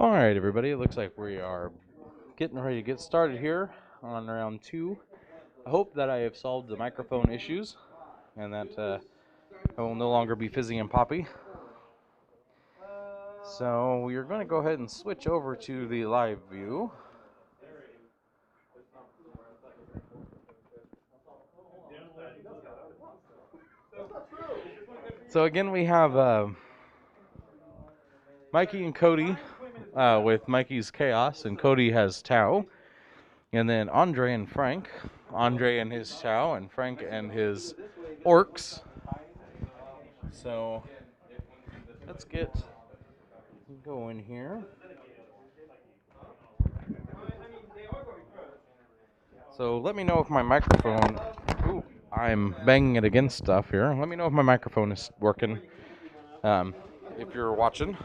Alright, everybody, it looks like we are getting ready to get started here on round 2. I hope that I have solved the microphone issues and that I will no longer be fizzing and poppy. So we are going to go ahead and switch over to the live view. So again, we have Mikey and Cody with Mikey's Chaos, and Cody has Tau. And then Andre and Frank. Andre and his Tau, and Frank and his Orcs. So let's get going here. So let me know if my microphone... Ooh, I'm banging it against stuff here. Let me know if my microphone is working. If you're watching.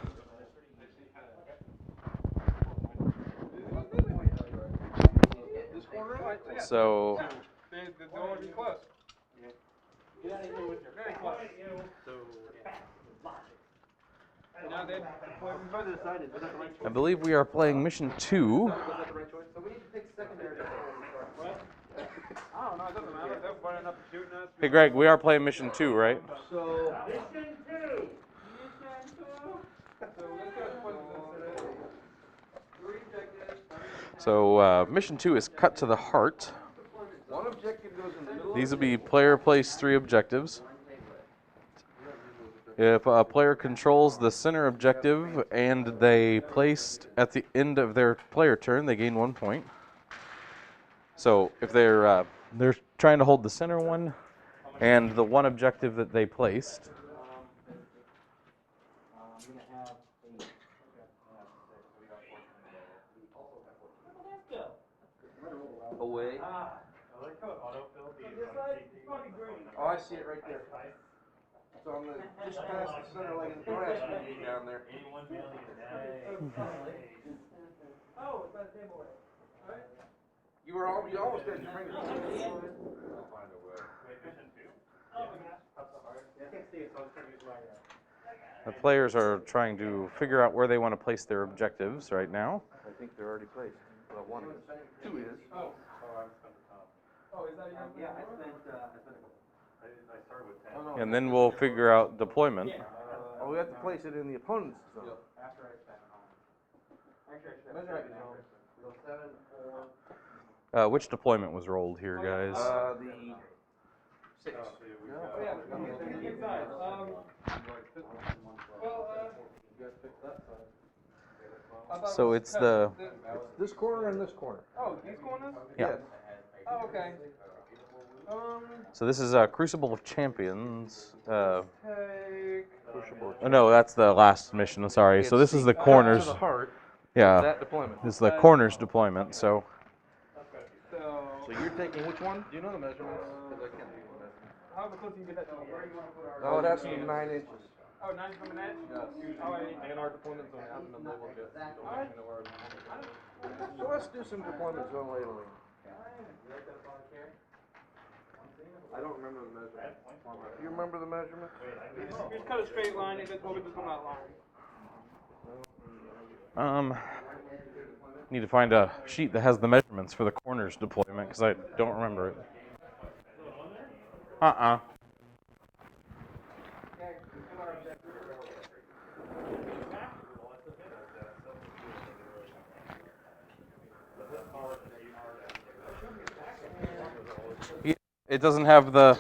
So... I believe we are playing Mission 2. Hey Greg, we are playing Mission 2, right? Mission 2! So Mission 2 is Cut to the Heart. These will be player place 3 objectives. If a player controls the center objective and they placed at the end of their player turn, they gain 1 point. So if they're trying to hold the center one and the one objective that they placed. Away. Oh, I see it right there. It's on the just past the center line of the grass down there. Oh, it's by the table. Right? You almost had your fingers. I'll find a way. The players are trying to figure out where they want to place their objectives right now. I think they're already placed. Well, 1 is. 2 is. Oh, is that your? Yeah, I started with 10. And then we'll figure out deployment. Oh, we have to place it in the opponent's zone. Which deployment was rolled here, guys? The 6. So it's the... This corner and this corner. Oh, these corners? Yeah. Yes. Oh, okay. So this is Crucible of Champions. Take... No, that's the last mission. Sorry. So this is the corners. To the heart. Yeah. That deployment. This is the corners deployment. So So you're taking which one? Do you know the measurements? Because I can't do the measurements. How close you get that to me? Where do you want to put our... Oh, it has to be 9 inches. Oh, 9 from an edge? Yes. Oh, yeah. And our deployment zone hasn't been labeled yet. Alright. So let's do some deployment zone labeling. I don't remember the measurement. Do you remember the measurement? Just cut a straight line and then over just on that line. Need to find a sheet that has the measurements for the corners deployment because I don't remember it. It doesn't have the...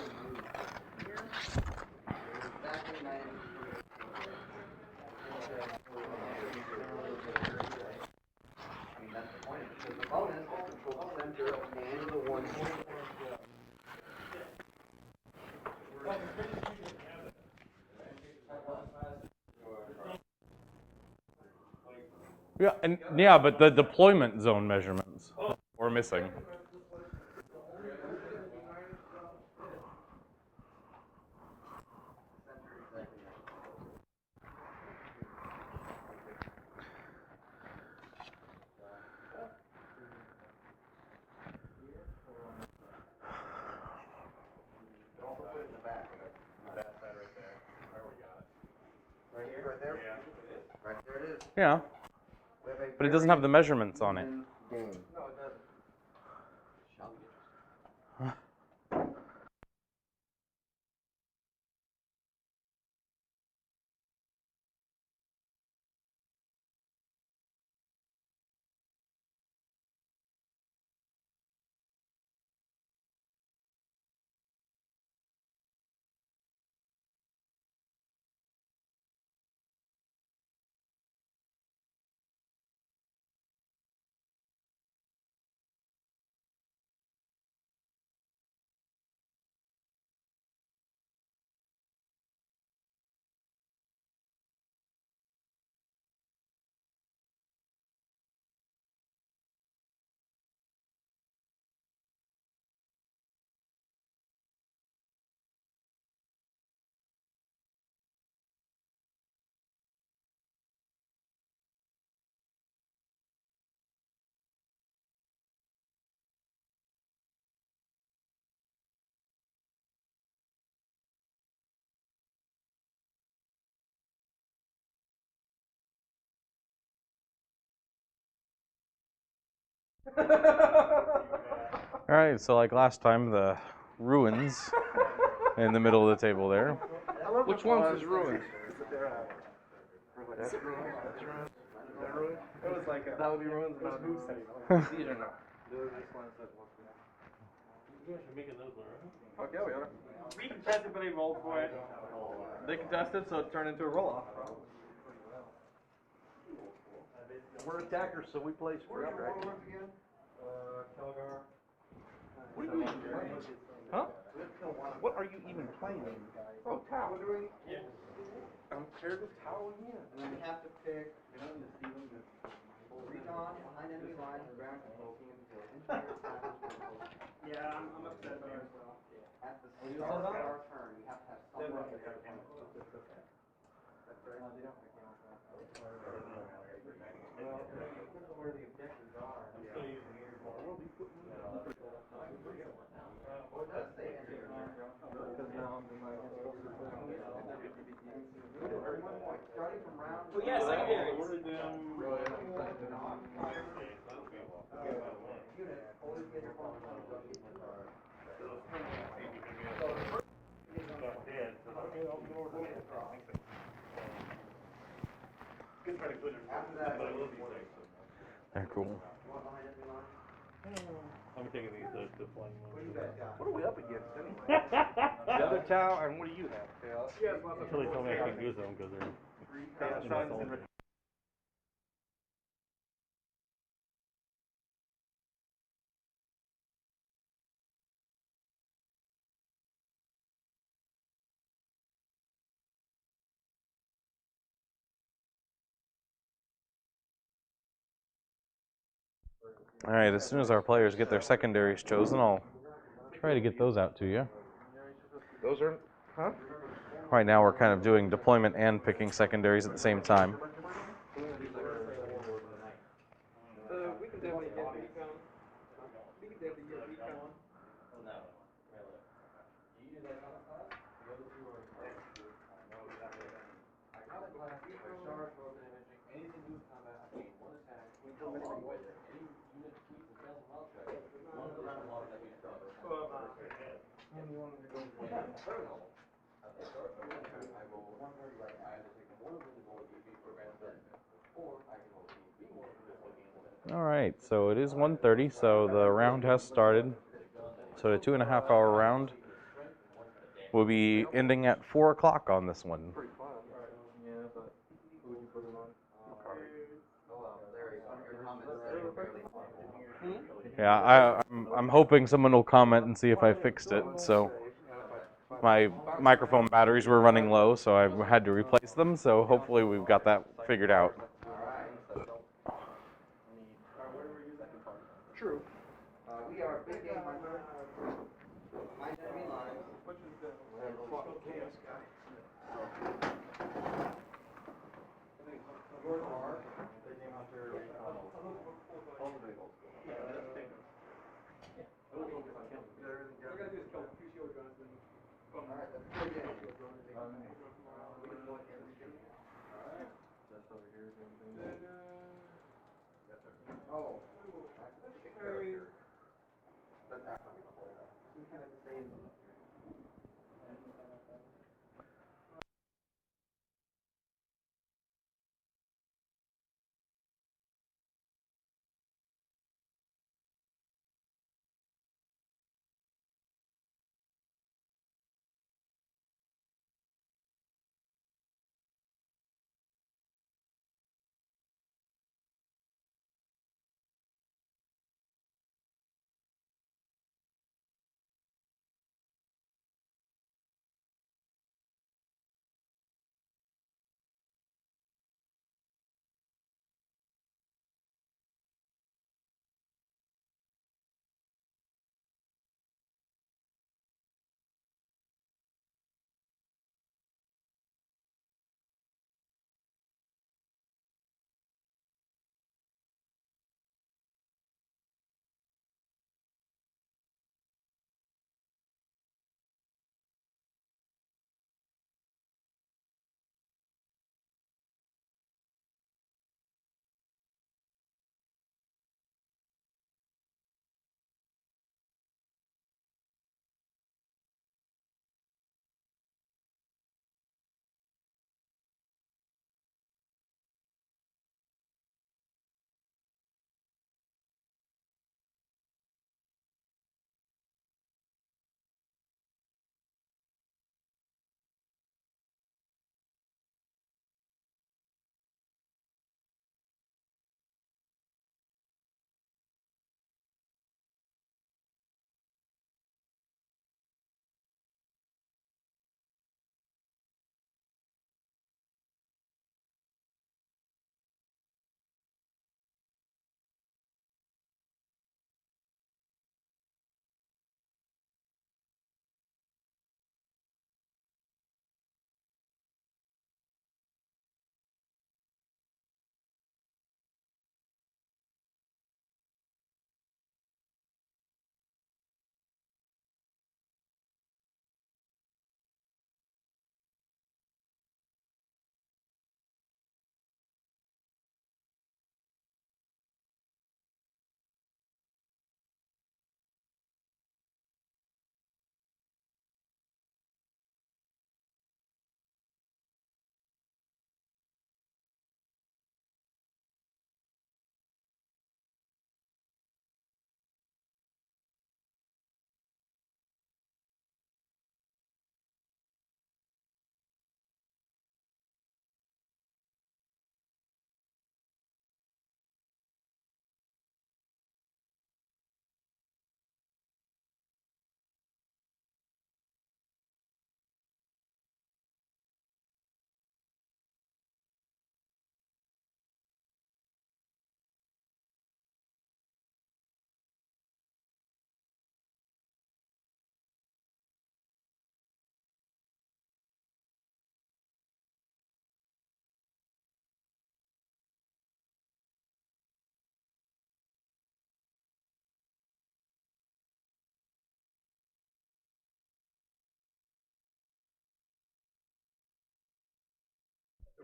Yeah, but the deployment zone measurements were missing. Right there it is. Yeah, We have a but it doesn't have the very measurements on it. even game. All right, so like last time, the ruins in the middle of the table there. Which one's is ruined? That's ruined. That's ruined. That ruined. It was like That would be ruined. But who said it? These are not. Fuck yeah, we are. We contested, but they rolled for it. They contested, so it turned into a roll-off. We're attackers, so we place first, right? What are you even playing? Huh? What are you even playing? Oh, Tau. Yeah. I'm paired with Tau again. And then we have to pick recon behind enemy lines, ground control team, engineer, Yeah, I'm upset about it as well. at the start of our turn, we have to have someone at their point. Where the objectives are. Well, it does say engineer. Because now I'm starting from round. Well, yeah, secondary. Unit, always get your phone. They're cool. I'm taking these to flying What do you guys got? What are we up against anyway? The other Tau, and what do you have? Chaos. until they tell me I can't use them because they're Chaos signs and All right, as soon as our players get their secondaries chosen, I'll try to get those out to you. Those are, huh? Right now, we're kind of doing deployment and picking secondaries at the same time. We can definitely get recon. We can definitely get recon. All right, so it is 1:30, so the round has started. So a 2.5-hour round will be ending at 4 o'clock on this one. Yeah, I'm hoping someone will comment and see if I fixed it. So my microphone batteries were running low, so I had to replace them. So hopefully we've got that figured out. True. We are big game hunter. Behind enemy lines. Which is the fucking chaos guy. Yours are big game hunter. Alright, that's a good game. Oh.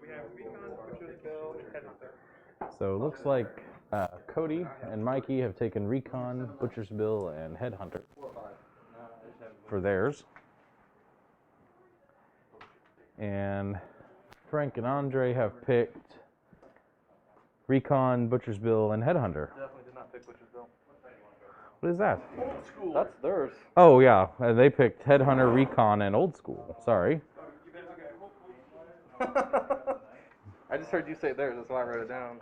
We have Recon, Butcher's Bill, and Headhunter. So it looks like Cody and Mikey have taken Recon, Butcher's Bill, and Headhunter for theirs. And Frank and Andre have picked Recon, Butcher's Bill, and Headhunter. Definitely did not pick Butcher's Bill. What is that? Old school. That's theirs. Oh, yeah. They picked Headhunter, Recon, and Old School. Sorry. I just heard you say theirs, that's why I wrote it down.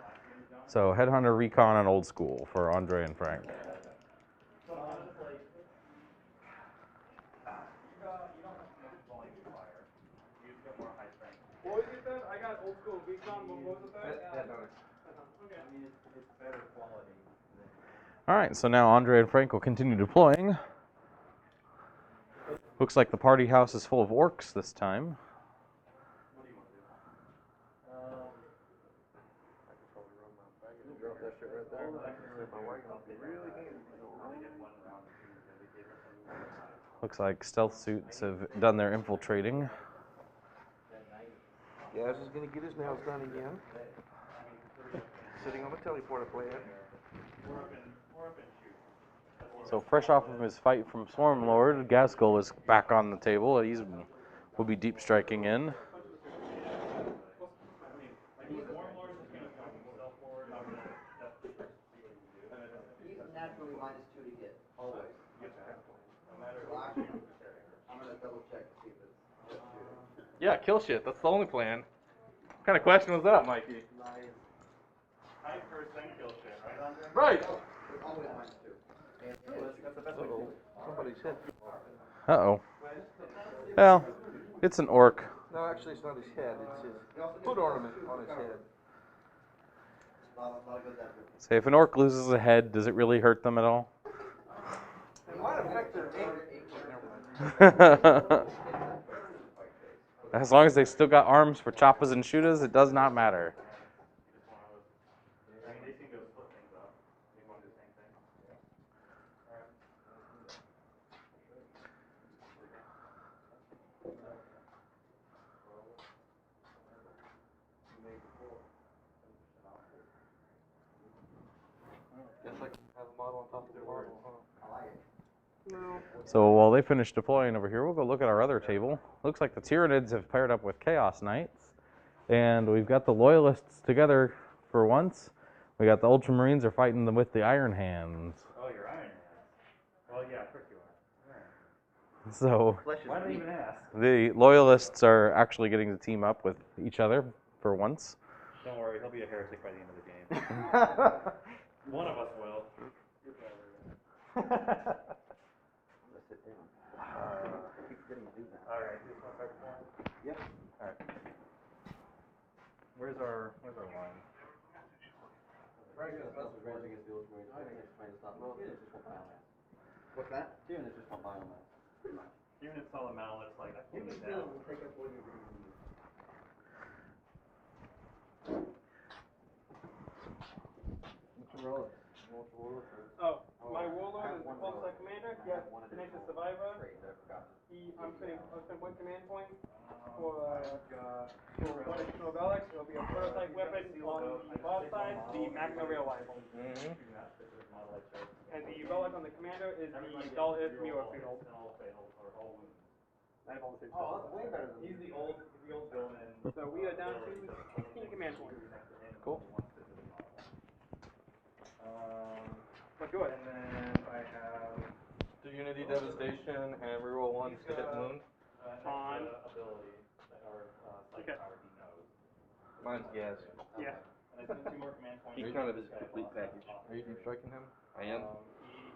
So Headhunter, Recon, and Old School for Andre and Frank. What was it then? I got old school Recon. What was it then? Headhunter. Okay. I mean, it's better quality. All right, so now Andre and Frank will continue deploying. Looks like the party house is full of orcs this time. What do you want to do? I could probably run my bag and drop that shit right there. My wife will be really handy. Looks like stealth suits have done their infiltrating. Gaz is gonna get his nails done again. Sitting on the teleporter plan. So fresh off of his fight from Swarmlord, Gaskell is back on the table. Will be deep striking in. He's naturally -2 to hit, always. I'm gonna double check to see if it's just shooting. Yeah, kill shit. That's the only plan. What kind of question was that, Mikey? I first then kill shit, right, Andre? Right. Always -2. That's the best way to Uh-oh. Somebody's hit. Uh-oh. Well, it's an orc. No, actually, it's not his head. It's his foot ornament on his head. Say, if an orc loses a head, does it really hurt them at all? It might affect their aim. As long as they still got arms for choppas and shooters, it does not matter. I mean, they seem to have split things up. They want to do the same thing. Guess I can have a model on top of the model, huh? So while they finish deploying over here, we'll go look at our other table. Looks like the Tyranids have paired up with Chaos Knights. And we've got the Loyalists together for once. We got the Ultramarines are fighting them with the Iron Hands. Oh, you're Iron Man. Well, yeah, of course you are. So Why did they even ask? the Loyalists are actually getting to team up with each other for once. Don't worry, he'll be a heretic by the end of the game. One of us will. Alright, this one start deploying? Yep. Alright. Where's our line? What's that? Even it's just one biomass, pretty much. Even if solid metal, it's like, I can't get down. Oh, my warlord is the full-side commander. He has connected survivor. I'm putting one command point for one additional relic. It'll be a prototype weapon on the boss side, the Magna Rail Rifle. And the relic on the commander is the Dull Earth Mirror Field. I have all the same stuff. That's way better than. He's the old villain. So we are down to 16 command points. Cool. But good. And then I have Do Unity Devastation and reroll 1 to hit wound. On. Ability or psychic Okay. power he knows. Mine's Gaz. Yeah. And I spent 2 more command points. He's kind of his complete package. Are you deep striking him? I am.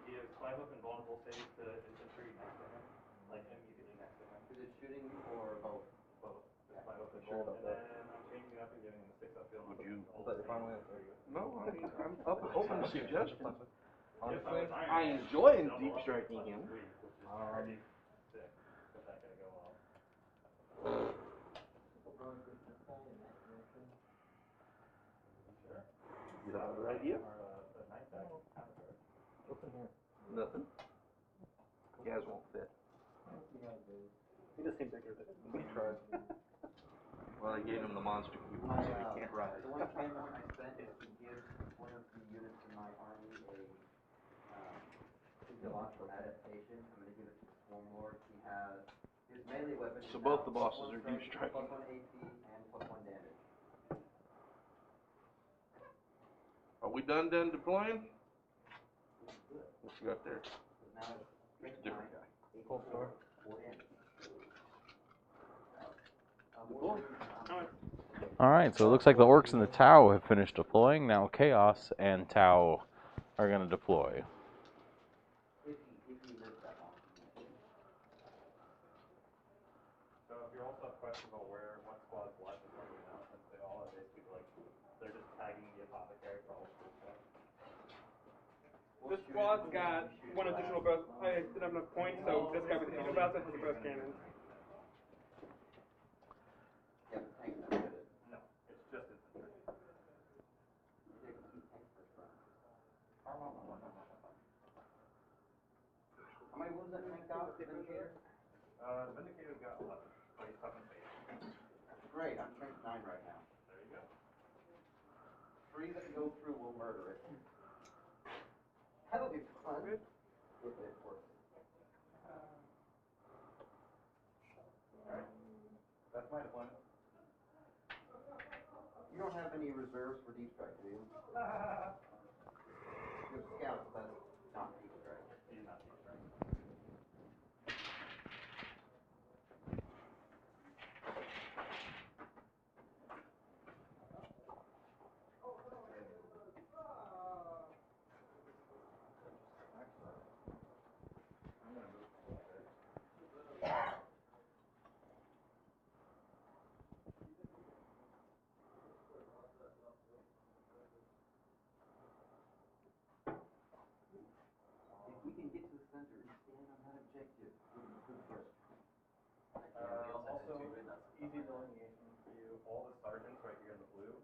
He is 5 up and vulnerable saves to infantry next to him, like immediately next to him. Is it shooting or both? Both. Just 5 up and Sure vulnerable. about And then I'm changing it up and giving him a 6 up field. Would you? Is that your final answer? No, I'm open to suggestions. Honestly, I enjoy deep striking him. Alright. 6. Is that gonna go off? You have another idea? Nothing. Gaz won't fit. He just seems bigger than He tried. Well, I gave him the monster keyboard, so he can't ride. The one command point I spent is to give one of the units in my army a logical adaptation. I'm gonna give it to Swarmlord. He has his melee weapon. So both the bosses are deep striking. +1 AP and +1 damage. are we done deploying? What you got there? Now It's a different guy. Full store. 4 damage. All right, so it looks like the orcs and the Tau have finished deploying. Now Chaos and Tau are going to deploy. If he lives that long. So if you're also questioning about what squad's left, just let me know, since they all are basically like, they're just tagging the apothecary for all the stuff. This squad's got one additional burst. I didn't have enough points, so this guy with the additional burst has a burst cannon. Yeah, but tanks are good. No, it's just infantry. How many wounds that tank got? Vindicator? Vindicator's got 11, but he's tough and face. Great. great. I'm strength 9 right now. There you go. 3 that go through will murder it. That'll be fun. If it works. Alright. That's my deployment. You don't have any reserves for deep strike, do you? You have scouts, but not deep strike. He's not deep strike. If we can get to the center and stand on that objective, we can move first. Also, easy delineation for you. All the sergeants right here in the blue,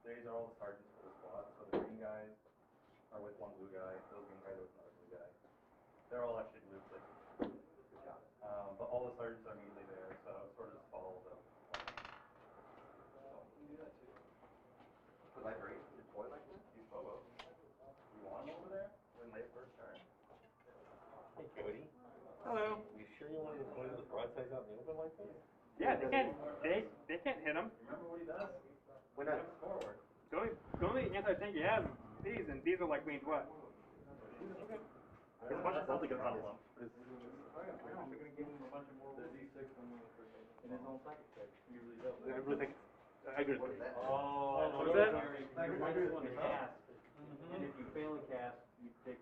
these are all the sergeants for the squad. So the green guys are with one blue guy, those green guys are with another blue guy. They're all actually blue places. But all the sergeants are immediately there, so it sort of just follows them. So you can do that too. Could I break deploy like this? Use Bobo. You want them over there when they first turn? Hey, Cody. Hello. You sure you want to deploy with broadsides out in the open like this? Yeah, they can't hit him. Remember what he does? Why not? Jumps forward. The only anti-tank he has is these, and these are like range what? There's a bunch of multi guns on them. They're gonna give him a bunch of more. The D6 in his own psychic check. He really does. I really think. I agree with that. Oh, What is that? And if you fail a cast, you take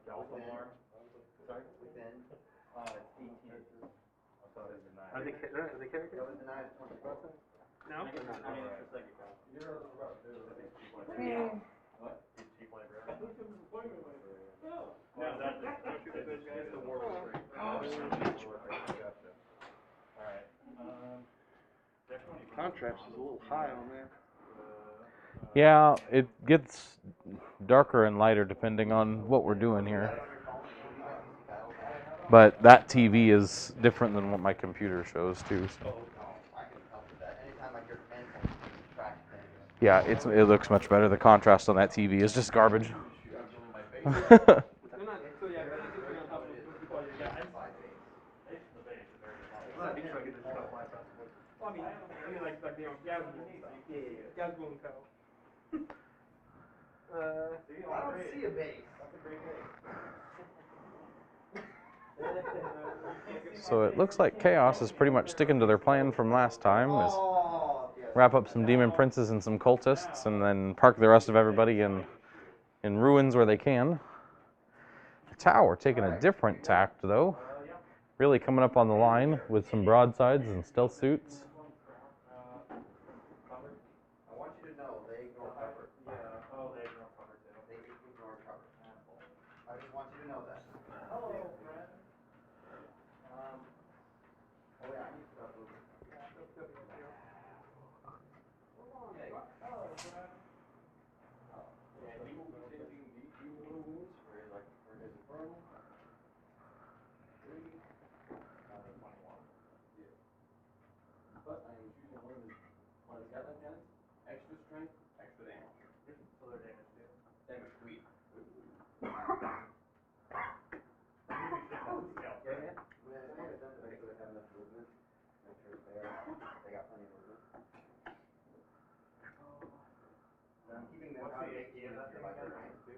Alpha Alarm. Sorry? Within. It's 18. I thought it was 9. Are they characters? That was denied 20 broadsides. No? What? Is cheap library? No, don't shoot at those guys. The war was great. Gotcha. Alright. Contrast is a little high on there. Yeah, it gets darker and lighter depending on what we're doing here. But that TV is different than what my computer shows too. So. I can help with that. Anytime I hear 10 points, track things. Yeah, it looks much better. The contrast on that TV is just garbage. They're not, so yeah, they're not sitting on top of all your guys. Well, I mean like you know, Gazboon stuff. Gazboon Co. I don't see a base. That's a great day. So it looks like Chaos is pretty much sticking to their plan from last time. Is wrap up some demon princes and some cultists, and then park the rest of everybody in ruins where they can. Tau are taking a different tact though. Really coming up on the line with some broadsides and stealth suits. I want you to know they ignore cover. Yeah. Oh, they ignore cover too. They ignore cover. I just want you to know that. Hello, Brad. Oh yeah, I need to stop moving. But I am choosing one of his guideline cannons. Extra strength, extra damage. So they're damaged too. Damage 3. Yeah. When I make them to make sure they have enough movement. Make sure it's there. They got plenty of movement. I'm keeping them out of the here by their ranks too.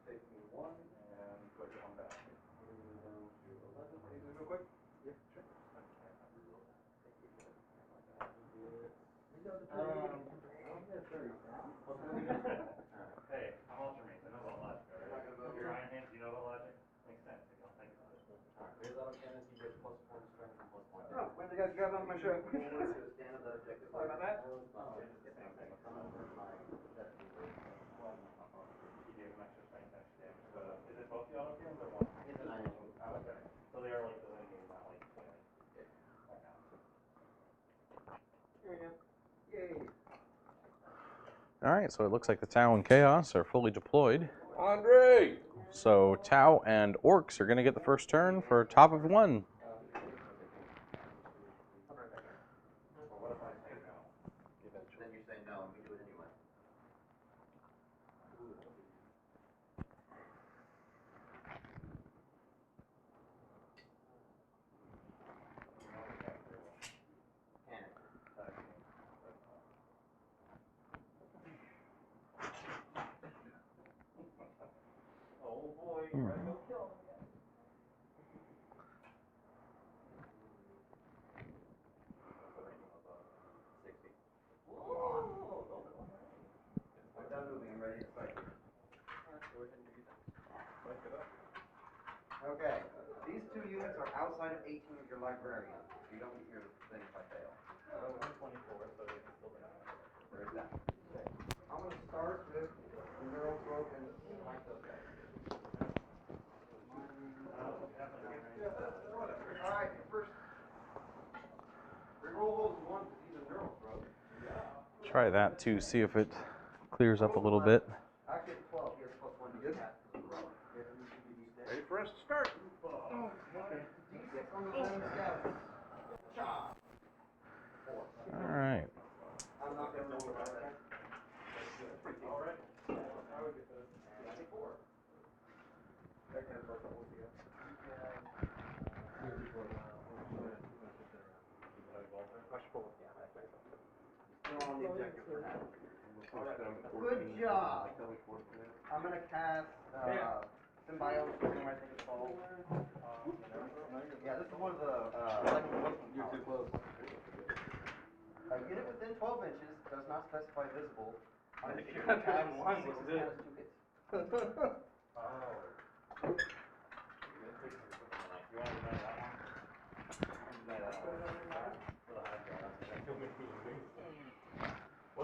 Take me 1 and put it on back. Down to 11. Real quick? Yeah, sure. Hey, I'm Ultramarine, I know about logic, alright? Your Iron Hands, you know about logic? Makes sense, you know, think about it. Here's auto cannons, you get +1 strength and +1 Oh, when the guys grab on my shirt. Stand up that objective. Sorry about that. You gave them extra strength, extra damage. Is it both the auto cannons or one? It's a 9-inch. Okay. So they are like delineated, not like clearly. That counts. Here we go. Yay. All right, so it looks like the Tau and Chaos are fully deployed. Andre! So Tau and Orcs are going to get the first turn for top of 1. Then you say no, and we do it anyway. Panic. Oh boy, you're ready to go kill him again. I'm done moving, I'm ready to fight. Okay, these 2 units are outside of 18 of your librarian. You don't get your thing if I fail. Well, we're 24, so we can still do that. There's that. I'm gonna start with the neural probe and like those guys. Alright, first. Reroll those ones because he's a neural probe. Try that to see if it clears up a little bit. Actually, it's 12. He has +1 to attack. Ready for us to start. D6 on the lens scouts. Cha! 4. All right. I'm not gonna roll about that. Alright. I would get those. 4. Still on the objective for now. Good job. I'm gonna cast Symbiote, I think it's called. Yeah, this is one of the you're too close. A unit within 12 inches does not specify visible. On a shooting attack, 6 has 2 hits. Oh.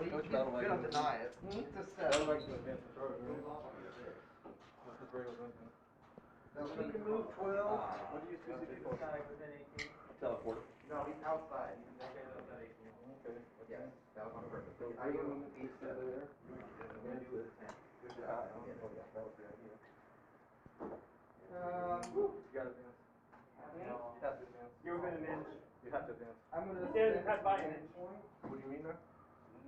You want to know that one? Well, you don't deny it. It's a 7. Goes off on a 6. He can move 12. What do you specifically this guy within 18? Teleport. No, he's outside. Okay, that's at 18. Okay. Yes, that was on purpose. I give him 8 7. I'm gonna do it at 10. Good job. Oh yeah, that was the idea. You gotta advance. You have to advance. You're within an inch. You have to advance. I'm gonna Yeah, spend that's by an an inch. point. What do you mean there?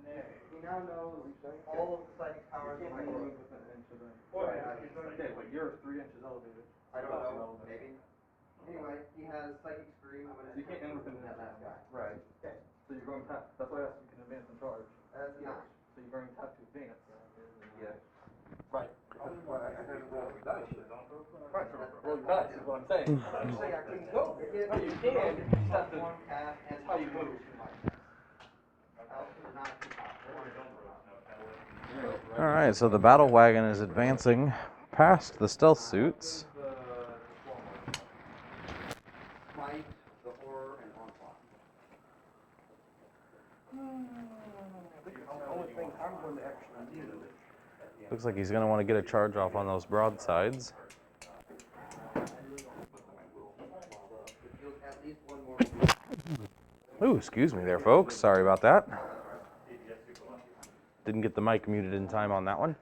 He now knows all of the psychic powers of my group. within an inch of them. Right. Okay, but you're 3 inches elevated. I don't know, maybe. Anyway, he has psychic scream. I'm gonna So you can't enter within an that inch. last guy. Right. Okay. So you're going to have, that's why I asked if you can advance and charge. That's 9. So you're going to have to advance. Yeah. Right. I had to roll the dice. Right, so roll your dice is what I'm saying. I'm saying I couldn't go. No, you can, you just have to, Cast and how you move. All right, so the battle wagon is advancing past the stealth suits. Smite, the horror, and onslaught. The only thing I'm going to actually need. Looks like he's going to want to get a charge off on those broadsides. It deals at least 1 more. Ooh, excuse me there, folks. Sorry about that. Didn't get the mic muted in time on that one.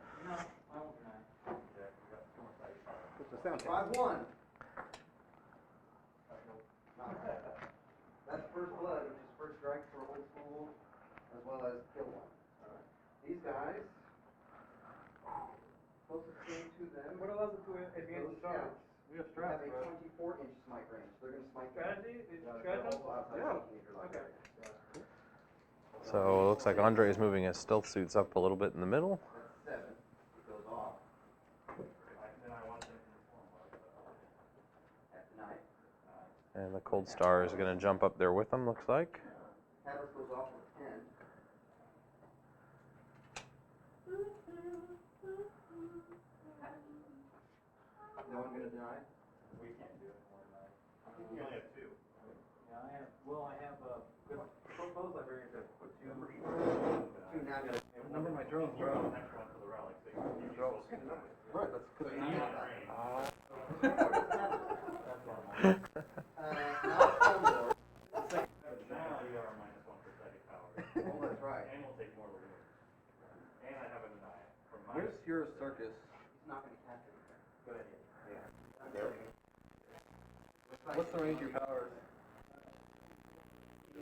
5-1. That's first blood, which is first strike for old school, as well as kill one. These guys, closest thing to them. What allows it to advance and charge? We have straps, a bro. 24-inch smite range. They're going to smite. Strategy? Is They're strategy? also outside Yeah. 18 of your library. So it looks like Andre is moving his stealth suits up a little bit in the middle. That's 7. It goes off. At 9. And the Cold Star is going to jump up there with him, looks like. Atlas goes off with 10. No one gonna deny? We can't do it more than that. We only have 2. Yeah, I have, both librarians have put 2. 2 now. Number my drones, You're bro. on the next one for the relic, so you're supposed to do it. Right, that's because Now you Now you are -1 for psychic power. Oh, that's right. And we'll take more of the wound. And I Where's your circus? He's not gonna cast anything. Good idea. What's the range of your powers?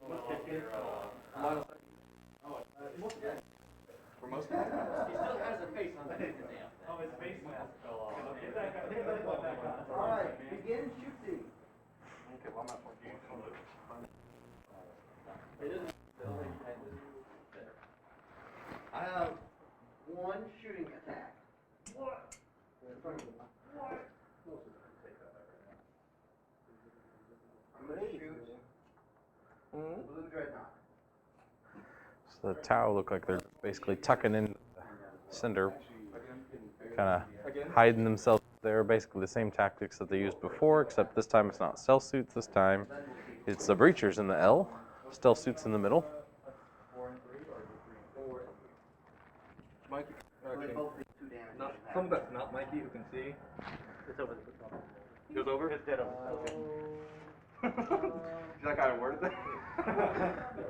Line of sight. For most of them? He still has a face on the damn thing. Oh, his face mask fell off. Alright, begin shooting. Okay, well, I'm not pointing. I have one shooting attack. What? I'm gonna shoot blue dreadnought. So the Tau look like they're basically tucking in the center, kind of hiding themselves there. Basically the same tactics that they used before, except this time it's not stealth suits. This time it's the breachers in the L, stealth suits in the middle. 4 and 3, or is it 3 and 4? Mikey. Well, they Okay. both do 2 damage. Not, some that's not Mikey who can see. It's over the top. Goes over? It's dead over. Is that kind of worded that?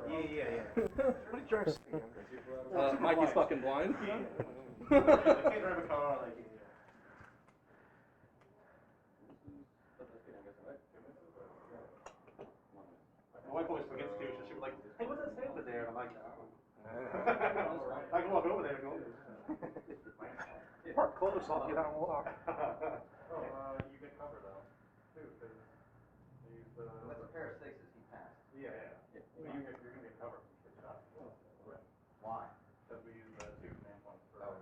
Yeah. What are you trying to say? Mikey's fucking blind? I can't drive a car like you. My wife always forgets to, so she'll be like, hey, what's that say over there? And I'm like, I can walk over there and go. Park close, I'll get out and walk. You get cover though, too, because you use the. That's a pair of 6s, he passed. Yeah. Well, you're gonna get cover from 6 shots. Why? Because we use the 2 command points for. Oh.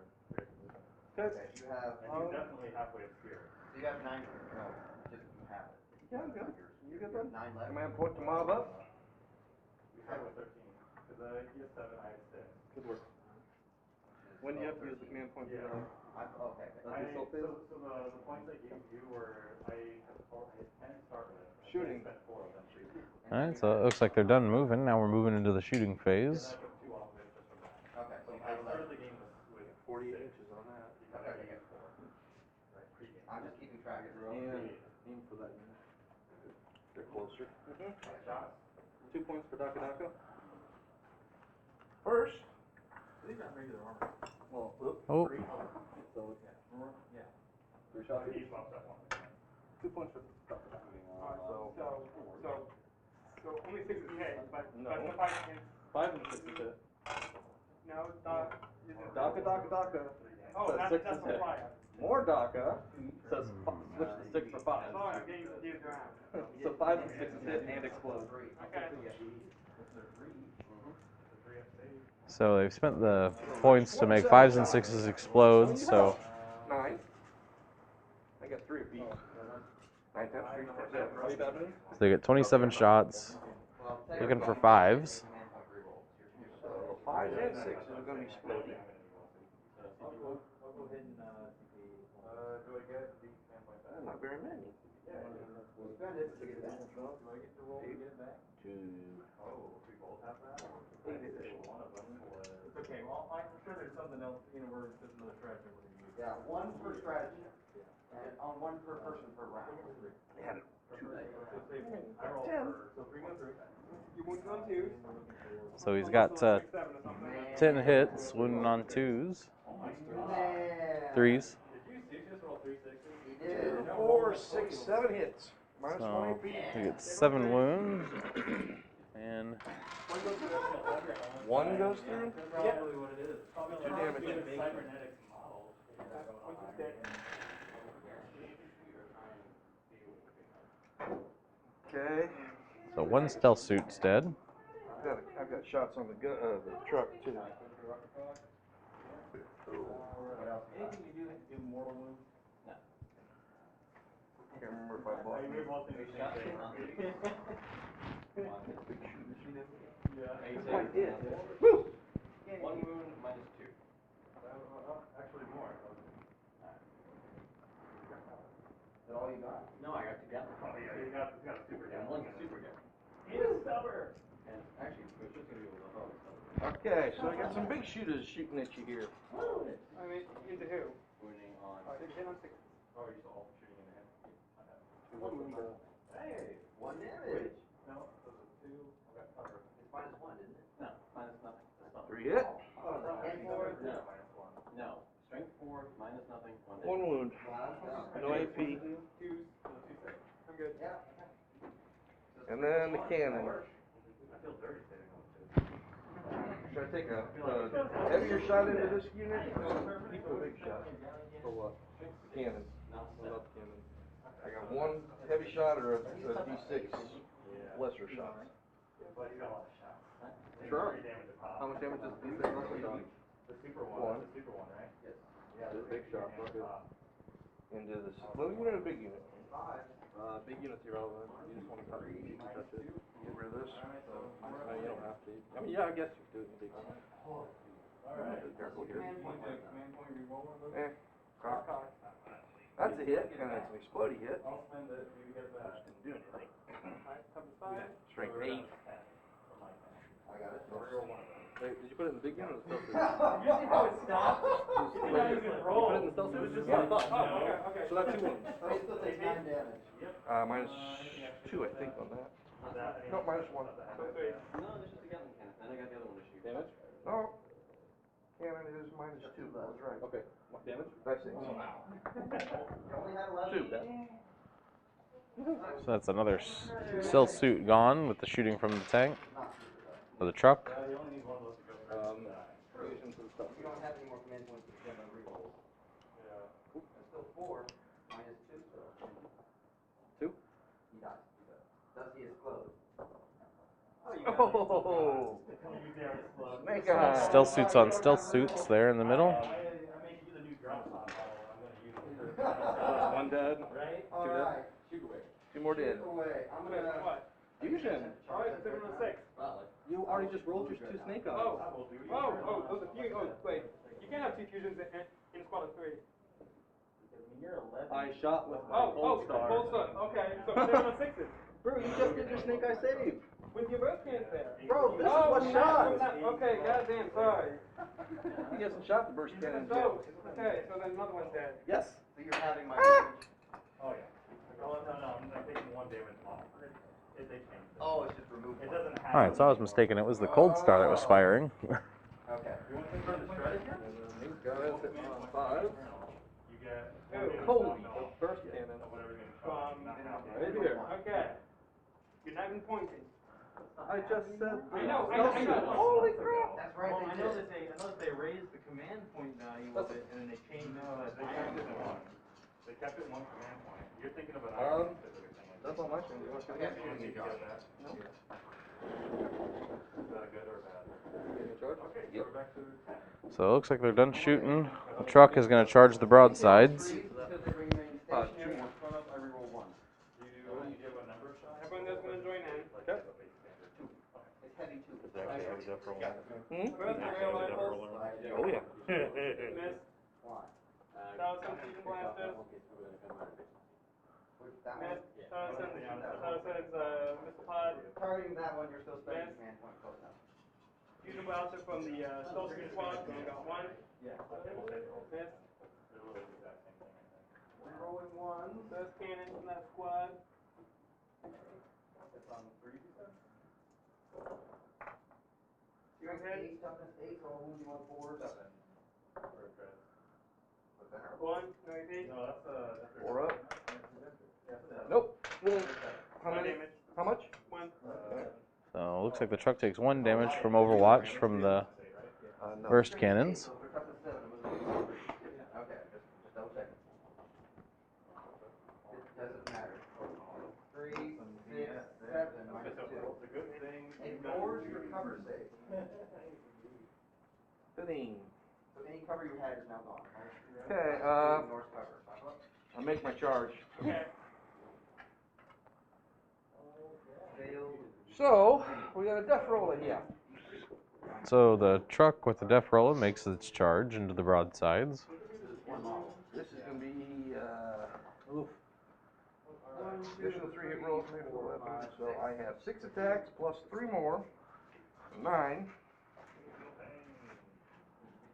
Okay. You have, And you're definitely halfway obscured. so you have 9, no, just you have it. Yeah, I'm good. You good, You bud? have 9 left. Command point to mob up. We start with 13, because you have 7, I have 6. Good work. When do you have to use the command point? Yeah. Okay. So the points I gave you were, I had 10 to start with. Shooting. I spent 4 of them shooting. Alright, so it looks like they're done moving. Now we're moving into the shooting phase. And I took 2 off of it just from that. Okay, so So you I have 11. started the game with 48 6. inches on that. You got Okay. to get 4. Right, pre-game. I'm just keeping track of it. And aim for that unit. They're closer. Shots. 2 points for Daka Daka. First. These aren't regular armor. Well, oops. Oh, So, Yeah. 3 shots. He buffed that 1. 2 points for Daka Daka. So only 6 is hit, but No. the 5 can. 5 and 6 is hit. No, is it? Daka Daka Daka. Oh, Says that's 6 that's is the hit. flyer. More Daka. Says switch to 6 for 5. Oh, I'm getting confused around. So 5 and 6 is hit and explode. Okay. so they've spent the points to make 5s and 6s explode, so 9. I got 3 of each. 9 times 3 is 27. they get 27 shots, looking for 5s. So 5 and 6 is going to be exploding. I'll go ahead and, do I get the command point back? Not very many. Spend it to get it back. Do I get to roll to get it back? 2. Oh, we both have that? 8 additional. One of them was. It's okay, well, I'm sure there's something else, where there's another strategy we're gonna use. Yeah, 1 per strategy. And on 1 per person per round. Yeah. I roll for, so 3 go through. You wound on 2s. So he's got 10 hits, wounding on 2s, Man. 3s. Did you just roll 3 6s? He did. 4, 6, 7 hits. Minus 1 So AP. he gets 7 wounds, and 1 goes through? Probably what it is. Probably 2 damage. Cybernetics model. Okay. so 1 stealth suit's dead. I've got shots on the the truck too. Anything you do mortal wounds? Can't remember if I bought. We're both in the same thing. Yeah. I did. 1 wound minus 2. Actually more. Is that all you got? No, I got 2 guns. Oh, yeah, you got a super And guy. 1's a super gun. He's stubborn. And actually, we're just gonna be able to hold it. Okay, so I got some big shooters shooting at you here. I mean, into who? Wounding on. They hit on 6. Oh, you're all shooting in the head? Hey, 1 damage. No, those are 2. Okay, cover. It's minus 1, isn't it? No, minus nothing. That's not 3 hit. Oh, is it 10 more? No. Minus 1. No. Strength 1 wound. No AP. I'm good. And then the cannon. Should I take a heavier shot into this unit? Keep a big shot. For what? The cannon. I love cannon. I got 1 heavy shot or a D6 lesser shot. Sure. How much damage does D6 lesser shot? The super one. One. The super one, right? Yes. Big shot. Into this little unit or big unit? Big unit's irrelevant. You just want to touch it. You can touch it. Get rid of this. You don't have to. I mean, yeah, I guess you do it in big unit. Careful here. Cock. That's a hit, and it's an exploding hit. I'll spend it. You get that. Didn't do anything. Strength 8. I got it. Wait, did you put it in the big unit or the stealth suit? You see how it stopped? You did not even roll. put it in the stealth suit? It was just Yeah. like, oh, okay. So that's 2 wounds. Oh, it still takes 9 damage. Minus 2, I think, on that. No, minus 1. So 3. No, it's just a Gatling cannon. And I got the other one to shoot. Damage? No. Cannon is minus 2. That was right. Okay. What damage? That's 6. You only had 11. 2. So that's another stealth suit gone with the shooting from the tank or the truck. You only need one of those to go. You don't have any more command points to spend on rerolls. Yeah. There's still 4, minus 2, so. 2? He dies. Does he explode? Oh! Snake eye. Stealth suits on stealth suits there in the middle. I make you the new drop top model. I'm gonna use it. 1 dead. Right? Alright. Shoot away. 2 more dead. Away. I'm Okay, gonna. what? Fusion. Alright, 7 on 6. You already just rolled your 2 snake eyes. Those are few. Oh, wait. You can't have 2 fusions in a squad of 3. You're 11. I shot with my Cold Star. Okay, so 7 on 6s. Bro, you just did your snake eye save. With your burst cannons there. Bro, this is what shot. Okay, goddamn, sorry. He hasn't shot the burst cannon yet. So, okay, so then another one's dead. Yes. So you're having my. Oh, yeah. No, I'm taking 1 damage off. They changed it. Oh, it's just removed. It doesn't have. All right, so I was mistaken. It was the cold star that was firing. Okay. You want to confirm the strategy? These guys hit 5. You get. Holy, the burst cannon. Whatever you Right here. Okay. You're not even pointing. I just said. I know. Holy crap. That's right. Well, they I know did. that they raised the command point value of it, and then they changed They kept it in 1. They kept it in 1 command point. You're thinking of an iron specific thing. That's on my thing. You want to You don't need to get that. No. Is that a good or a bad? Okay, so we're back to. So it looks like they're done shooting. The truck is going to charge the broadsides. Because they remain stationary in front of, I reroll 1. Do you give a number of shots? Everyone that's gonna join in. Like a base standard. It's heavy 2. First, aerial rifles. Oh, yeah. Miss. Why? Thousand fusion blasters. That Miss. one? Thousand's missile pod. Targeting that one, you're still spending command point close enough. Fusion blaster from the stealth suit squad. We only got 1. Yeah. Miss. They're really the exact same thing, I think. Rerolling 1. First cannon from that squad. It's on 3, you said? Strength 8, toughness 8, so all wounds you want 4. 7. Or a crit. 1. No AP. No, that's a. 4 up. That's a. Nope. How 1 many? damage. How much? 1. So it looks like the truck takes 1 damage from Overwatch from the No. burst cannons. So for toughness 7, it was 3. Okay, just double checking. It doesn't matter. 3, 6, 7, minus 2. It's a good thing. Ignores your cover save. 15. So any cover you had is now gone. Okay, Ignores cover. I make my charge. Okay. Failed. So, we got a death roller here. So the truck with the def roller makes its charge into the broadsides. This is going to be, additional 3 hit rolls made with the weapon. So I have 6 attacks plus 3 more. 9.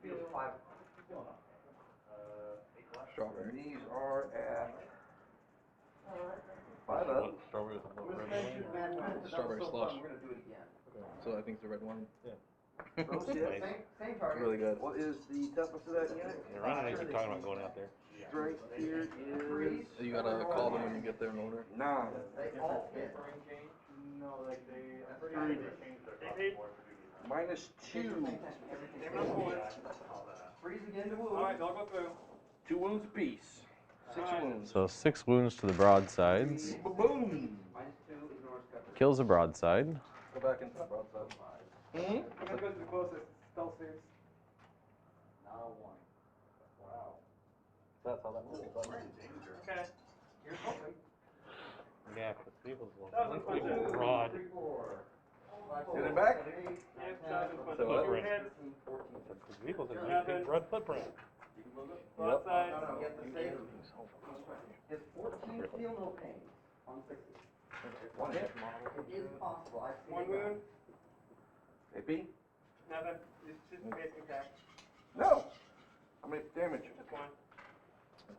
Feels 5. And these are at 5 up. Strawberry Strawberry slush. We're gonna do it again. So I think it's the red one. Yeah. Those hit, same target. Really good. What is the toughness of that unit? You're running and keep talking about going out there. Strength here is. You gotta call them when you get there in order. 9. They all hit. No, like they, I'm pretty Three. sure they changed their cost more for duty. -2. Freeze again to wound. Alright, I'll go through. 2 wounds apiece. 6 wounds. So 6 wounds to the broadsides. Boom. -2 ignores cover. Kills a broadside. Go back into the broadside. I'm gonna go to the closest stealth saves. That's how that works. Okay. Here's hoping. Yeah, because people's That was a broad. Get it back. Yes, that was So fun. what? Heads, People's a big broad footprint. broadside. You have to save. Is 14 feel no pain on 60? One hit. It is possible. I've seen One it done. wound. AP? Nothing. It's just a basic attack. No. How many damage? Just one.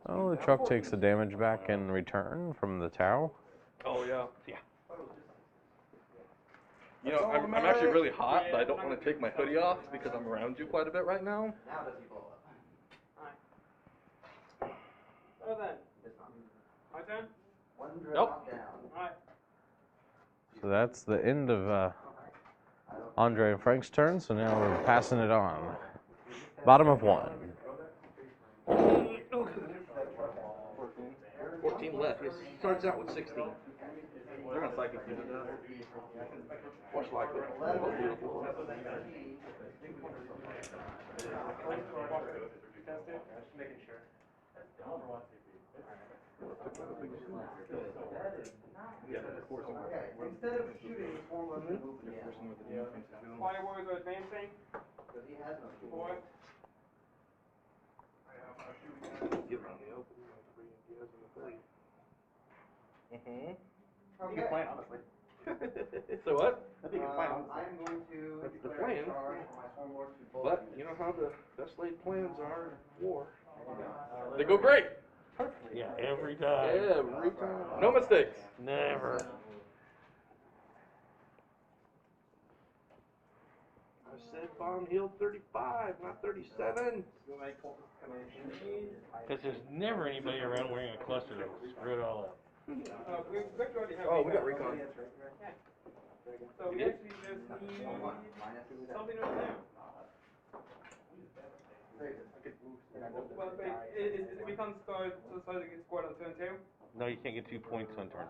Oh, the truck takes the damage back in return from the Tau. Oh, yeah. Yeah. You know, I'm actually really hot, but I don't want to take my hoodie off because I'm around you quite a bit right now. Now does he blow up? So then, It's not. my turn? One Nope. drop down. Alright. So that's the end of Andre and Frank's turn. So now we're passing it on. Bottom of 1. 14 left. He starts out with 16. They're gonna psychic you to death. Much likely. Just making sure. Yeah, of course. Okay, instead of shooting, form of the move again. Fire warriors are advancing. Because he has no shield. 4. Get around the open. Mm-hmm. Okay. honestly. So what? I'm going to That's the declare a plan. charge for my swarm lord to both But units. you know how the best laid plans are in war. They go great. Yeah, every time. Every time. No mistakes. Never. I said bomb healed 35, not 37. Because there's never anybody around wearing a cluster that will screw it all up. Victor already have Oh, we got recon. So we actually just need something right there. Well, wait, is the recon start so to get scored on turn 2? No, you can't get 2 points on turn 2.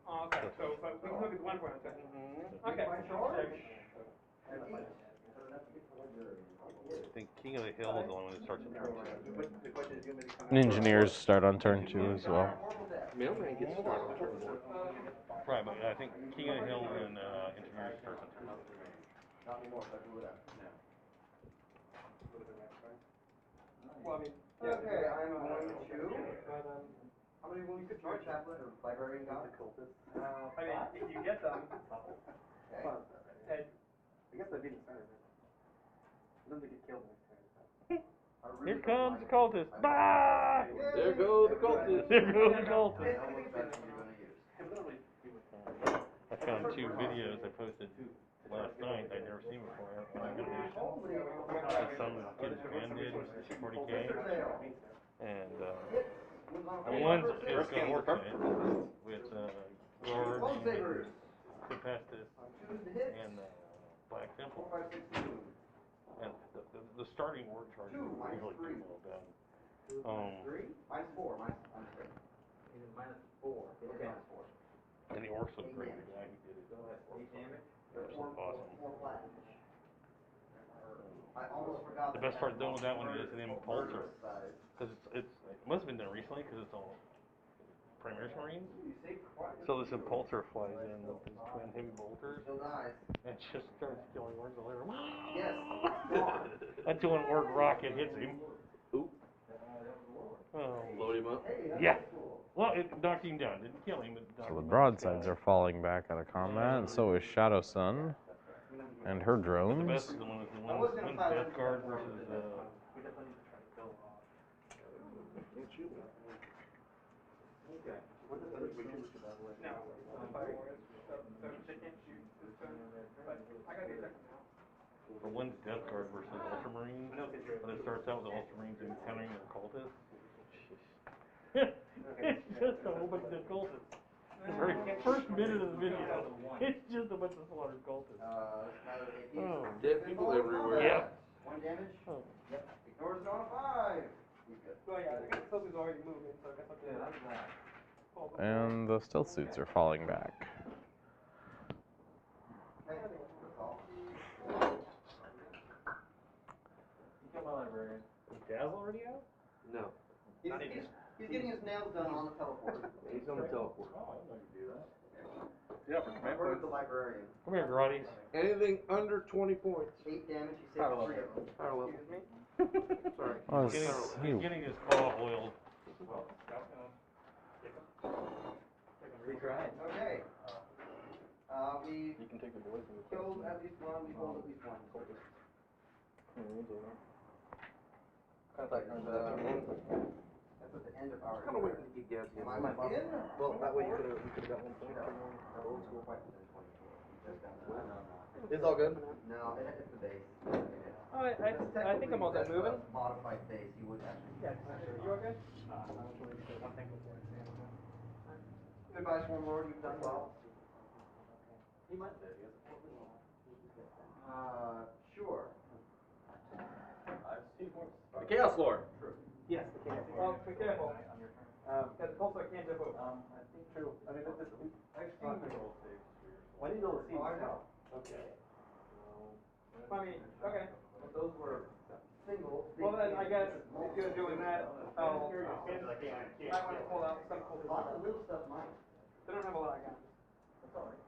Oh, okay, so but we can look at 1 point on turn 2. Okay. I think King of the Hill is the only one that starts on turn 2. And engineers start on turn 2 as well. Mailman gets started on turn 1. Right, but I think King of the Hill and Engineers starts on turn 2. Not anymore, so I can move it out. Well, I mean, Okay, I'm going to. How many wounds did your chaplain or librarian got? I mean, if you get them, Okay. and I guess that'd be the center. Then they get killed next turn. I really Here don't comes like the cultist. Bah! There go the cultists. There goes the cultist. it. Anything special you're gonna use? I found 2 videos I posted last night I'd never seen before. Some kid stranded 40K. And one's is going to work in it with Gorge, Sabers. Tempestus, Choose to hit. and Black Temple. 4, 5, 6, 2. And the starting word charge is really pretty well done. 3. Minus 4. Minus 3. Minus 4. It is minus 4. And the orcs look great. The guy who did it. Orcs look awesome. 4 flat. I almost forgot. The best part though with that one is an impulsor. Size. Because it must have been done recently because it's all Primaris Marines. You see, quite So this impulsor flies in with his twin heavy bolters still dies. and just starts killing orcs all over. Yes. Gone. Until an orc rocket hits him. Oop. Oh. Load him up. Hey, that's Yeah. cool. Well, it knocked him down. Didn't kill him, but knocked So the him broadsides down. are falling back out of combat, and so is Shadow Sun and her But the drones. best is the one with the one's Death Guard versus no, fire warriors, so they can't shoot this turn. But I gotta get second now. the one's Death Guard versus Ultramarines, and it starts out with the Ultramarines encountering the cultists. It's just a whole bunch of dead cultists. The very first minute of the video, it's just a bunch of slaughtered cultists. Oh. Dead people everywhere. Yeah. 1 damage. Oh. Yep. Ignores it on a 5. He's good. So yeah, I guess the is already moving, so I guess I'll do that. And the stealth suits are falling back. Hey, that's all. You killed my librarian. Is Jazz already out? No. He's getting his nails done on the teleport. He's on the teleport. Oh, I didn't know you could do that. Yeah, for command Word of points. the librarian. Come here, Grotties. Anything under 20 points. 8 damage, he Power saved 3 level. of them. Power level. Excuse me? Sorry. Oh, He's getting his claw oiled. Retry. Okay. We You can take the boys and killed at least one, we hold at least one. That's at the end of our. Kind of waiting to get Gabs in. Am I within? Well, that way you could have got 1 point. Old school. It's all good. No, it's the base. Oh, I think I'm all done moving. Modified base, you would actually. Yeah, you okay? Goodbye, Swarm Lord, you've done well. He might be. Sure. The Chaos Lord. Yes, the can. Well, be careful. Because the pulsar can't jump over. I think True. I mean, this is. I've seen the roll saves. When did you see? Oh, I know. Okay. I mean, okay. But those were single. Well then, I guess if you're doing that, I'll. I might want to pull out some cool Lots of little stuff, Mike. They don't have a lot of guns. That's all right.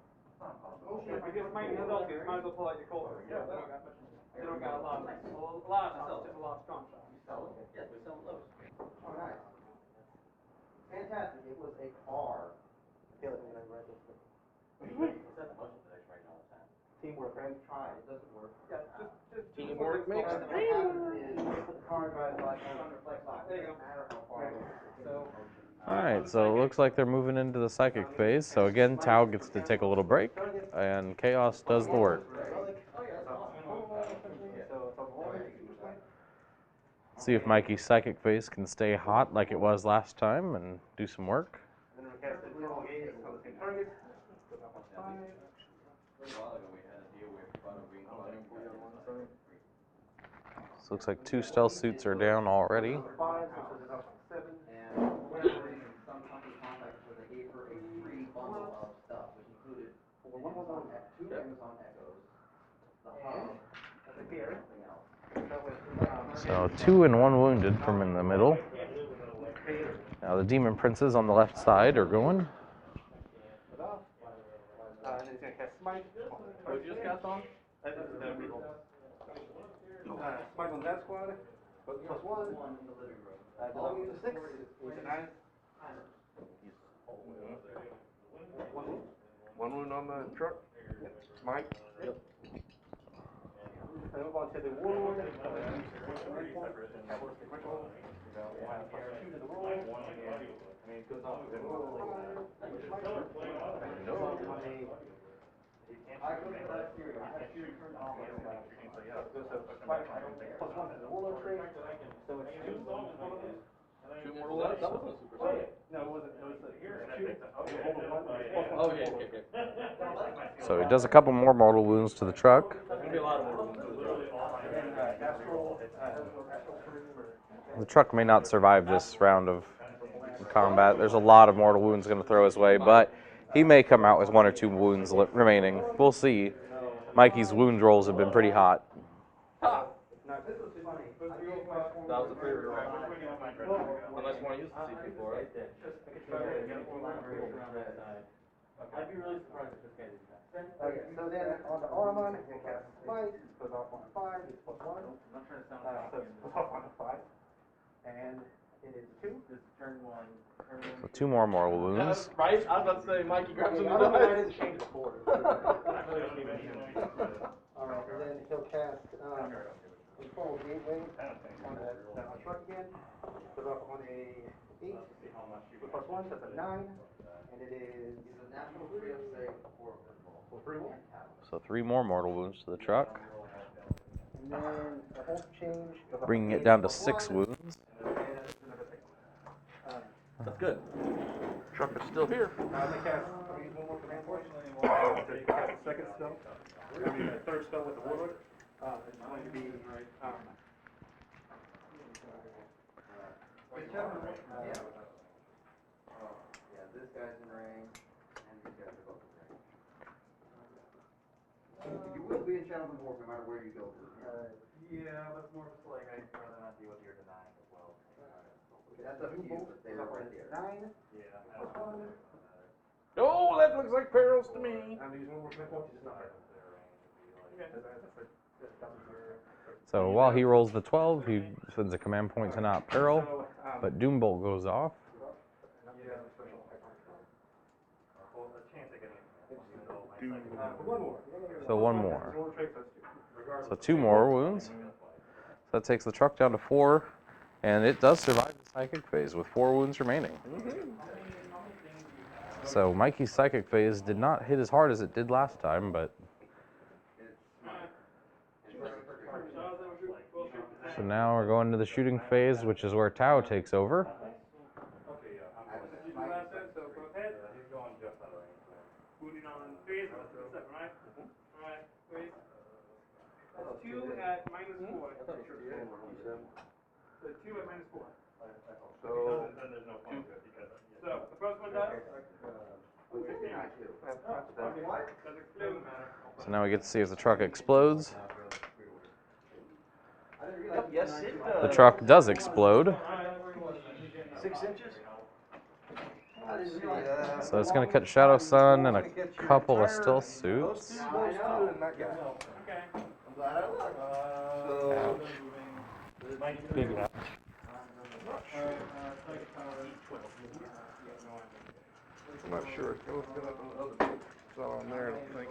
Yeah, because mine is adult, you might as well pull out your cold. Yeah, they don't got much. They don't got a lot of stuff, just a lot of strong shots. You sell it? Yes, we sell those. Oh, nice. Fantastic. It was a car. I feel like when I read this. Teamwork, right? Try, it doesn't work. Yeah, just Teamwork makes the What dream happens is the car drives by on reflex off. It There you doesn't go. matter how far away it is. Alright, so it looks like they're moving into the psychic phase. So again, Tau gets to take a little break, and Chaos does the work. See if Mikey's psychic phase can stay hot like it was last time and do some work. So looks like 2 stealth suits are down already. And for whatever reason, some company contacted where they gave her a free bundle of stuff, which included two Amazon Echoes, the hub, something else. So 2 and 1 wounded from in the middle. Now the demon princes on the left side are going. And he's going to cast Smite. What did you just cast on? Smite on that squad. +1. Belonging to 6. He's a 9. One wound on the truck. Smite. Yep. And move on to the warlord. Shoot to the roll. And it goes off to the roll. I go to that Fury. I had Fury turned off. +1 to the warlord trait. So it's 2. 2 mortal left? That wasn't a super set. No, it wasn't. No, it's 2. Oh, yeah. So he does a couple more mortal wounds to the truck. There's going to be a lot of mortal wounds. The truck may not survive this round of combat. There's a lot of mortal wounds going to throw his way, but he may come out with 1 or 2 wounds remaining. We'll see. Mikey's wound rolls have been pretty hot. This was funny. That was a free roll. Unless you want to use the CP for it. I'd be really surprised if this guy did that. Okay, so then on the Armon, we'll cast Smite, goes off on a 5, it's +1. I'm not trying to sound So it's off on a 5. And it is 2. This is turn 1. Turn 1. So 2 more mortal wounds. Right? I was about to say, Mikey grabs Okay, him I in don't know why I the didn't change before. Alright, and then he'll cast Control Gateway on the truck again. Goes off on a 8. +1, that's a 9. And it is a natural 3 of save for 3 more. So 3 more mortal wounds to the truck. And then the holster change. goes up bringing it 8 down to plus 6 1. wounds. That's good. Truck is still here. I'm gonna cast. I'm gonna use one more command point. To cast the second spell. I mean, the third spell with the warlord. It's going to be. Yeah, this guy's in range, and these guys are both in range. You will be in Gentleman War no matter where you go. Yeah, but it's more just like I'd rather not deal with your denying as well. Okay, that's up to you, but they're right there. 9. Yeah. Plus 1. Oh, that looks like perils to me. I'm gonna use one more command point. It's not right. So while he rolls the 12, he sends a command point to not peril, but Doombolt goes off. One more. So 1 more. So 2 more wounds. So that takes the truck down to 4, and it does survive the psychic phase with 4 wounds remaining. So Mikey's psychic phase did not hit as hard as it did last time, but so now we're going to the shooting phase, which is where Tao takes over. Moving on phase, right? Alright, phase. That's 2 at -4. So 2 at -4. So, So the first one does. Does explode. So now we get to see if the truck explodes. yes, it The does. truck does explode. 6 inches? So it's going to cut Shadow Sun and a couple of stealth Those suits. two, and that guy. Okay. I'm glad I looked. So, I'm not sure. It goes to the other. It's not on there, I don't think.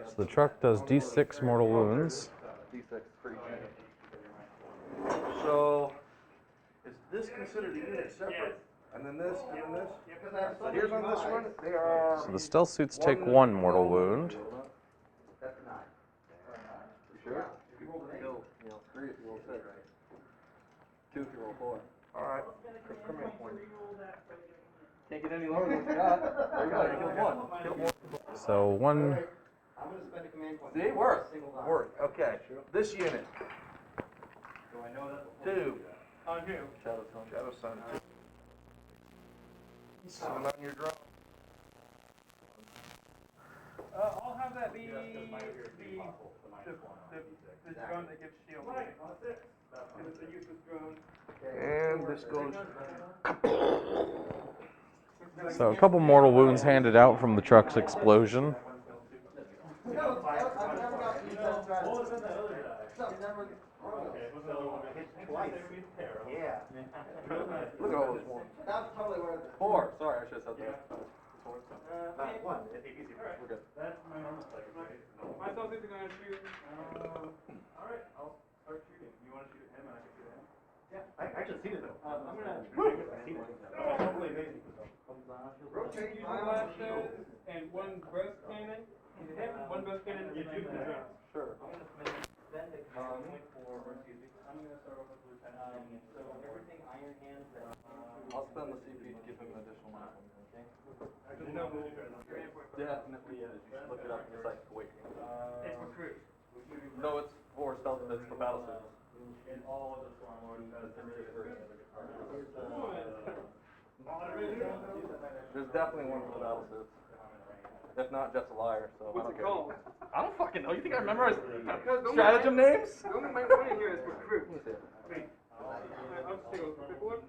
So the truck does D6 mortal wounds. D6, pretty cheap. So, is this considered a unit separate? And then this, and then this? So here's on this one, they are. So the stealth suits take 1 mortal wound. That's 9. You sure? If you roll an 8. Still, 3 if you roll 6. 2 if you roll 4. Alright, command point. Can't get any lower than what you got. There you go, you killed 1. Killed 1. So 1. I'm gonna spend a command point. See, work. Work, okay. This unit. 2. On who? Shadow Sun. 2. Summon on your drone. I'll have that be the drone that gives shield. Because it's a useless drone. And this goes. So a couple mortal wounds handed out from the truck's explosion. Yeah. Look at all those ones. That's totally worth it. 4. Sorry, I should have said that. 1. It's easy. We're good. My cell suits are going to shoot. Alright, I'll start shooting. You want to shoot at him and I can shoot at him? Yeah, I actually seen it though. I'm going to Seen it. totally amazing. 2 blasters and 1 burst cannon. Is it him? 1 burst cannon and 2 drones. Sure. I'm going to spend a command point for, I'm going to start off with Lieutenant. So everything Iron Hands that I'll spend the CP to give him an additional one. Okay? Definitely, look it up in the Psychic Awakening. It's for crew. No, it's for stealth, it's for battle suits. in all of the Storm Lords as the There's definitely one for the battle suits. If not, Jeff's a liar, so I What's don't it care. called? I don't fucking know. You think I memorize The stratagem names? only main point in here is for crew. Let me see it. Wait. I'll just take a quick look.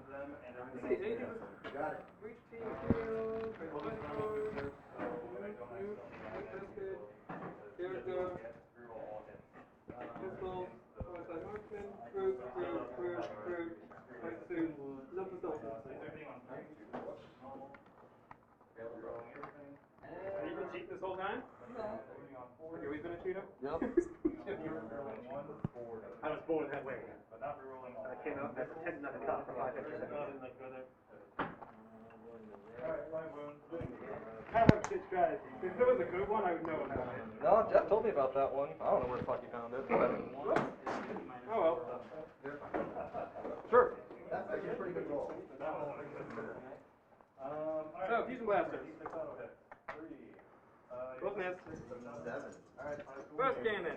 See, anything with breach team materials, pistols, marksman, crew, right suit, no facilities. Have you been cheating this whole time? No. Have you always been a cheater? Yep. I was born that way. I came out as a 10 not a cop for 5 extra seconds. have a shit strategy. If there was a good one, I would know about it. No, Jeff told me about that one. I don't know where the fuck he found it. Oh well. Sure. That's actually a pretty good roll. So, fusion blasters. Both miss. 7. Alright. First cannon.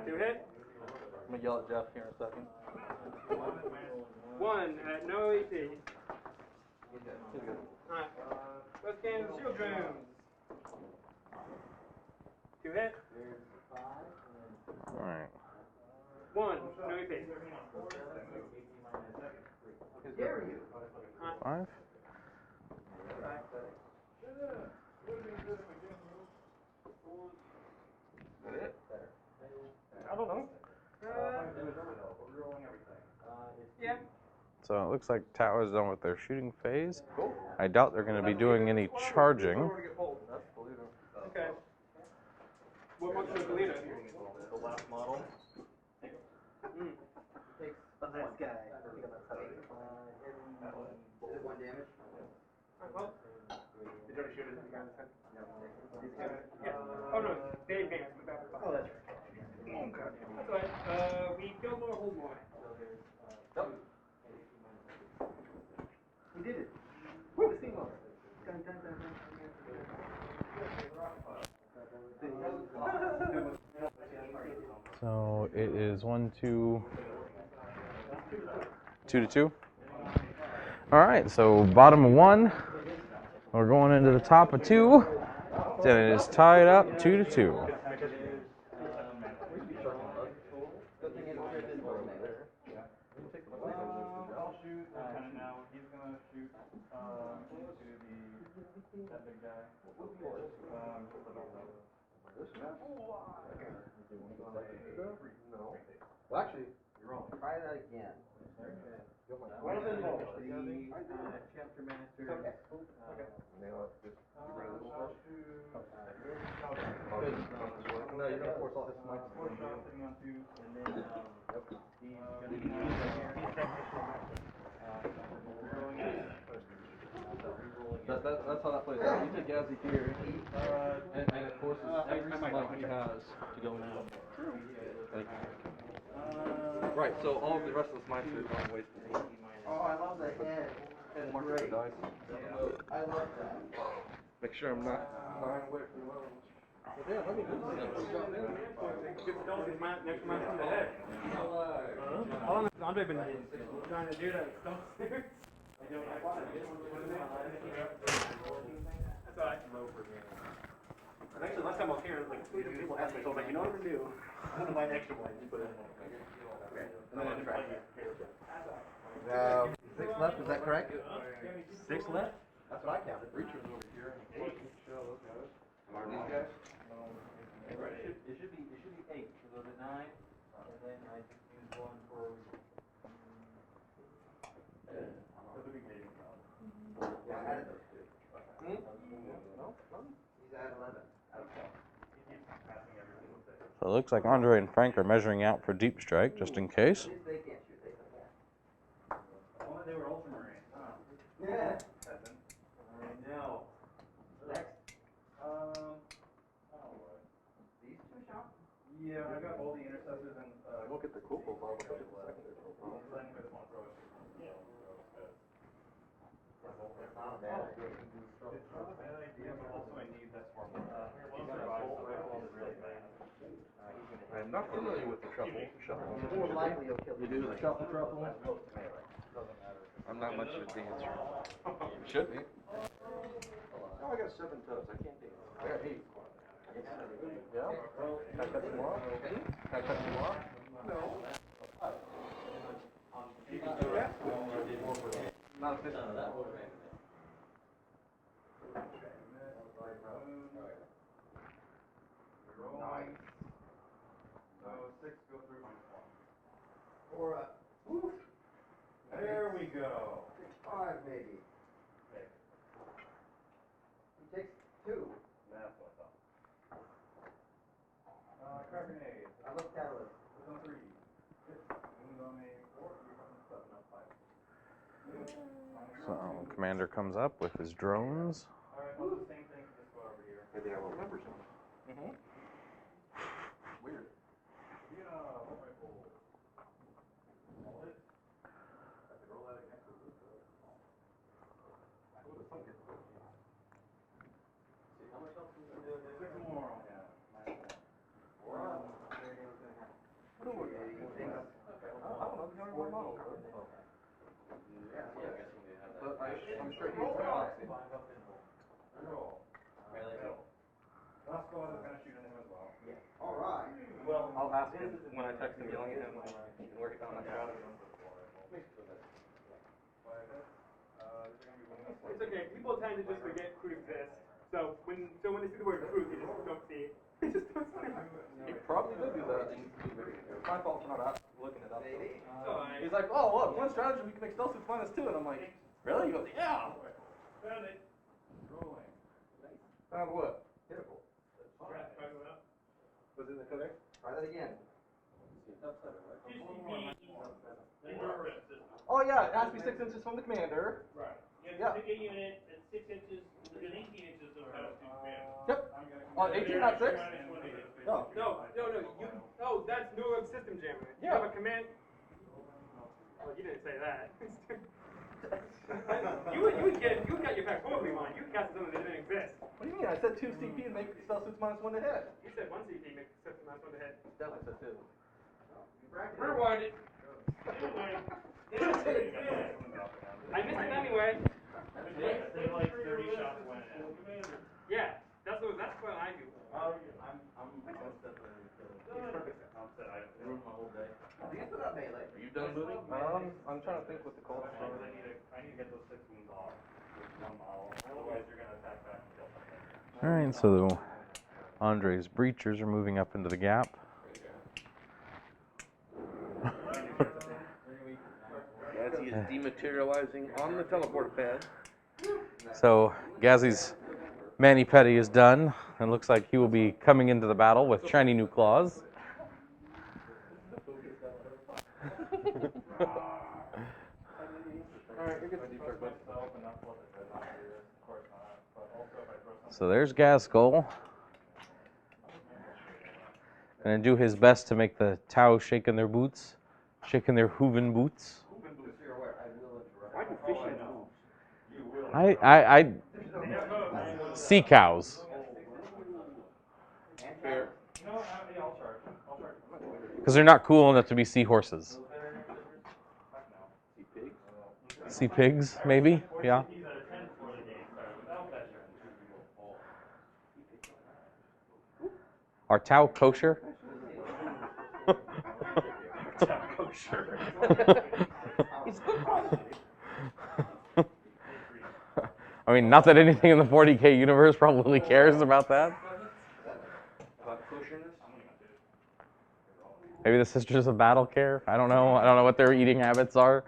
2 hit. I'm gonna yell at Jeff here in a second. 1 at no EP. Alright. First cannon, shield drums. 2 hit. Alright. 1, no EP. Dare you? 5. I don't know. Yeah. So it looks like Tao is done with their shooting phase. I doubt they're going to be doing any charging. Okay. What monster is the leader? The last model. Of this guy. Is it 1 damage? Well, Did you already shoot it at the guy in the center? No. yeah. Oh no, Dave games. Oh, that's right. That's alright. We kill more, hold more. We did it. Woo! The steam motor. Dun, dun, dun, dun. So it is 1, 2, 2 to 2. All right, so bottom of 1. We're going into the top of 2. Then it is tied up 2 to 2. I'll shoot Lieutenant now. He's gonna shoot into that big guy. No. Well, actually, Try that again. what is involved? The chapter master. Nail it. Just get rid of the I'll shoot. No, you're gonna force all this mic. 4 shots sitting on 2. And then, he's gonna be That's how that plays out. You take Gazzy here, and it forces every mic he has to go now. Right, so all of the rest of this mics are going wasted. Oh, I love the head. That's Mark great. the dice. I love that. Make sure I'm not flying away from the road. But yeah, let me do this. Good stealth is my next month from the head. How long has Andre been trying to do that stealth there? That's alright. Actually, last time I was here, like, people asked me, so I was like, you know what I'm gonna do? I'm gonna buy an extra one. You put it in there. Okay. And then I'm gonna try it. 6 left, is that correct? 6 left? That's what I counted. Reacher's over here. Are these guys? It should be 8, so those are 9, and then I just use 1 for. Yeah, I added those 2. No? He's at 11. So it looks like Andre and Frank are measuring out for deep strike, just in case. They can't shoot, they can. Well, they were ultramarines, huh? Yeah. I know. Next. These 2 shots? Yeah, I got all the intercessors and, Look at the cool profile. Look at the secondary profile. That's not a bad idea. It's not a bad idea, but also I need that smart one. I'm not familiar with the shuffle. More likely you'll kill You do the shuffle truffle? I'm not much of a dancer. Should be. Oh, I got 7 toes. I can't dance. I got 8. Yeah? Can I cut some off? Can I cut some off? No. Not officially. Nice. So 6 go through -1. Or woof. There we go. 5 maybe. Okay. He takes 2. That's what I thought. Crack grenade. I love catalyst. Wounds on 3. Wounds on a 4. You're fucking 7, not 5. So, Commander comes up with his drones. Alright, I'll do the same thing for this guy over here. Maybe I will remember something. Weird. I'm sure he's boxing. Last squad is gonna shoot at him as well. All right. Well, I'll ask him when I text him, yelling at him, where he found that shot. It's okay. People tend to just forget crew exists. So when they see the word crew, they just don't see it. They just don't see it. He probably did do that. It's my fault for not looking it up. Alright. He's like, oh, look, one strategy, we can make stealth suits -2. And I'm like, really? He goes, yeah. Found it. Found what? Was it the color? Try that again. Oh yeah, it has to be 6 inches from the commander. Right. Yeah. Pick a unit that's 6 inches, within 18 inches of house to command. Yep. 18, not 6? No. No. Oh, that's no system jamming. You Yeah. have a command. Well, you didn't say that. you would get your back totally mine. You cast something that didn't exist. What do you mean? I said 2 CP and make stealth suits -1 to hit. You said 1 CP makes system that's what the head. Definitely said 2. Rewind it. I missed it anyway. They like 30 shots when it ends. Yeah, that's what I do. Do you still got melee? Are you done moving? I'm trying to think what the call is. I need to get those 6 wounds off with one model. Otherwise, you're gonna attack back and kill something. All right, so Andre's breachers are moving up into the gap. As he is dematerializing on the teleporter pad. So Gazzy's mani-pedi is done, and looks like he will be coming into the battle with shiny new claws. So there's Gaskell. Gonna do his best to make the Tau shake in their boots, shaking their hooven boots. I sea cows. Because they're not cool enough to be seahorses. Sea pigs, maybe? Yeah. Are Tau kosher? Tau kosher. I mean, not that anything in the 40K universe probably cares about that. Maybe the Sisters of Battle care. I don't know. I don't know what their eating habits are.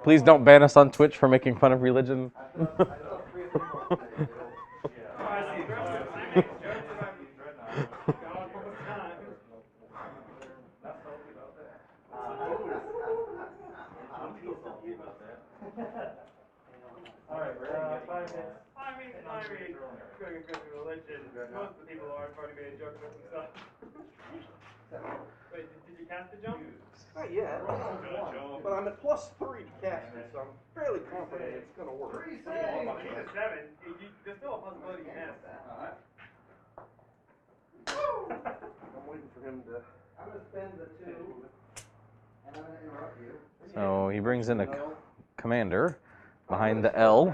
Please don't ban us on Twitch for making fun of religion. Alright, 5 minutes. I mean, going against religion, most of the people are already made a joke about themselves. Wait, did you cast the jump? Not yet. But I'm at +3 to cast it, so I'm fairly confident it's going to work. He's a 7. There's still a possibility you miss. I'm waiting for him to... I'm going to spend the 2, and I'm going to interrupt you. So he brings in a commander behind the L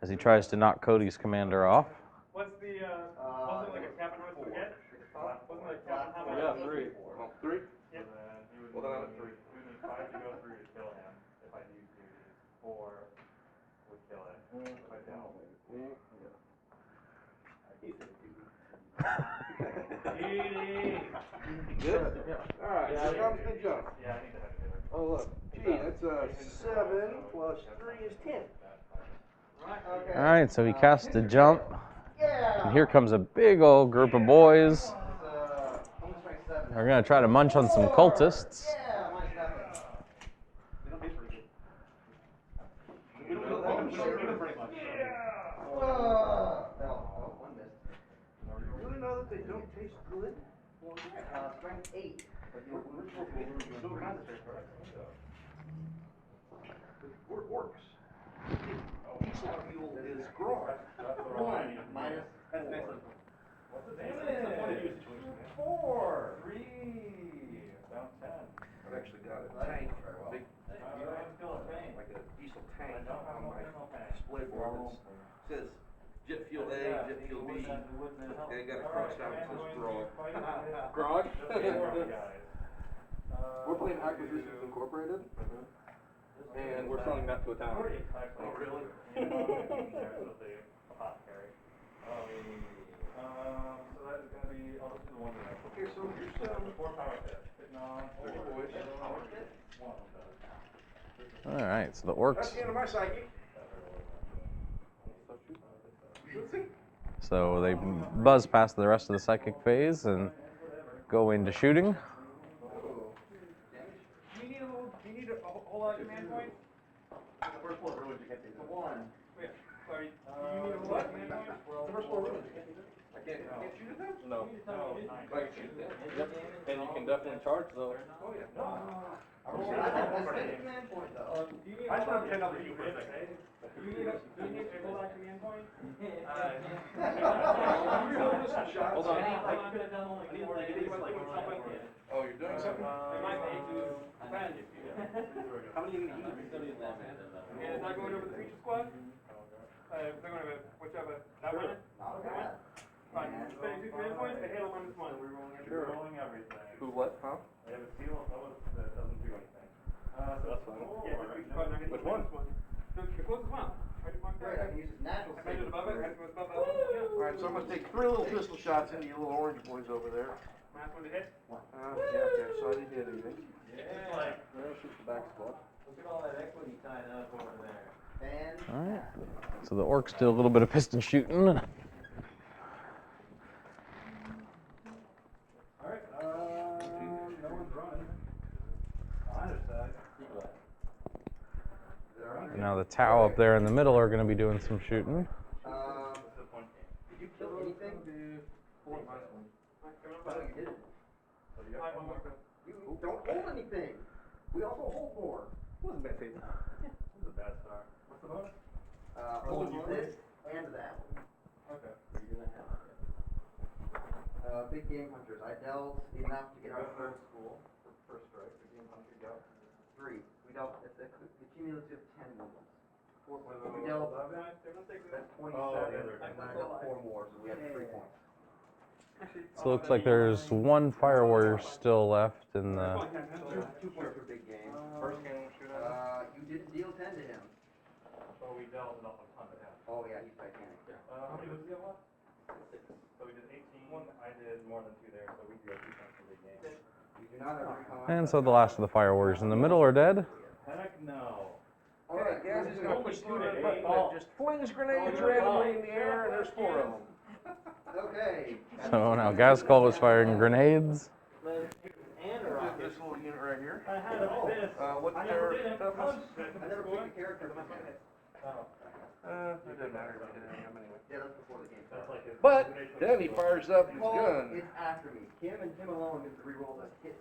as he tries to knock Cody's commander off. What's the, wasn't it like a Captain House forget? Wasn't it like Captain House? Yeah, 3. Well, 3? Yep. Well, then I'm at 3. You would need 5 to go through to kill him. If I use 4 would kill it. If I don't. Good? Alright, here comes the jump. Yeah, I need the heavy hitter. Oh, look. Gee, that's a 7 plus 3 is 10. All right, so he casts the jump, and here comes a big old group of boys. Almost rank 7. We're gonna try to munch on some cultists. Yeah, mine's nothing. They don't taste very good. Whoa! Oh, one missed. You really know that they don't taste good? Strength 8. But you know, when we're supposed to be so concentrated, we're orcs. Diesel fuel is grog. 1 minus That's an excellent point. What's the name? 4, 3, down 10. I've actually got a tank, big, like a diesel tank on my display board that says jet fuel A, jet fuel B, and I got it crossed out and says grog. Grog? Guys. We're playing Acquisitions Incorporated, and we're selling that to a town. Oh, really? Apothecary. So that is gonna be, I'll just do the one that I put. Okay, so here's The 4 power pit. No, 30 boys. one of them does. All right, so the That's orcs. the end of my psyche. So they buzz past the rest of the psychic phase and go into shooting. Do you need a whole lot of command points? The first floor ruins, you can't take that. 1. Wait, sorry, do you need a whole lot of command points? The first floor ruins, you can't take that. I can't shoot at them? No. But I can shoot them. Yep. And you can definitely charge though. Oh, yeah. That's 6 command points though. Do you need I a just whole want lot to pretend I'm the you for a second. do you need a whole lot of command points? Hold on. Oh, you're doing something? It might be to defend. How many do you need? And it's not going over the creature squad? They're going over whichever, that one? Not bad. Fine, spending 2 command points, I hit on -1. We're rolling Everything. Who, what, huh? I have a seal, that doesn't do anything. So that's fine. Yeah, the creature squad, and I hit Which the one? The closest one. Right above Great, I can use his natural I measured saving above it, throw. I was above that. All right, so I'm gonna take 3 little pistol shots into you little orange boys over there. Last one to hit. Yeah, okay, so I didn't hit anything. It's like, Shoot the back spot. Look at all that equity tied up over there. And All right. So the orcs do a little bit of piston shooting. alright, no one's running. On their side. Now the Tau up there in the middle are going to be doing some shooting. did you kill anything? No, you didn't. You don't hold anything. We also hold more. Wasn't bad taste. This is a bad start. What's the bonus? Hold this and that one. Okay. Big game hunters. I dealt enough to get our first school. First strike. Big game hunter dealt 3. We dealt it's a cumulative 10 wounds. We dealt that's 27, and then I dealt 4 more, so we had 3 points. So it looks like there's 1 fire warrior still left in the. 2 points for big game. First game we shoot at. You didn't deal 10 to him. So we dealt enough of ton to him. Oh yeah, he's Titanic. How many was the other one? 6. So we did 18, I did more than 2 there, so we do have 2 points for the game. You do not have recon. And so the last of the fire warriors in the middle are dead. Heck no. All right, guys, he's gonna push through that button that just flings grenades randomly in the air, and there's 4 of them. Okay. So now Gaskull is firing grenades. This little unit right here. I had a fist. What's their toughness? I never picked a character from my head. It doesn't matter if you did any of them anyway. Yeah, that's before the game started. That's like his But then he fires up his Oh, gun. it's after me. Kim and him alone get to reroll the hit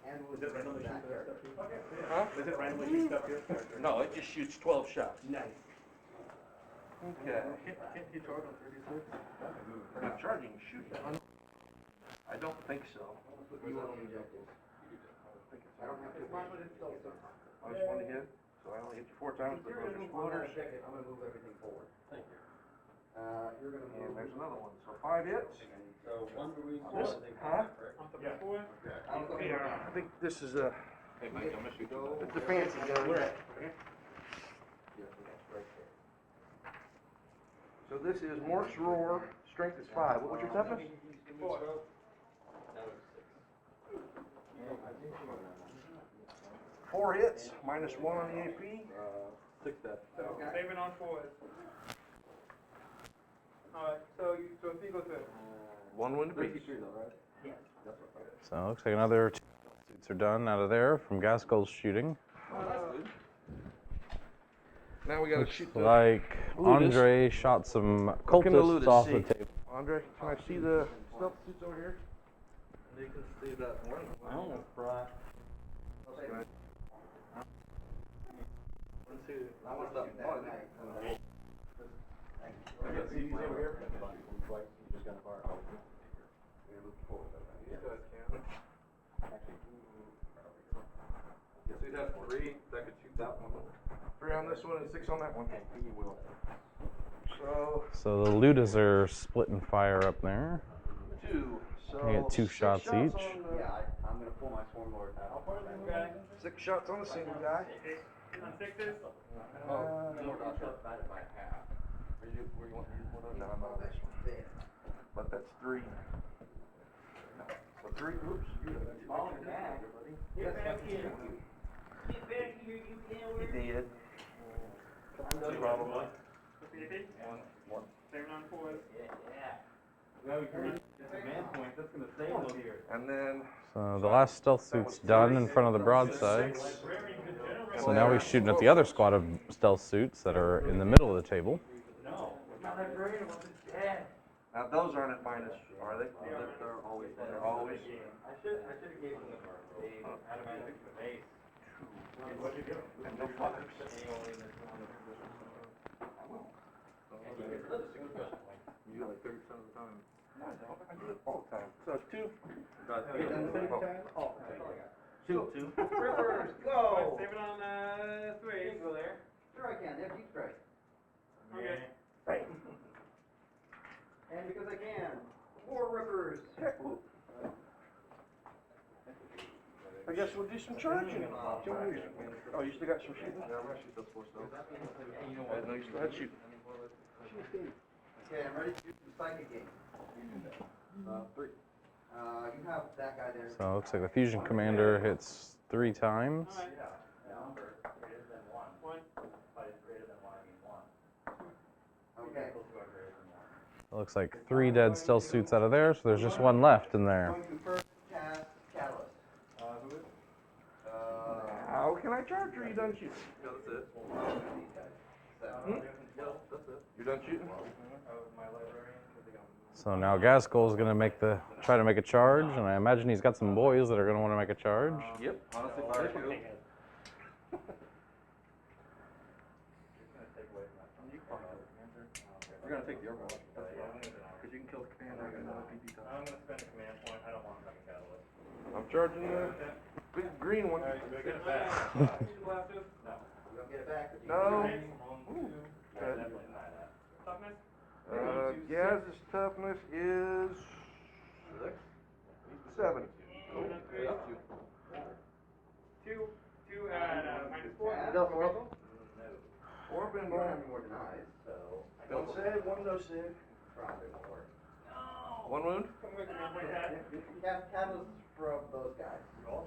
and wounds Is it randomly for that shoot character. Huh? Does it randomly shoot stuff here? No, it just shoots 12 shots. Nice. Okay. They're not charging, shooting. I don't think so. You want the objectives. I don't have to. I just wanted to hit, so I only hit you 4 times, but those are splitters. I'm gonna move everything forward. Thank you. You're gonna And move. there's another one, so 5 hits. So one per week. This- huh? Yeah. I think this is a, Hey Mike, I'm gonna shoot you. it's a fancy gun. So this is Mort's Roar, strength is 5. What was your toughness? 4 hits, minus 1 on the AP. 6 deaths. Saving on 4. Alright, so you go through. 1 wound apiece. though, right? Yes. So it looks like another 2 suits are done out of there from Gaskell's shooting. Now we gotta Looks shoot the like Ludus. Andre shot some Looking to cultists Ludus, off see. the table. Andre, can I see the stealth suits over here? You can see that one. I almost brought. That was that one. I got CDs over here. You just got far. So you'd have 3 that could shoot that one. 3 on this one and 6 on that one. So So the Ludas are splitting fire up there. 2. So They get 2 6 shots each. on the, Yeah, I'm gonna pull my swarm lord out. Okay. 6 shots on the single guy. On sixes. Divided by half. Where you want to use one of them? No, I'm on this one. But that's 3. So 3 groups. Oh, yeah. Get back here. Get back here, you coward. He did. Probably. 7 on 4s. Well, we can get command point, that's gonna stay in here. And then So the last stealth suit's done in front of the broadsides. So now we're shooting at the other squad of stealth suits that are in the middle of the table. now those aren't at minus, are they? They're always. They're always. I should have given them the automatic base. And no 5s. You got like 30% of the time. I do it all the time. So it's 2. Shoot, 2. Rippers, Alright, go! save it on 3s. Go there. Sure I can, they have deep strike. Okay. And because I can, 4 rippers. I guess we'll do some charging. Oh, you still got some shooting? Yeah, I'm gonna shoot those 4 stealth. I didn't know you still had shooting. Okay, I'm ready to do some psychic game. 3. You have that guy there. So it looks like the fusion commander hits 3 times. Alright. One. Okay. It looks like 3 dead stealth suits out of there, so there's just 1 left in there. Going to first cast Catalyst. How can I charge or are you done shooting? Yeah, that's it. Yeah, that's it. You're done shooting? So now Gaskell's gonna try to make a charge, and I imagine he's got some boys that are gonna want to make a charge. Yep, honestly, fire 2. You're gonna take the overwatch. Because you can kill the commander and another PP time. I'm gonna spend a command point, I don't want to make a catalyst. I'm charging the big green one. Get it back. Two blasters. You don't get it back, but you No. Ooh. Good. Toughness. Gaz's toughness is 7. Moving on 3. 2 at -4. It doesn't work. Orb and You don't have any more denies, so. Don't save, 1 no save. Probably won't work. 1 wound. Come with command point that. Cast Catalyst from those guys. Oh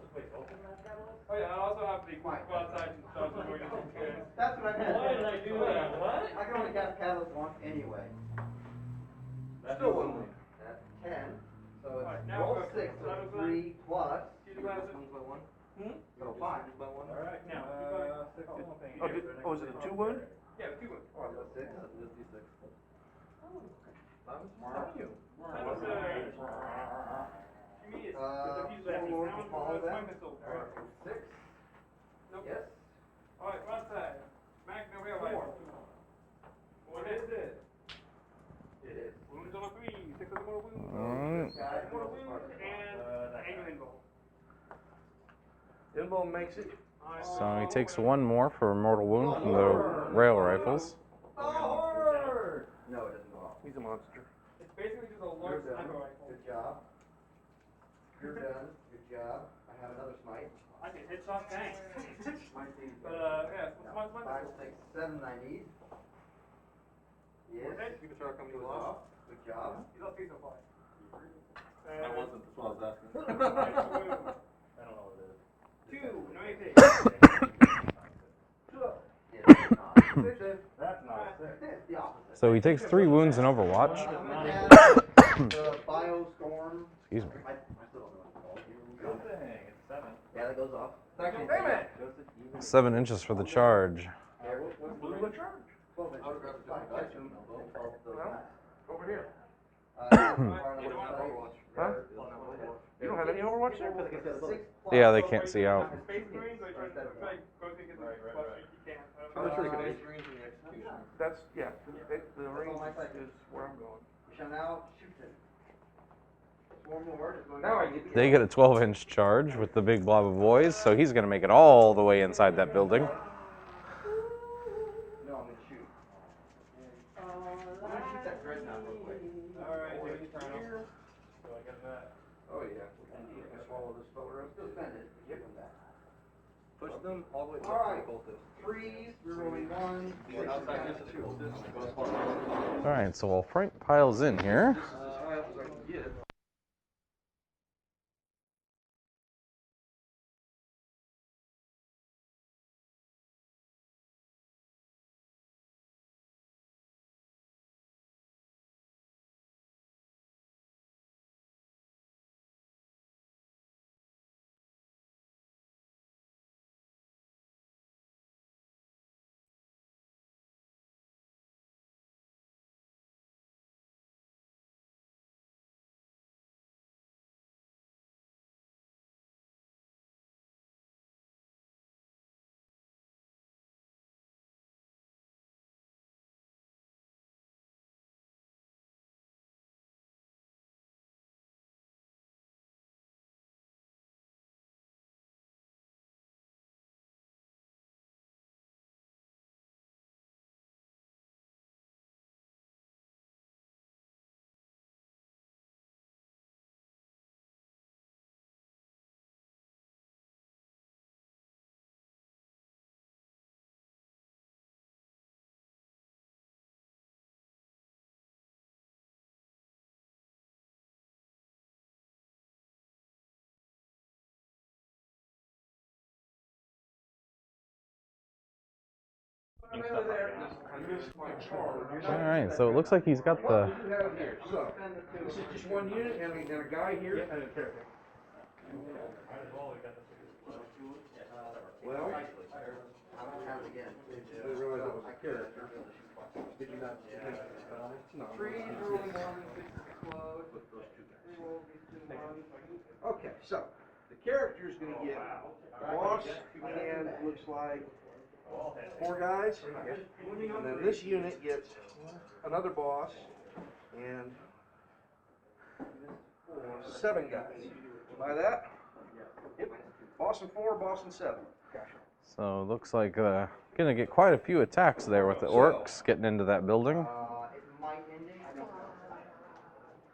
yeah, I also have the squad size and stuff. So we're gonna do That's what I meant. Why did I do that? What? I can only cast Catalyst once anyway. Still 1 wound. That's 10. So Alright, it's now roll we're- 6, so so that was 3 plus. Two blasters. By 1. So 5. Alright, now. Oh, is it a 2 wound? Yeah, 2 wounds. Or so 6. Just D6. What's immediate? Lord to follow them. Missile. 6. Nope. Yes. Alright, broadside. Smack, no real life. 4 hits. It is. Wounds on a 3. 6 of the mortal wounds. Alright. Guys, Mortal wounds and angle invul. Inbow makes it. So he takes 1 more for a mortal wound from the rail rifles. Forward! No, it doesn't go off. He's a monster. It's basically just a You're large done. sniper rifle. Good job. You're done. Good job. I have another smite. I can hit shot tanks. But yeah, smart 5, 6, 7 I need. Yes. Okay. You can try coming Goes to off. Good job. He's off 3 so far. I wasn't, that's what I was asking. I don't know what it is. 2, no AP. It is not. That's not a 6. It's the opposite. So he takes 3 wounds in Overwatch. I'm gonna cast the Biostorm. Excuse me. I still don't know those off. Damn it! 7 inches for the charge. Blew the charge. Well, over here. Huh? You don't have any Overwatch there? Yeah, they can't see out. Space Marines, or try to go to get the plus streak, you can't. I'm not sure you can That's, yeah, the range is where I'm going. We shall now shoot him. One more is going Now I get They get a 12-inch charge with the big blob of boys, so he's going to make it all the way inside that building. No, I'm gonna shoot. I'm gonna shoot that dreadnought real quick. Alright, take your turn. Oh, yeah. I swallow this fella up. Still suspended. Give him that. Push them all the way All up right. to the cultist. Threes, we're rolling 1, 6 down to 2. All right, so while Frank piles in here, This is as high up as I can get. all right, so it looks like he's got the. You have here, so, this is just one unit and a guy here. Well, How again? I didn't realize that was a character. Did you not? No. Threes, rolling 1, 6 explode. Reroll these 2 ones. Okay, so, the character's gonna get boss, and looks like 4 guys. And then this unit gets another boss, and 7 guys. Buy that? Yep. Boss and 4, boss and 7. So it looks like gonna get quite a few attacks there with the orcs getting into that building. It might end it. I don't know.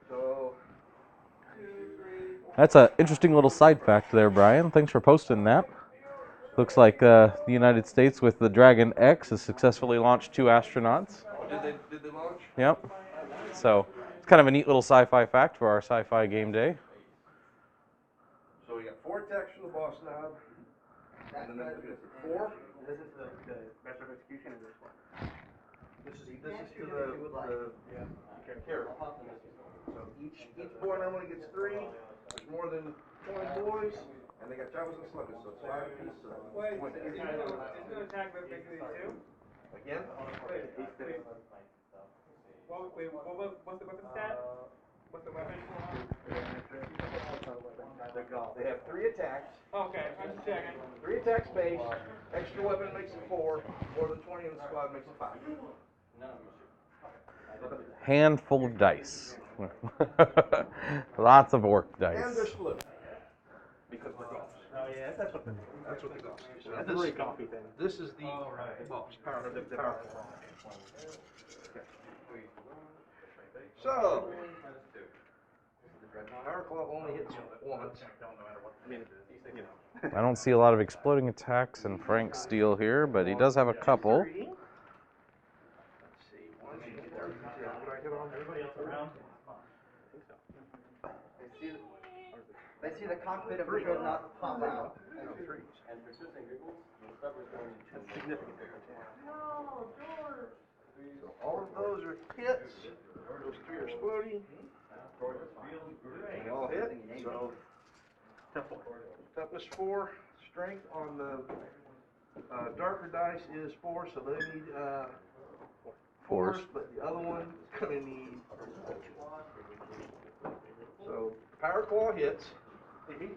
So, That's an interesting little side fact there, Brian. Thanks for posting that. Looks like the United States with the Dragon X has successfully launched 2 astronauts. did they launch? Yep. So it's kind of a neat little sci-fi fact for our sci-fi game day. So we got 4 attacks from the boss knob, and then there's 4. This is the best of execution of this one. This is to the character. So each boy normally gets 3. There's more than 20 boys, and they got choppers and sluggers, so it's 5 apiece. So Wait, 20. is it gonna attack with basically 2? Again? Wait, what's the weapon stat? What's the weapon? They have 3 attacks. Okay, I'm just checking. 3 attacks base. Extra weapon makes it 4. More than 20 in the squad makes it 5. Handful of dice. Lots of orc And they're dice. split. Because they're ghosts. Oh yeah, that's what the ghosts do. So that's a great coffee thing. This is the boss. Powerful. So, Power Club only hits once. I mean, you know. I don't see a lot of exploding attacks in Frank's steel here, but he does have a couple. Let's see. 1, 2, 3. Did I hit on everybody else around? They see the cockpit of the dreadnought pop out. No, 3s. And for shits and giggles, the stuff is going into Significant difference. So all of those are hits. Those 3 are exploding. They all hit. So toughness 4, strength on the darker dice is 4, so they need 4s, but the other one is going to need 2. So Power Claw hits. And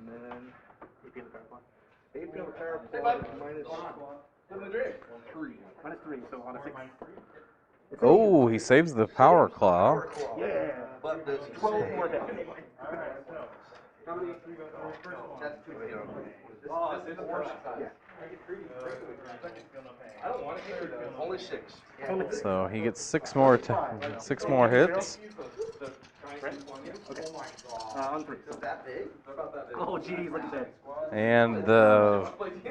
then AP on the Power Claw. AP on the Power Claw is minus 3. Minus 3, so on a 6. Oh, he saves the power claw. Yeah. But does 12 more hits. How many? That's 2. Oh, this is the first. Yeah. I don't want it. Only 6. So he gets 6 more hits. On 3. That big? Oh, geez, look at that. And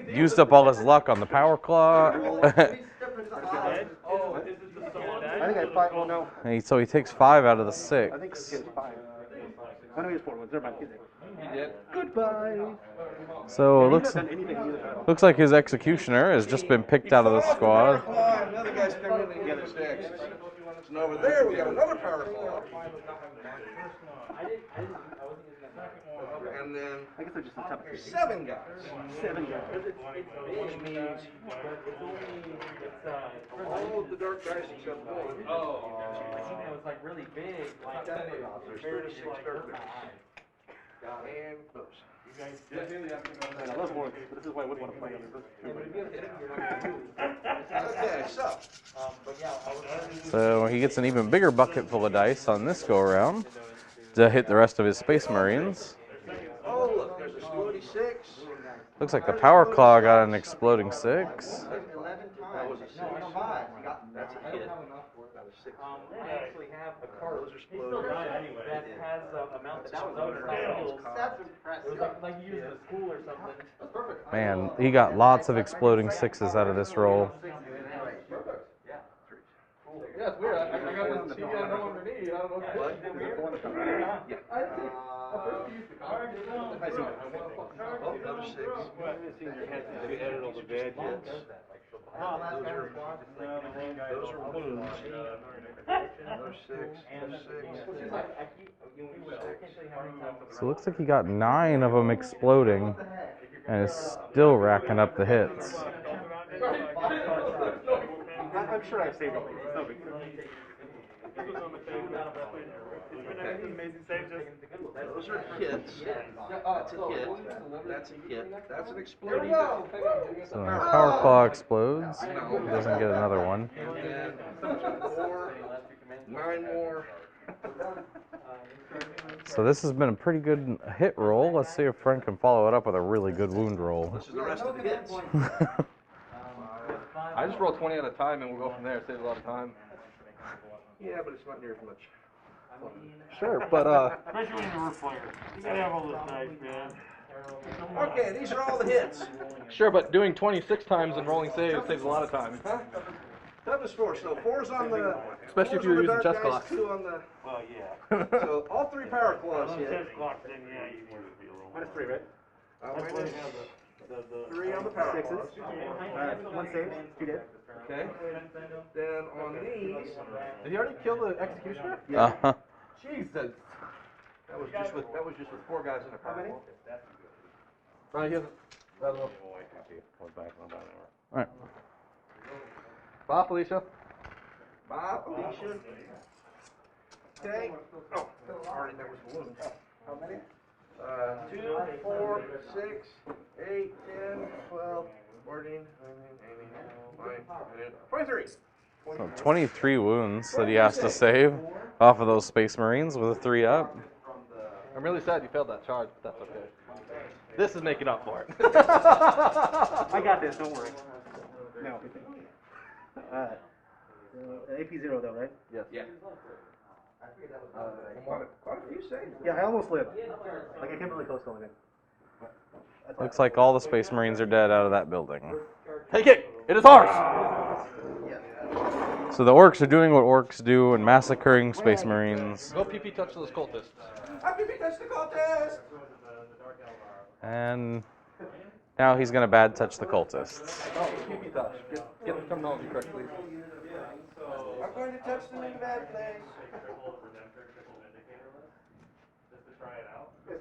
used up all his luck on the power claw. I think I have 5. Oh, no. So he takes 5 out of the 6. I think he has 5. I know he has 4 ones. Never mind. He did. Goodbye. So it He's not done anything either. looks like his executioner has just been picked out of the squad. Another guy's coming in and get his decks. And over there we got another Power Claw. And then I guess they're just the top 3. 7 guys. 7 guys. Which means all of the dark dice except 1. It was like really big, like There's 36 dark dice. And those. I love Warwick, but this is why I wouldn't want to play him. Okay, So he gets an even bigger bucket full of dice on this go around to hit the rest of his Space Marines. oh look, there's a exploding 6. Looks like the power claw got an exploding 6. 11 times. That was a 6. That's a hit. That was 6. I actually have a card Those are exploding. that has a amount that was on skills. That's impressive. It was like you used it at school or something. That's perfect. Man, he got lots of exploding 6s out of this roll. Yeah, it's weird. I got this TV I know underneath. I don't know if it's weird. Yeah. I think at first he used the card. I see. Oh, another 6. If you added all the bad hits. Those are balloons. Another 6. Another 6. So it looks like he got 9 of them exploding and is still racking up the hits. I'm sure I've saved all these. It's no big deal. Amazing save just. Those are hits. That's a hit. That's a hit. That's an exploding. So when the power claw explodes, he doesn't get another one. And then 4, 9 more. So this has been a pretty good hit roll. Let's see if Frank can follow it up with a really good wound roll. This is the rest of the hits. I just roll 20 at a time and we'll go from there. It saves a lot of time. Yeah, but it's not near as much. Sure, but Especially when you're a player. You gotta have all this dice, man. Okay, these are all the hits. sure, but doing 26 times and rolling saves saves a lot of time. Huh? That was 4. So 4's on the. Especially if 4's you're on the using dark chest dice, clocks. 2 on the. Well, yeah. So all 3 power claws hit. Chest clock, then yeah, you want to be a little. Minus 3, right? Minus The 3 on the power 6s. claws. 1 save, 2 dead. Okay. Then on these. Did he already kill the executioner? Uh-huh. Jesus. That was just with 4 guys in a power claw. He hasn't. I don't know. Alright. Bye, Felicia. Bob, Alicia. Okay. Oh, already that was balloons. How many? 2, 4, 6, 8, 10, 12, 14, 19, 23. So 23 wounds that he has to save off of those Space Marines with a 3 up. I'm really sad you failed that charge, but that's okay. This is making up for it. I got this, don't worry. No. AP 0 though, right? Yes. Yeah. Quite a few saves. Yeah, I almost lived. Like I came really close going in. Looks like all the Space Marines are dead out of that building. Take it! It is ours! So the orcs are doing what orcs do and massacring Space Marines. Go PP touch those cultists. I PP touch the contest! And now he's going to bad touch the cultists. Oh, PP touch. Get the terminology correct, please. I'm going to touch them in that place. try it out. And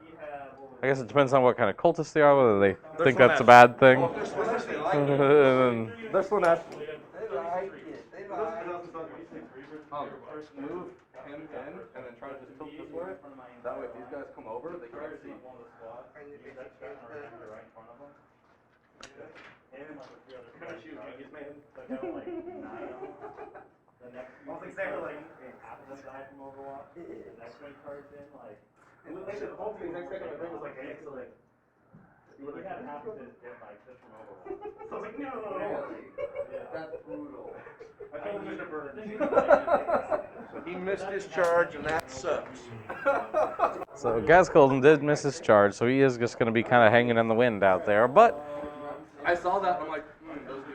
he had, I guess it depends on what kind of cultists they are, whether they think one that's a has- bad thing. Well, this one has, they like it. And This one has, They like it. They like it. first move him in, and then try to just tilt this way. That way, if these guys come over, they can't see. one of the squads, And he's that shot right in front of him. And like the three other guys, so I got like 9 of them. The next one, like half of them died from Overwatch. The next one charged in, like, it was like the whole thing, next second, my brain was like, hey, so like, he had half of his dead bikes just from Overwatch. So I was like, no! Really? Yeah. That's brutal. I told him to burn. So he missed his charge, and that sucks. so Gaz Golden did miss his charge, so he is just going to be kind of hanging in the wind out there. But I saw that, and I'm like, those two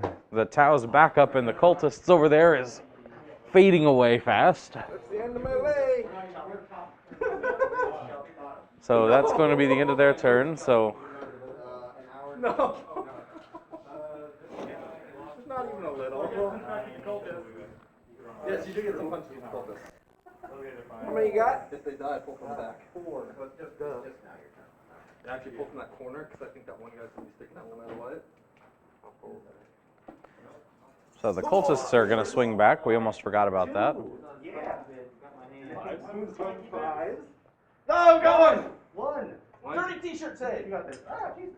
faces. the Tao's backup in the cultists over there is fading away fast. That's the end of my way. So that's going to be the end of their turn. So No. Not even a little. Yes, you do get some punches with cultists. How many you got? If they die, pull from the back. 4. But just now your turn. Actually pull from that corner, because I think that one guy's going to be sticking out no matter what. I'll pull. So the cultists are going to swing back. We almost forgot about that. Yeah. Fives. No, I'm going! 1. Dirty t-shirt say. You got this. Ah, jeez.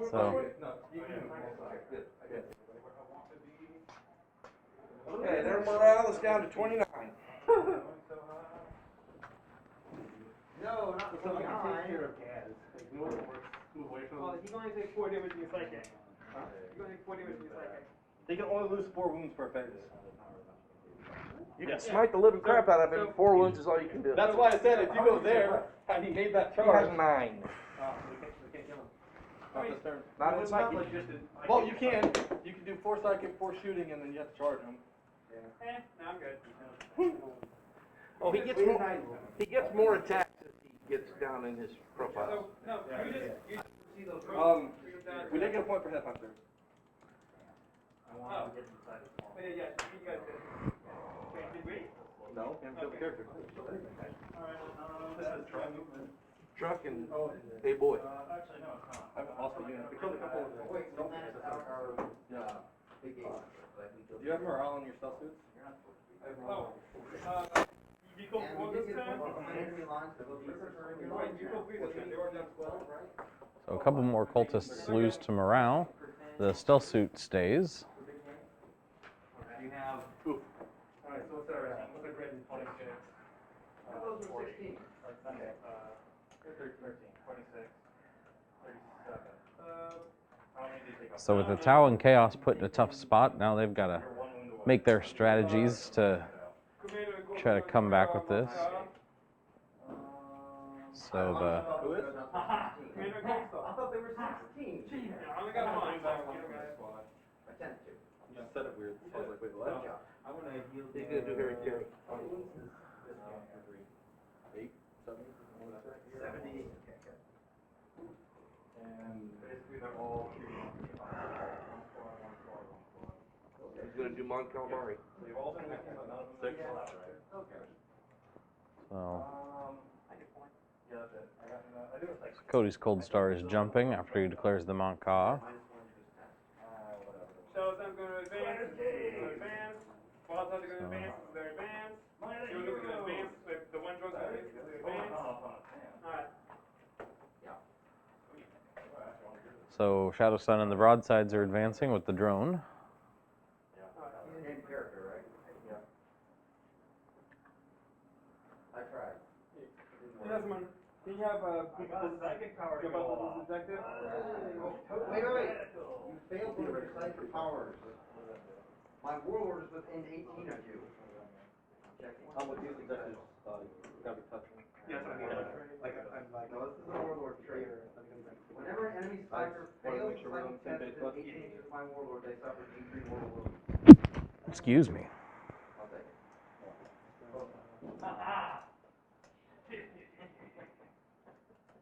So Okay, their morale is down to 29. No, not the 29. Well, he's only take 4 damage in your psychic. You're gonna take 4 damage in your psychic. They can only lose 4 wounds per phase. You can smite the living crap out of him. 4 wounds is all you can do. That's why I said if you go there and he made that He charge. has 9. We can't kill him. Not this turn. Not in psychic. Well, you can. You can do 4 psychic, 4 shooting, and then you have to charge him. No, I'm good. Oh, he gets more attacks if he gets down in his profile. So, no, you just see those We didn't get a point for headhunter. I want to get inside the small. Yeah, you guys did. Wait, did we? No, haven't killed the character. This is truck movement. Truck and hey boy. Actually, no, it's not. I haven't lost a unit. We killed a couple of them. Wait, so that's our, big game. Do you have morale in your stealth suits? Oh, you go And for we this did get time? enemy lines, so these are enemy Wait, lines. you go for this time. They were down 12, right? So a couple more cultists lose to morale. The stealth suit stays. You have. Alright, so what's our rating? What's our grade in 26? Those were 16. 13, 26, 37. How many did you take off? So with the Tau and Chaos put in a tough spot, now they've got to make their strategies to try to come back with this. So Who is? Commander Coastal. I thought they were 16. I only got 1. I tend to. You said it weird. I was like, wait, what? I want to heal. He's gonna do Harry Carey. 8, 7, 70. And basically they're all shooting on the he's gonna do Mon Calamari. So you've all been making none of them 6 allowed, right? Okay. so Yeah, that's it. I do it like Cody's Cold Star is jumping after he declares the Mont Ka. Shadow's not going to advance. Going to advance. Ball's not going to advance. They're advance. You're going to advance. The one drug's going to advance. Alright. So Shadow Sun and the Broadsides are advancing with the drone. Same character, right? Yeah. I tried. Yes, man. Do you have psychic power to about go the off. objective? Wait. You failed to recite your powers. My warlord is within 18 of you. I'm checking. I'm with these executives, gotta be touching. Yeah, that's what I mean. No, this is a warlord trait. Whenever an enemy sniper fails to psychic test within 18 inches of my warlord, they suffer D3 mortal wounds. Excuse me. I'll take it.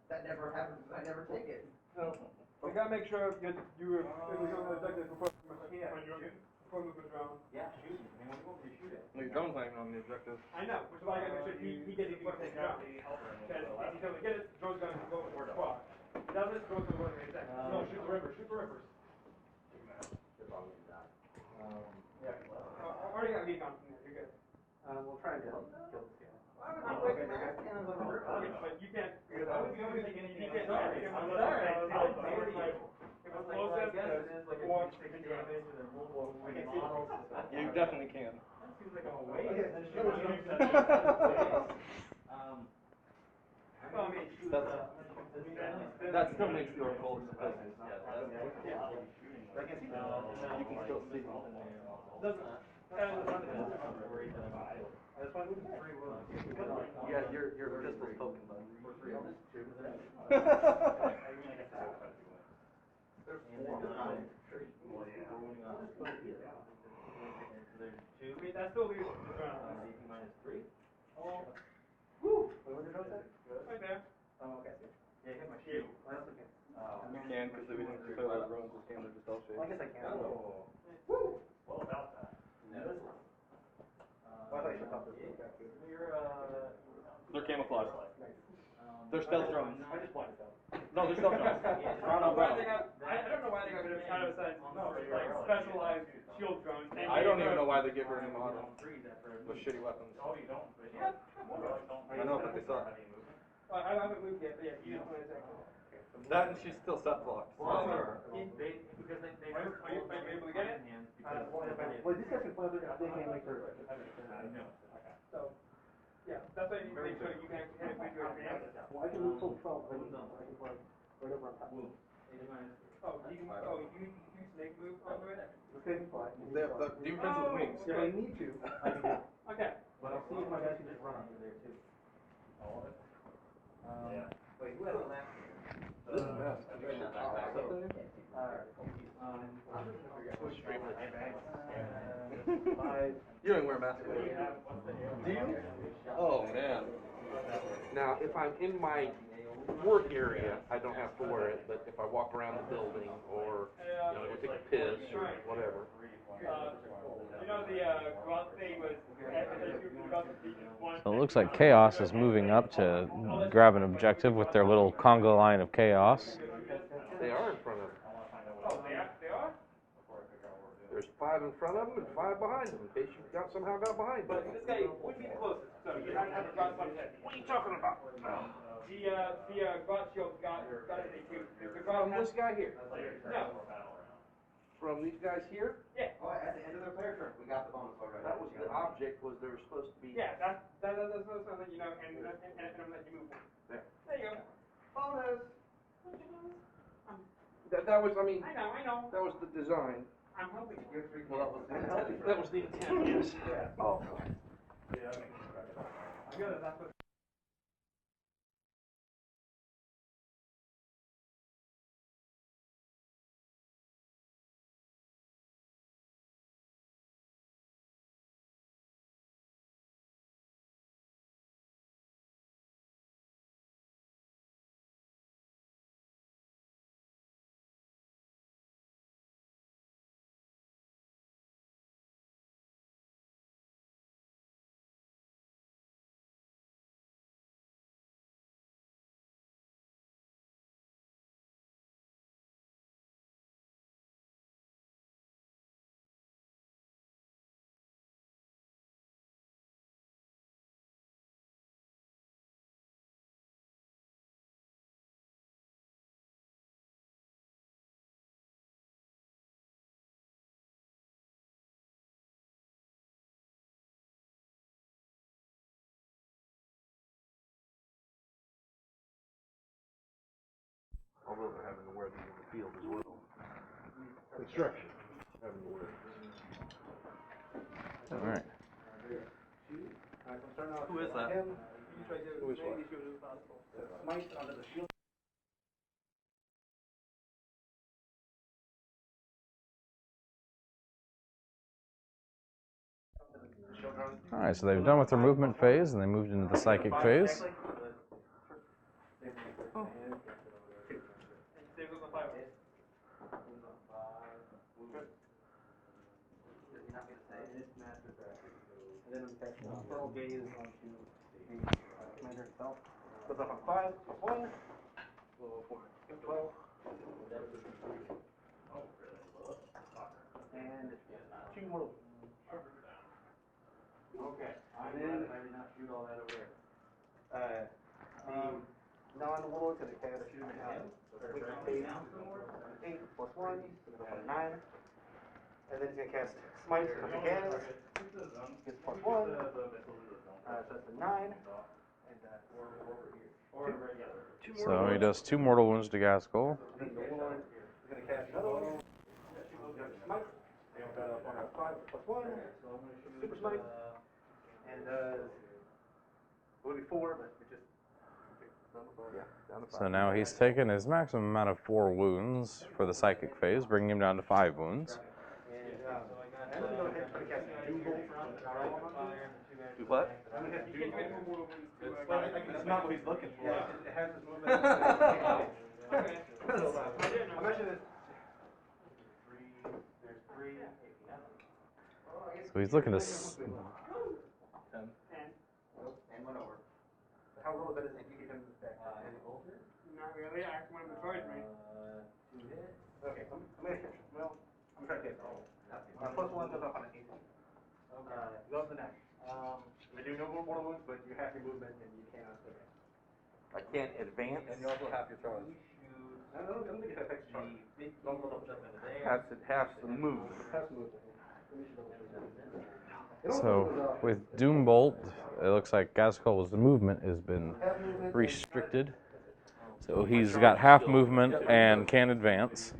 That never happens because I never take it. Oh, You gotta make sure you're objective before moving around. Yeah, shoot. I mean, what do you want me to shoot at? No, your drone's not even on the objective. I know, which is why I gotta make sure he gets it before he takes it down. Because if he's able to get it, drone's gonna go for the spot. If he doesn't, drone's gonna go in the second. No, shoot the river, shoot the rivers. Already got heat on from there, you're good. We'll try and kill this guy. Okay, but you can't. He can't. I'm sorry. If it's close enough, You definitely can. That still makes your goal successful. You can still see. Yeah, your pistol's poking, bud. Wait, that still leaves the ground. Oh. Woo! What was the drone say? Right there. Oh, okay. Yeah, hit my shield. I also can. You can, because we didn't clear out the drones, they're just all Well, I guess I can. Oh. Woo! What about that? Well, I thought you should talk to this guy too. They're camouflage. They're stealth drones. I just wanted to. No, they're stealth drones. Brown on brown. I don't know why they got rid of kind of like specialized shield drones. I don't even know why they get rid of them on with shitty weapons. I know, but they suck. I haven't moved yet, but yeah, you just want to That and she's still set blocked. Because they Are you able to get it? Well, these guys can fly, they can't make her. So, yeah, that's why you need to make sure you can actually hit it with your advance. Well, I can move full 12, I can fly right over on top. You snake move over it? This guy can fly. They have the defensive wings. If I need to, I can do it. Okay. But I'll see if my guys can just run under there too. Wait, who has the last? This is best. You don't wear a mask. Do you? Oh, man. Now, if I'm in my work area, I don't have to wear it, but if I walk around the building or, go take a piss or whatever. You know the cross thing was So it looks like Chaos is moving up to grab an objective with their little conga line of Chaos. They are in front of them. Oh, they are? There's 5 in front of them and 5 behind them, in case you somehow got behind them. But this guy would be the closest, so you have to have a cross on his head. What are you talking about? The cross shield got it too. From this guy here? No. From these guys here? Yeah. Oh, at the end of their player turn, we got the bonus already. That was the object, was they were supposed to be. Yeah, that's something you know, and I'm letting you move one. There. There you go. Bonus! That was, I mean, I know. that was the design. I'm helping you. Well, that was the intent, yes. Oh. That's what. Although they're having to wear these in the field as well. Construction. Having to wear All right. Who is that? Who is what? Smite under the shield. All right, so they've done with their movement phase, and they moved into the psychic phase. And then I'm gonna cast Infernal Gaze onto the commander himself. Goes up on 5, +1. So 4, 12. And 2 mortal. Okay, I'm And then, glad I did not shoot all that over there. the non-warlord gonna cast Wicked Haze on 8 +1, so go up on 9. And then he's gonna cast Smite on the Gaz. Gets +1. So that's a 9. And So he does 2 mortal wounds to Gaskell. then the warlord is gonna cast another one. Smite. On a 5 +1. Super Smite. And does. It would be 4, but it just. Yeah, down to 5. So now he's taken his maximum amount of 4 wounds for the psychic phase, bringing him down to 5 wounds. And I'm gonna go ahead and cast Doom Bolt on the Morale Warhammer. Do what? I'm gonna cast You Doom can't do Bolt. any more wounds to That's not what he's looking for. Yeah, it has his movement. Okay. I'm actually. There's 3. So he's looking to. And went over. How little bit is it? You get him in the stack. Not really, I actually wanted to charge me. 2 hit. Okay, I'm gonna catch. Well, I'm trying to get. +1 goes up on an 8. Go up to the 9. They do no more mortal wounds, but you have your movement and you cannot advance. I can't advance. And you also have your charge. I don't think it affects charge. Has to move. Has movement. So with Doombolt, it looks like Gaskell's movement has been restricted. So he's got half movement and can advance.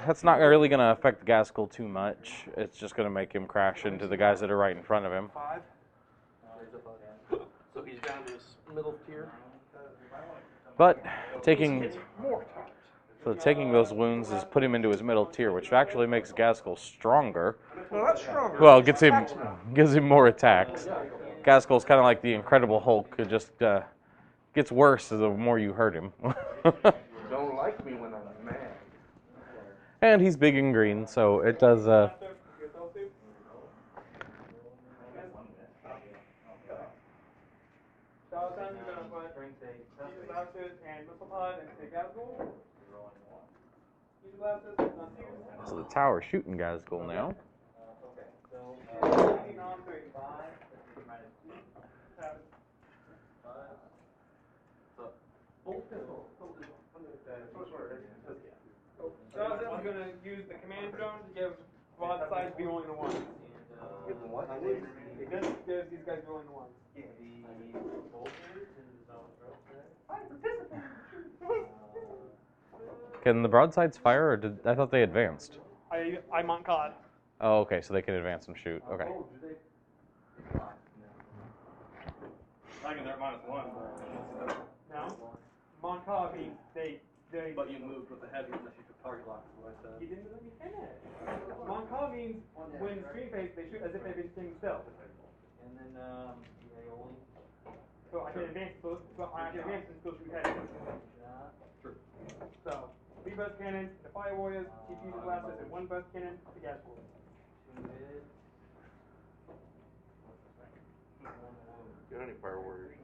That's not really going to affect Gaskell too much. It's just going to make him crash into the guys that are right in front of him. 5. So he's down to his middle tier. But taking those wounds is put him into his middle tier, which actually makes Gaskell stronger. Well, that's stronger. Well, gives him more attacks. Gaskell's kind of like the Incredible Hulk. It just gets worse the more you hurt him. Don't like me when I'm mad. And he's big and green, so it does. So then you're gonna put Fusion Blasters and Missile Pod into Gaskell. Fusion Blasters, non-fuse. So the tower shooting Gaskell now. Okay, so, 18 on 3. 5, minus 2. Happens. 5. So, bolt pistol. Jonathan's gonna use the command zone to give broadsides be rolling the ones. Give them what? It gives these guys rolling the ones. The bolters in the zone throw. Can the broadsides fire, or I thought they advanced? I'm on COD. Oh, okay, so they can advance and shoot. Okay. I can they're -1. No? Moncada means they. But you moved with the heavy unless you took target lock, is what I said. You didn't let me finish. Moncada means when screen phase, they shoot as if they've been staying still. And then, aioli. So I can advance, and still shoot heavy. True. So, 3 burst cannons, the Fire Warriors, 2 Fusion Blasters, and 1 burst cannon to Gaskell. 2 hits. Got any fire warriors?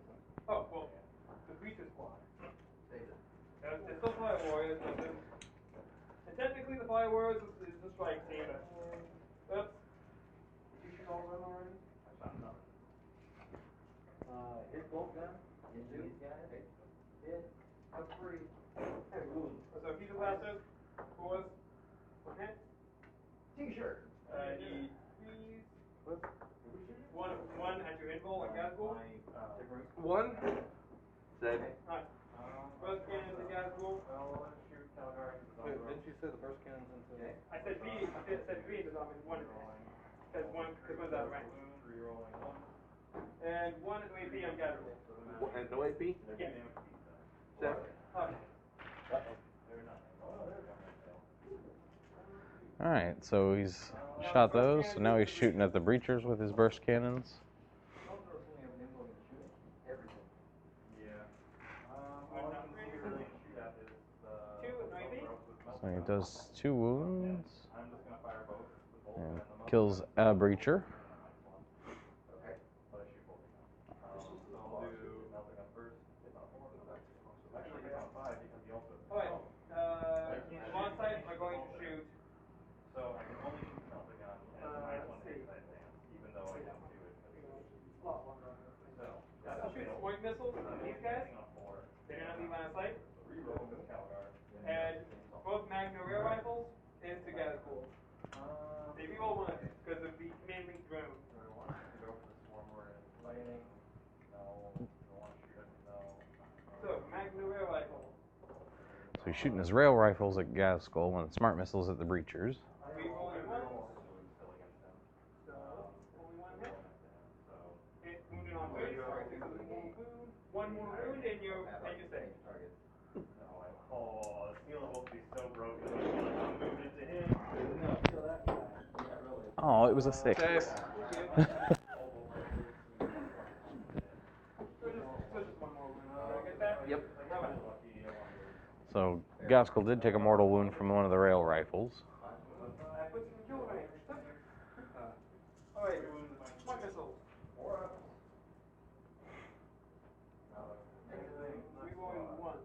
Oh, well, the Breacher Squad. They're still Fire Warriors, but and technically the Fire Warriors is the strike team, but oops. Did you shoot all of them already? Hit bolt gun. Hit these guys. Hit. Up 3. So Fusion Blasters, 4s, 1 hit. T-shirt. Need 3s. One at your invul and Gaskell. 1. Dead. Alright. Burst cannon to Gaskell. Wait, didn't you say the burst cannons into? I said 3 because I'm in 1 hit. Because one's out of range. And 1 AP on Gaskell. And no AP? Yeah. Check. Alright, so he's shot those. So now he's shooting at the breachers with his burst cannons. So he does 2 wounds and kills a breacher. So he's shooting his rail rifles at Gaskell and smart missiles at the breachers. Three rolling ones. So, only one hit. Hit, wounded on base, one more wound, and you're safe. Oh, the steel will be so broken. I'm moving to him. Oh, it was a 6. Yep. So Gaskell did take a mortal wound from one of the rail rifles. Alright, smart missile. Rerolling one.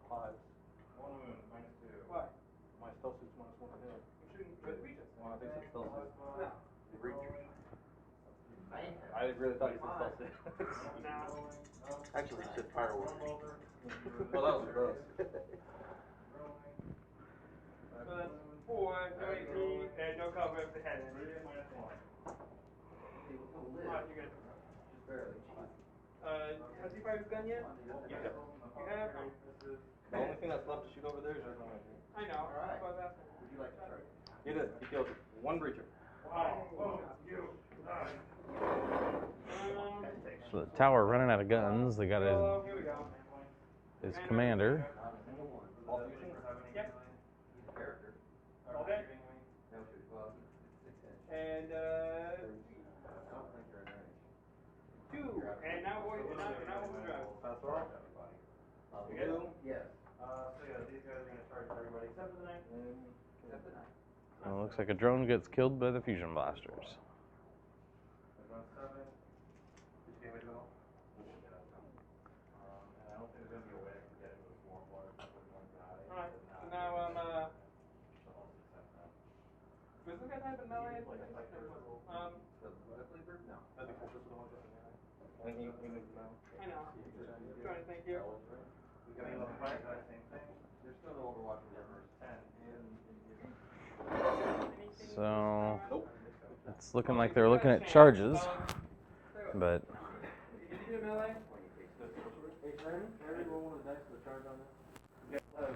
Five. One wound, -2. What? My stealth suit's -1 to hit. I'm shooting for the breaches. Well, I think it's stealth suit. No. I really thought you said stealth suit. No. Actually, you said firework. Well, that was gross. So that's 4, no AP, and no cover if the head is. Alright, you're good. Has he fired his gun yet? Yeah. You have? The only thing that's left to shoot over there is your gun. I know, that's what I was asking. You did. You killed one breacher. So the tower running out of guns. They got Oh, here we go. his commander. All fusion? Yep. All day. And, 2. And now we'll drive. Pass roll. You good? Yes. So yeah, these guys are gonna charge everybody except for the knight. Well, looks like a drone gets killed by the fusion blasters. They're going 7. Which game is it all? And I don't think there's gonna be a way to get into the swarm water with one guy. Alright, so now was this guy type of melee? I think this is the one that's and he moved now. I know. Trying to think here. We got another fight, same thing. There's still the Overwatch Warhammers. 10. So it's looking like they're looking at charges, but Did you do melee? Hey, Shannon, can I roll one of the dice for the charge on this? Because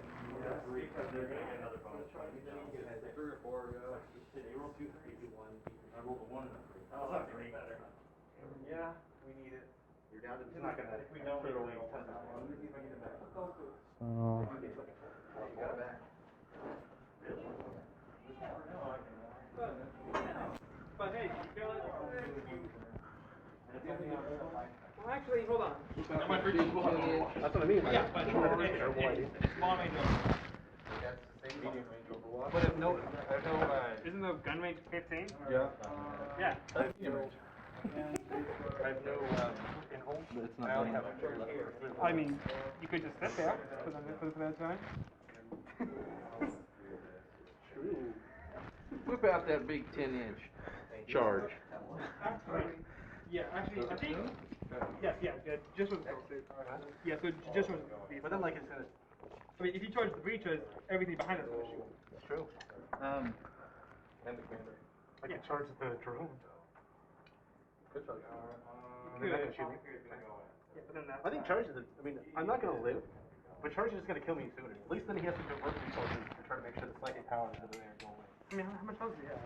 they're gonna get another bonus. 3 or 4, yeah. You roll 2, 3, 2, 1. I rolled a 1 and a 3. I'll have 3 better. Yeah, we need it. You're down to It's not gonna, if we don't, Put it away. we'll test it. Let me see if I can get it back. so You got it back. But hey, you feel it? Well, actually, hold on. That's what I mean. Yeah, but it's long range over. That's the same medium range Overwatch. But if no, Isn't the gun range 15? yeah. Yeah. I have no, in-home, but it's not. I only have a trigger left. I mean, you could just sit there for that time. Whip out that big 10-inch charge. Actually, yeah, I think, yeah, just with the suit. Yeah, so just with the, But then, like I said, I mean, if you charge the breachers, everything behind us will shoot. it's true. And the commander. I can charge the drone. Good charge. Good. Not gonna shoot me. Yeah, but then that. I think charge is, I mean, I'm not gonna live, but charge is gonna kill me sooner. At least then he has to divert resources to try to make sure the psychic powers that are there go away. I mean, how much health do you have?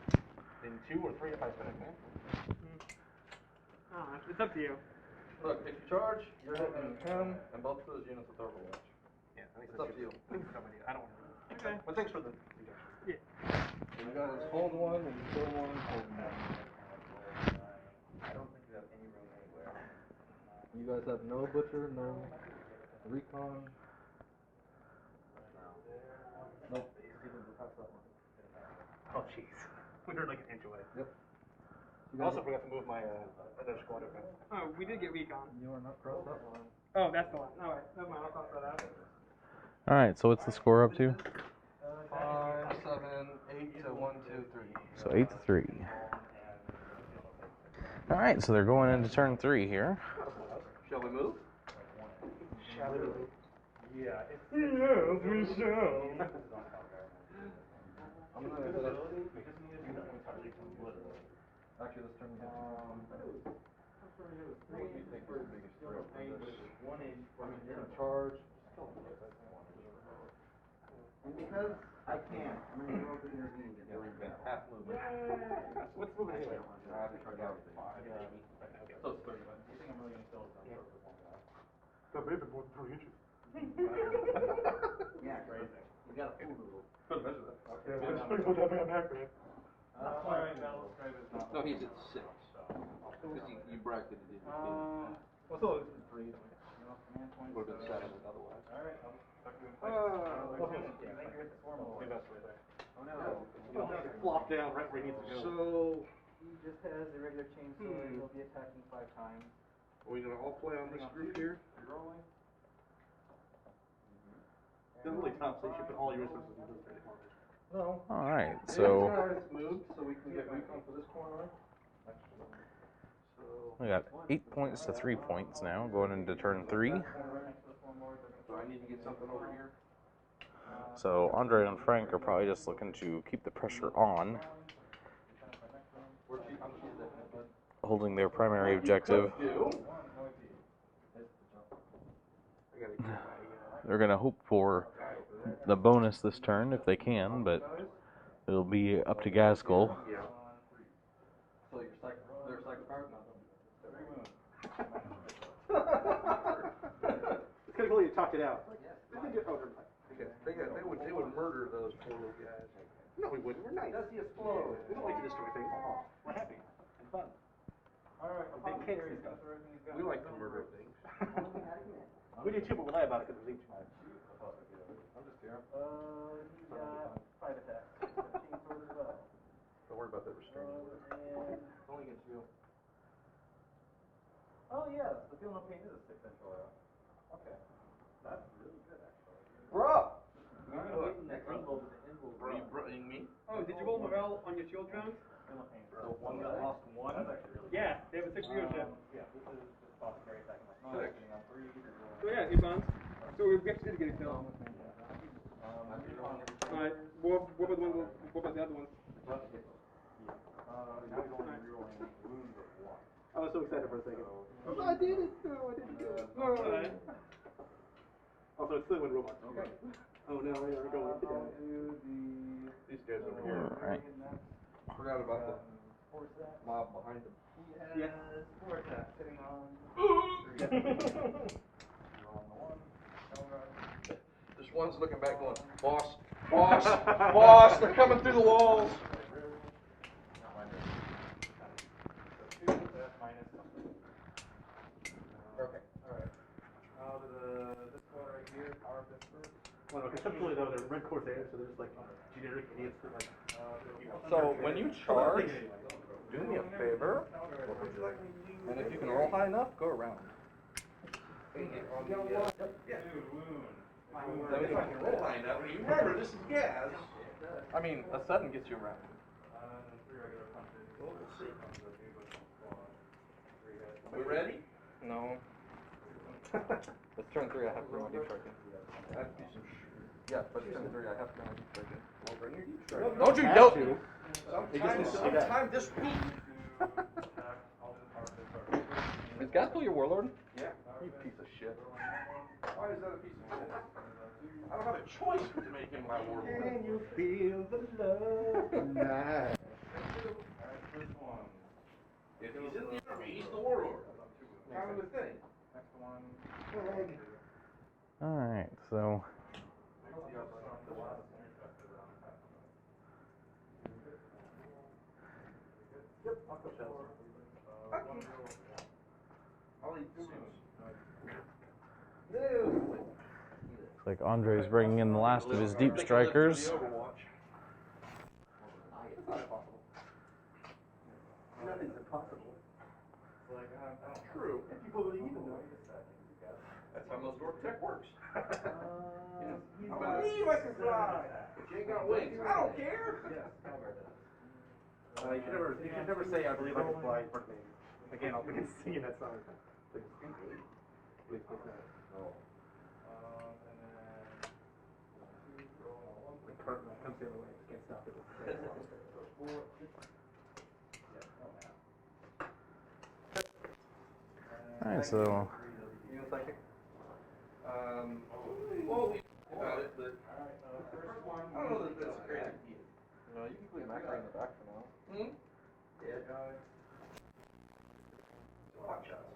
Then 2 or 3 if I spend a commander. Oh, it's up to you. Look, if you charge, you're hitting him and both of those units with Overwatch. Yeah, I think it's up to you. I think it's a dumb idea. I don't want to do it. Okay. But thanks for the suggestion. Yeah. So you guys hold one and kill one, hold one. I don't think we have any room anywhere. You guys have no butcher, no recon. Nope. Oh jeez. We heard like an inch away. Yep. I also forgot to move my other squad over. Oh, we did get recon. You are not crossed up line. Oh, that's the one. All right, never mind. I'll cross that out. all right. So what's the score up to? 5, 7, 8 to 1, 2, 3. So 8-3. All right. So they're going into turn 3 here. Shall we move? Shall we? Yeah, it's. Yes, we shall. I'm gonna hit up. Actually, let's turn it down. What do you think is the biggest You're gonna charge. And because I can't, I'm gonna go to intervene and do it. Half movement. What's moving anyway? So it's 30. You think I'm really gonna kill some sort with one guy? That may have been more than 20 inches. Yeah, crazy. We got a fool rule. Couldn't measure that. Yeah, but it's pretty much that back, man. Alright, Battle Stripe is not. No, he's at 6. Because you bracketed it. Well, still, this is 3. Command points. Would have been 7 otherwise. Alright, I'll fuck you in place. I think you're at the swarm over. Oh no. Flop down right where he needs to go. So, He just has a regular chainsaw, he'll be attacking 5 times. are we gonna all play on this group here? Rolling. Doesn't really top, so you should put all your resources into this very corner. No. All right, so It's moved, so we can get recon for this corner. So, we got 8 points to 3 points now, going into turn 3. so I need to get something over here. So Andre and Frank are probably just looking to keep the pressure on, Where's she? How much is that? holding their primary objective. They're going to hope for the bonus this turn if they can, but it'll be up to Gaskell. Yeah. So your cycle, their cycle card? It's kind of cool you talked it out. They would murder those poor little guys. No, we wouldn't. We're nice. Does he explode? We don't like to destroy things. We're happy and fun. Alright, Big kids. We like to murder things. We do too, but we lie about it because we leave too much. I'm just here. He's got 5 attacks. Chainsaws as well. Don't worry about that restraining order. And, Only against you. oh yeah, the Feel No Pain is a 6-inch oil. Okay. That's really good, actually. Bro! Alright. Are you bringing me? Oh, did you roll morale on your shield rounds? Feel No Pain. So one that lost 1? That's actually really good. Yeah, they have a 6 viewership. Yeah, this is just apothecary attacking like Six. sitting on 3. So yeah, 8 bonds. So we get to get it filled. Alright, what about the one? What about the other one? Now he's only rerolling wounds of 1. I was so excited for a second. Oh, I did it! No, I didn't do it. Alright. Also, it's still one robot. Okay. Oh no, we're going to die. These guys over here. Alright. Forgot about the mob behind them. He has 4 attacks sitting on 3. On the 1. This one's looking back going, boss, boss, boss, they're coming through the walls. So 2, that's minus something. Okay. Alright. Now this one right here, power fist first. Well, conceptually though, they're red corsairs, so they're just like generic idiots that like. So when you charge, do me a favor, and if you can roll high enough, go around. Two wound. That means I can roll high enough. Remember, this is gas. I mean, a sudden gets you around. 3 regular punches. We'll see. We ready? No. Let's turn 3. I have to bring my deep strike in. I have to do some. Yeah, but turn 3. I have to bring my deep strike in. Well, bring your deep strike. Don't you yell to? Sometime this week. Is Gaskell your warlord? Yeah. You piece of shit. Why is that a piece of shit? I don't have a choice to make him my warlord. Can you feel the love tonight? First one. If he's in the army, he's the warlord. Kind of a thing. Next one. Alright, so looks like Andre's bringing in the last of his deep strikers. Nothing's impossible. True. And people really even know. That's how most Orc tech works. I believe I can fly. But you ain't got wings. I don't care. You should never say I believe I can fly in front of me. Again, I'll begin singing that song. Please, please not. The curtain comes the other way. I can't stop it. Alright, so Well, we about it, but I don't know that that's a great idea. No, you can put Macri in the back for now. Hmm? Yeah. Hot shots.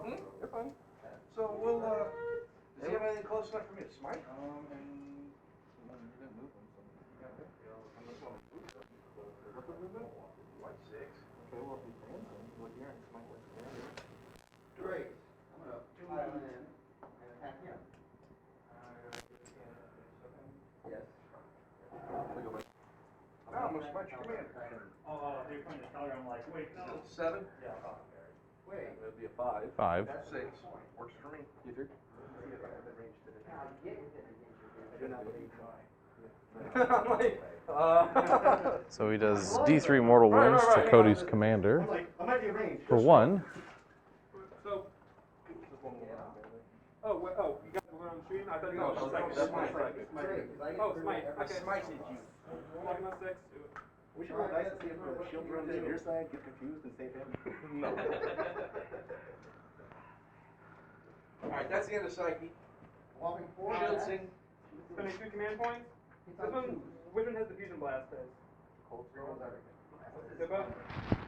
Hmm? You're fine. So we'll, does he have anything close enough for me to smite? You didn't move them, so. What's the movement? Like 6. Okay, well, if he stands him, look here and smite like standard. Great. I'm gonna pile in and attack him. Yes. Now I'm gonna smite your commander. Oh, they're putting the color, I'm like, wait, no. 7? Yeah, Wait. That'd be a 5. 5. That's 6. Works for me. You through? I'm like, So he does D3 mortal wounds to Cody's commander I might be arranged. for 1. So, oh, you guys were on stream? I thought you No, guys were that's like, smite. Oh, smite, I okay. smited you. Like my 6. We should roll dice to see if the shield runs to your side, get confused, and save him. No. Alright, that's the end of Psyche. Whopping 4. Shield sing. Spending 2 command points. This one, which one has the fusion blast as? Cold rolls everything. They're both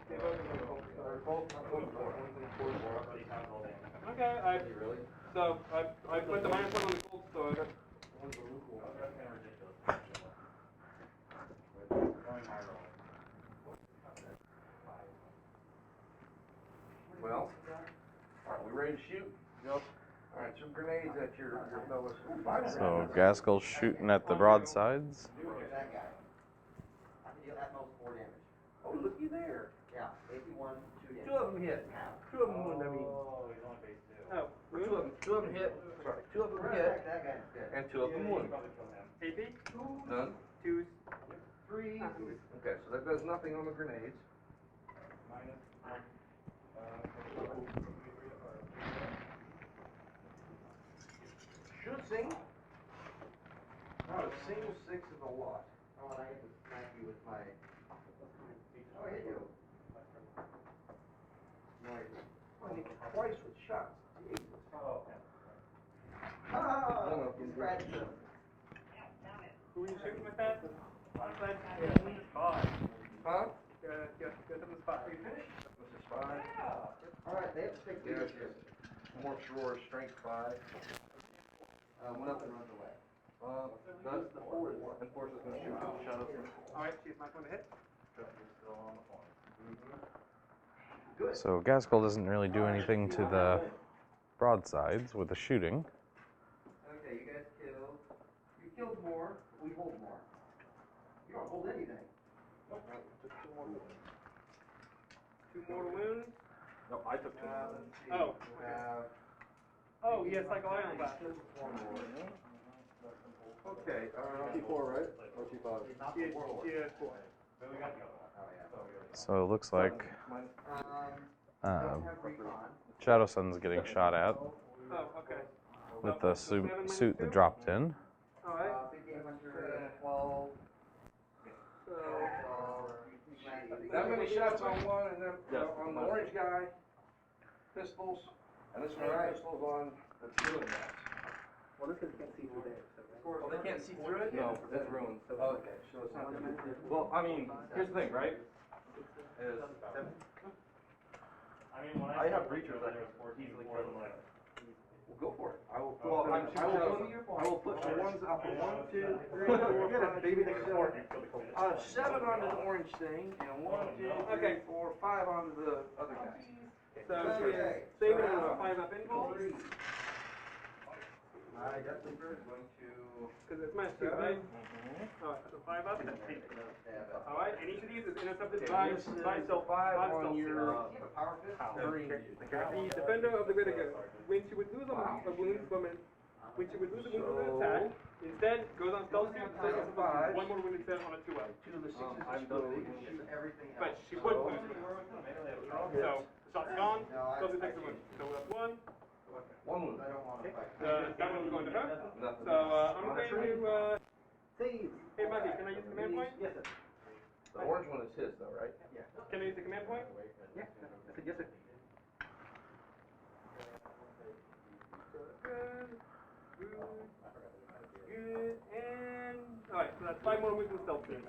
in the cold start. Okay, so I put the -1 on the cold start. Well, alright, we ready to shoot? Yep. Alright, some grenades at your fellas. 5 So grenades. Gaskell's shooting at the broadsides. That guy. I can deal at most 4 damage. Oh, looky there. Yeah, 81, 2 damage. 2 of them hit. 2 of them wound, I mean. Oh, he's only base 2. Oh, 2 of them hit. Sorry, 2 of them hit. That guy's good. And 2 of them wound. AP? None? 2s. 3. Okay, so that does nothing on the grenades. Should sing. No, a single 6 is a lot. Oh, and I get to smack you with my. Oh, I hit you. No, I didn't. I hit you twice with shots. Jesus. Oh, Oh, you scratched him. Who are you shooting with that? Onside? yeah. 5. Huh? Go to the spot. Are you finished? This is 5. Alright, they have 6 There's leadership. Morph's Roar, Strength 5. Nothing runs away. That's the 4 and Force is going to shoot with the shadow thing. Alright, she's not going to hit. So Gaskell doesn't really do anything to the broadsides with the shooting. Okay, you guys killed. You killed more, we hold more. You don't hold anything. Two mortal wounds. No, I took 2. Oh. You have Oh, he has Cycle Iron Blast. Okay, T4, right? Or T5? She has 4. So it looks like don't have recon. Shadow Sun's getting shot at Oh, okay. with the suit that dropped in. Alright. 1500, 12. So, that many shots on one, and then on the orange guy, pistols, and this one pistols on the blue guys. Well, this is can't see through there, so. Well, they can't see through it? No, it's ruined. Oh, okay, so it's not gonna be. Well, I mean, here's the thing, right? Is I mean, when I have breachers that that was 14 easily before, kill like, Well, go for it. I will put, Well, I I'm will put the ones up to 1, 2, 3, 4, 5, 6, 7 onto the orange thing, and 1, 2, 3, 4, 5 onto the other guy. so she is saving it with a 5-up impulse. My Death Leaper is going to Because it's -2, right? Alright, so 5-up. Alright, and each of these is intercepted by So 5 on your power fist. green. the defender of the Riddiger. When she would lose a wound from an attack, instead goes on stealth suit, so she has 1 more wound instead on a 2-up. 2 of the 6s I'm explode. Shoot everything else. But she would lose it. So, the shot's gone, stealth suit takes the wound. So that's 1. 1 wound. I don't want to fight. That one's going to her. Nothing. So, I'm going to, Save. hey Maggie, can I use the command point? Yes, sir. The orange one is his though, right? Can I use the command point? Yeah, I said yes, sir. Good, and, alright, so that's 5 more moves in stealth suits.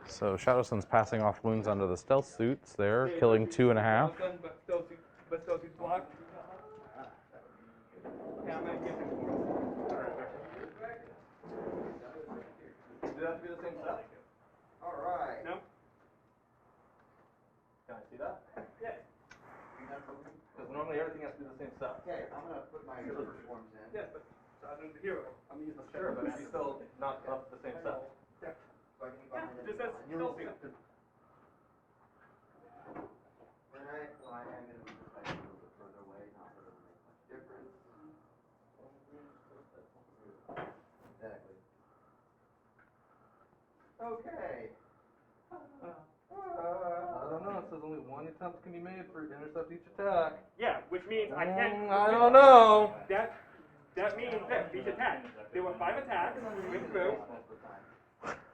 So Shadowsun's passing off wounds onto the stealth suits there, killing 2.5. But stealth suits block. Yeah, I'm gonna give him 4. Does it have to be the same set? Alright. No? Can I see that? Yeah. Because normally everything has to be the same set. Okay, I'm gonna put my hero forms in. Yeah, but I'm the hero. I'm gonna use the Sure, but she's still not up the same set. Yeah. So I can keep Yeah, on just says stealth suit. Alright, well, I am gonna move this like a little bit further away, not that it'll make much difference. Exactly. Okay. I don't know, it says only one attempt can be made for intercept each attack. Yeah, which means I can't. I don't know. That means that each attack. There were 5 attacks went through.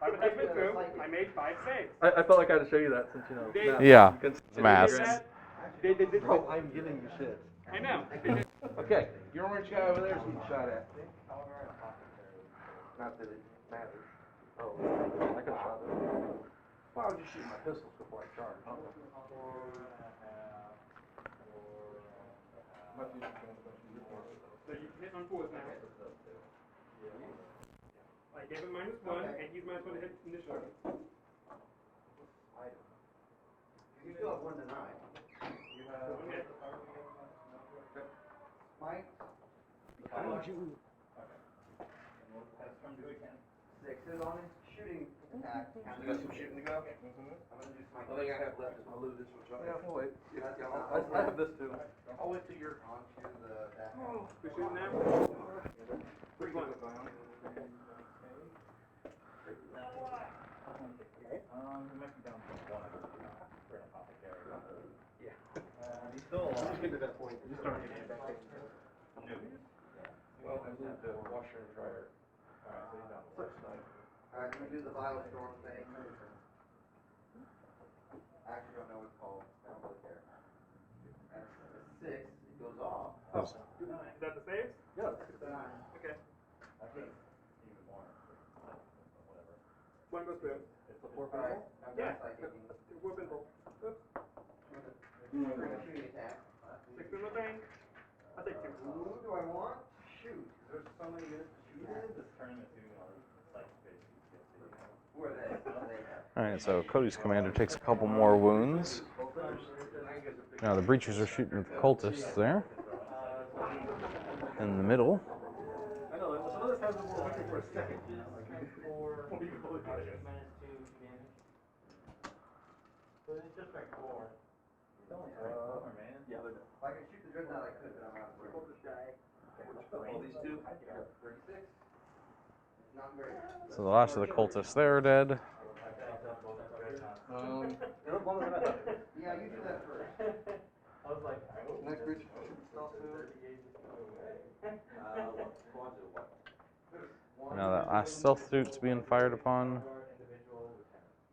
5 attacks went through. I made 5 saves. I felt like I had to show you that since, you know, math. Yeah, You can see math. it. They did. Bro, I'm giving you shit. I know. Okay, your orange guy over there is getting shot at. Not that it matters. Oh, I could have shot him. Why would you shoot my pistols before I charge? So you hit on 4s now. I gave him -1, and he's -1 to hit initially. You still have 1 to 9. Okay. Mike? Sixes on his shooting attack. You got some shooting to go? I'm gonna do my. The thing I have left is my loot. Yeah, we'll wait. That's I have this too. I'll wait till you're onto the back. We're shooting now. Which one? He's still alive. Get to that point. You start getting back to Well, I moved the washer and dryer. Alright, let me do the Biostorm thing. I actually don't know what it's called. I don't really care. That's a 6. It goes off. Is that the saves? Yeah. Okay. I think even more. Whatever. 1 goes through. It's a 4 Alright, I'm Yeah. done psychicking. 4 pinball. Oops. Bring a shooting attack. 6 in the bank. I'll take 2. Who do I want? Shoot. There's so many units to shoot at. This tournament too, like basically. Who are they? What do they have? Alright, so Cody's commander takes a couple more wounds. Now the breachers are shooting at the cultists there. In the middle. I know, some of this has a little looking for a second. Yeah, they're done. If I could shoot the dreadnought, I could, but I'm out of room. All these two? 36. It's not very. So the last of the cultists there are dead. They look longer than I thought. Yeah, you do that first. Next breach. Now that last stealth suit's being fired upon.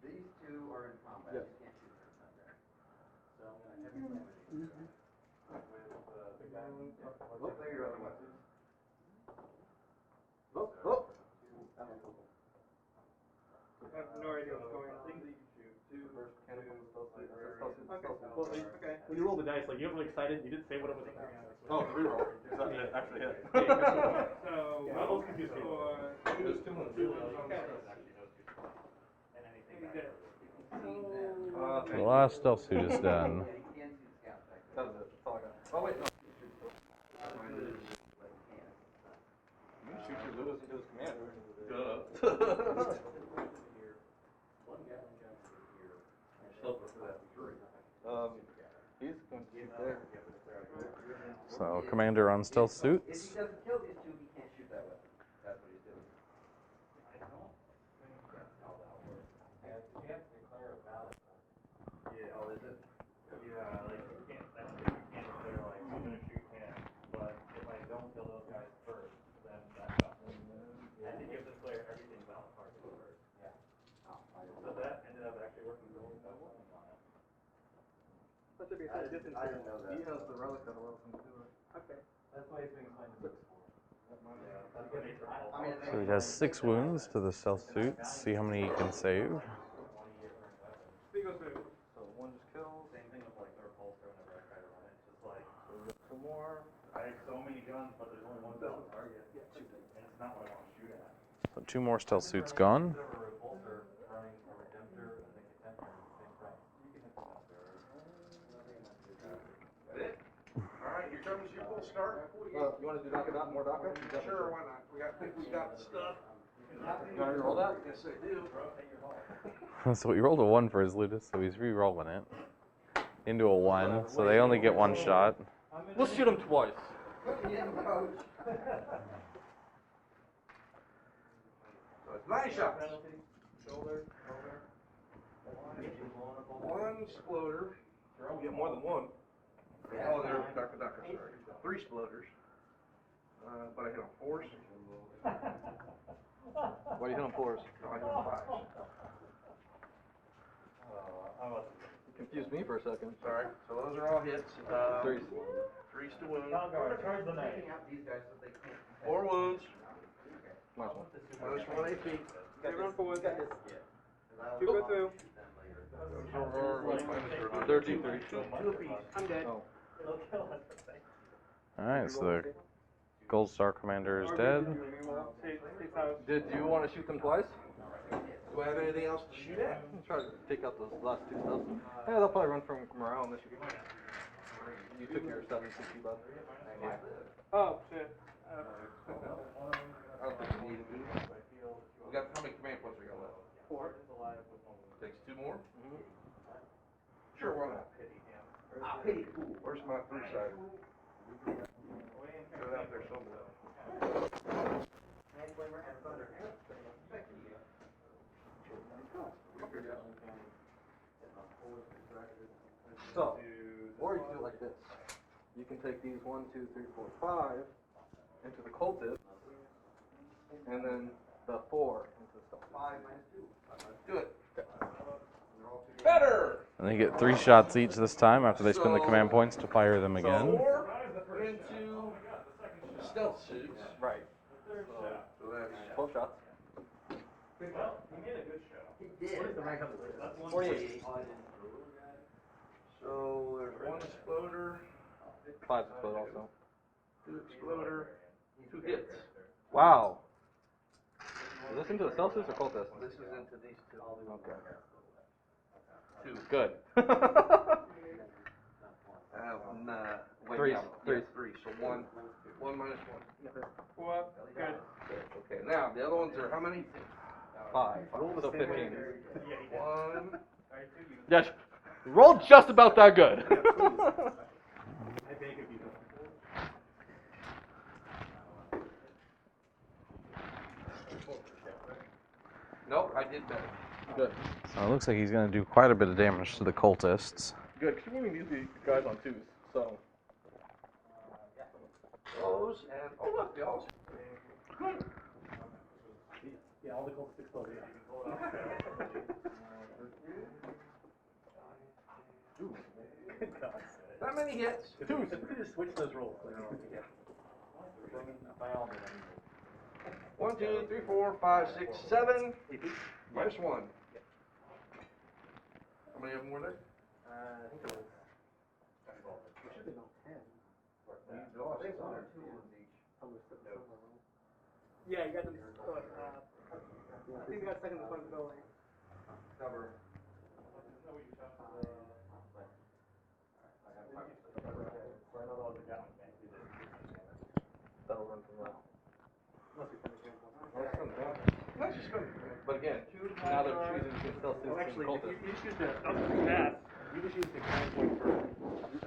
These 2 are in combat. Yes. You can't shoot them. So I'm gonna have you clear your other weapons. Oh, oh. I have no idea what's going on. Okay. When you roll the dice, like you get really excited, you didn't say what it was. Oh, it's a reroll. Exactly. It actually hit. So, I was confused. for There's 2 ones. The last stealth suit is done. Yeah, you can see the scouts back there. That was it. That's all I got. Oh, wait, no. You shoot your Lewis into his commander. Duh. He's going to shoot there. So commander on stealth If suits. he doesn't kill these 2, he can't shoot that weapon. That's what he's doing. Yeah, oh, is it? Yeah, like you can't, that's if you can't declare like I'm gonna shoot him, but if I don't kill those guys first, then that's up. And you have to declare everything about the party first. Yeah. So that ended up actually working really well on it. So Have to be a certain distance. I didn't know that. He has the relic that allows him to do it. Okay. That's why he's being signed. So he has 6 wounds to the stealth suits. See how many he can save. Three goes through. So one just kills. Same thing with like the repulsor whenever I try to run it. It's just like, Two more. I have so many guns, but there's only one gun target. And it's not what I want to shoot at. So 2 more stealth suits gone. Instead of a repulsor, running a redemptor and a contender at the same time. You can hit the Alright, here comes your full start. You want to do DACA more DACA? Sure, why not? We got the stuff. You want to roll that? Yes, I do. So he rolled a 1 for his Ludus, so he's re-rolling it. Into a 1, so they only get 1 shot. Let's shoot him twice. So it's 9 shots. One exploder. You get more than one. Oh, they're Dr. sorry. 3 exploders. But I hit on 4s. Why do you hit on 4s? No, I hit on 5s. You confused me for a second. Sorry. So those are all hits. 3s. 3s to wound. Taking out these guys so they can't. 4 wounds. Nice one. Those for 1 AP. Everyone forward. Two go through. Those are minus They're D3. 2 apiece. I'm dead. Oh. Alright, so the Gold Star Commander is dead. Did you want to shoot them twice? Do I have anything else to shoot at? Try to take out those last 2 stuff. Yeah, they'll probably run from morale unless you took your 760 buff. Oh, shit. I don't think we need to. We got how many command points we got left? 4. Takes 2 more? Sure, why not? Where's my 3 side? Put it out there somewhere. So, or you can do it like this. You can take these 1, 2, 3, 4, 5 into the cultist, and then the 4 into the stealth. 5 minus 2. Do it. Better! And they get 3 shots each this time after they spend the command points to fire them again. 4 into stealth suits. Right. So that's 12 shots. well, he made a good show. He did. 48. So there's 1 exploder, 5 explode also. 2 exploder, 2 hits. Wow. Is this into the stealth suits or cultist? This is into these 2. Okay. 2. Good. Threes. Threes. 3. So 1 minus 1. 4 up. Good. Okay, now the other ones are how many? 5. So 15. 1. Yes. Roll just about that good. Nope, I did better. Good. So it looks like he's going to do quite a bit of damage to the cultists. Good, because you're moving these guys on 2s, so. Those and oh look, they all. Yeah, all the cultists explode. Good God. Not many hits. If we could just switch those rolls. Yeah. By all means. 1, 2, 3, 4, 5, 6, 7. Minus 1. How many of them were there? I think it was. There should be no 10. You lost some. Yeah, you got them. I think we got second in front of the building. Cover. That'll run from that. Not just good. But again, now they're choosing between stealth suits and Actually, cultists. you just use the pass. You just use the command point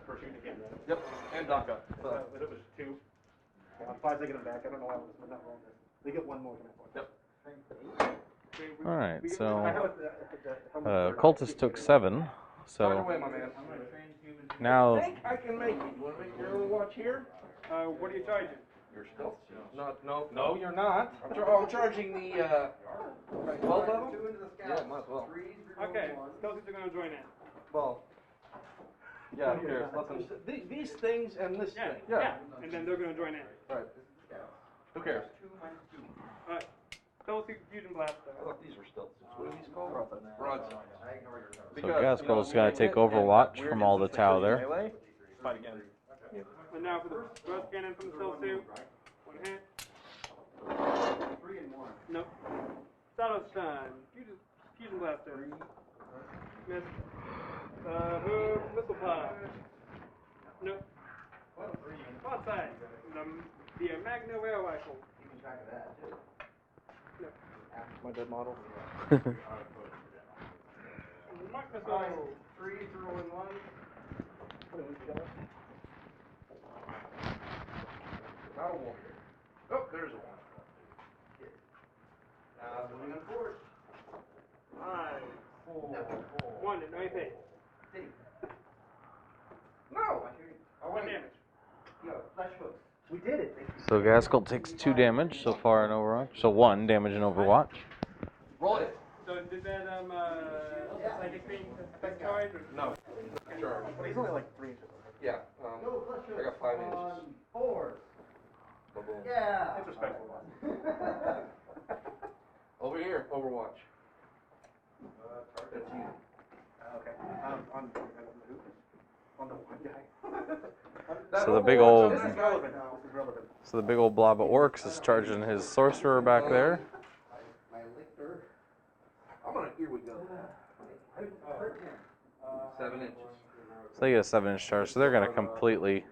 for shooting again. Yep, and DACA. So, But it was 2. On 5 they get them back. I don't know why I was not rolling this. They get 1 more command point. Yep. Alright, I so have a, cultists took 7. Fire So away, my man. I now think I can make it. You want to make your little watch here? what are you charging? Your stealth suits. No, you're not. I'm charging the 12 level? 2 into the Yeah, scouts. might as well. 3s, reroll Okay, 1. Celtics are going to join in. Well, Yeah, who cares? Let them, these things and this Yeah, thing. yeah, and then they're gonna join in. Right. Who cares? Alright, Stealth Fusion Blaster. I thought these were stealth suits. What are these called? Broadside. So Gaskell's gonna take Overwatch from all the Tau there. Melee, fight again. And now for the burst cannon from the Stealth suit. One hit. 3 and 1. Nope. Shadow Stun. Fusion Blaster. Miss. Missile Pod. Nope. Broadside. The Magno Air Rifle. Keeping track of that, too. Nope. My dead model. Mark Missile. 3, 0, and 1. Not a one. Oh, there's a one. Moving on forward. 5, 4, 1, and no AP. No! Oh, One wait. damage. Yo, flash hooks. We did it. So Gaskell takes 2 damage so far in Overwatch. So 1 damage in Overwatch. Roll it. So did that psychic thing affect charge? Or? No. Sure. But he's only like 3 inches. Yeah. No, flash hooks. I got 5 on inches. 4. Ba-boom. Yeah. It's respectful. Over here, Overwatch. That's you. Okay. On the one guy. So the big old This is relevant. This is relevant. so the big old blob of orcs is charging his sorcerer back there. My lictor. I'm gonna, here we go. 7 inches. So they get a 7-inch charge. So they're gonna completely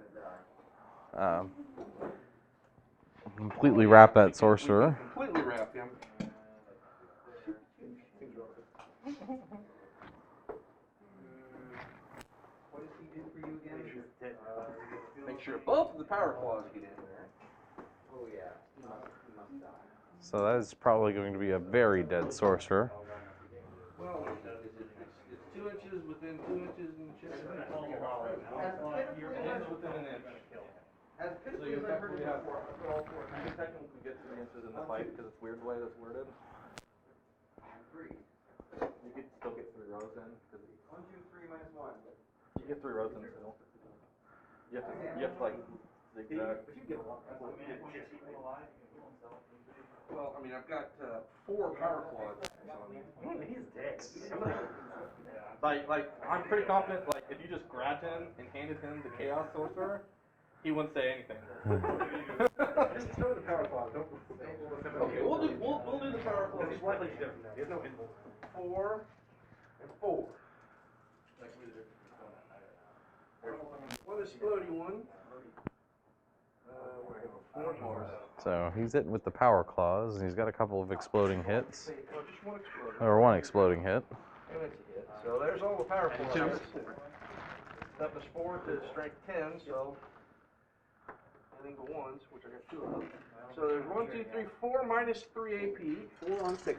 wrap that sorcerer. Completely wrap him. What does he do for you again? Make sure both of the power claws get in there. Oh, yeah. He must die. So that is probably going to be a very dead sorcerer. Well, it's 2 inches within 2 inches and chest. As Your inch within an inch. So you effectively have, you can technically get 3 inches in the fight because it's weird the way that's worded. 3. You could still get 3 rows in. 1, 2, 3 minus 1. You get 3 rows in still. You have to like zigzag. Well, I mean, I've got 4 power quads. He's dead. Like, I'm pretty confident, like, if you just grabbed him and handed him the Chaos Sorcerer, he wouldn't say anything. Just throw the power claw. Don't Okay, we'll do the power quads. He's slightly different now. He has no hit. 4 and 4. One exploding one. We're gonna 4 more. So he's hitting with the power claws, and he's got a couple of exploding hits, Oh, just 1 exploding. or 1 exploding hit. And it's a hit. So there's all the power quads. That was 4 to strength 10, so. And then the ones, which I got 2 of them. So there's 1, 2, 3, 4 minus 3 AP. 4 on 6s.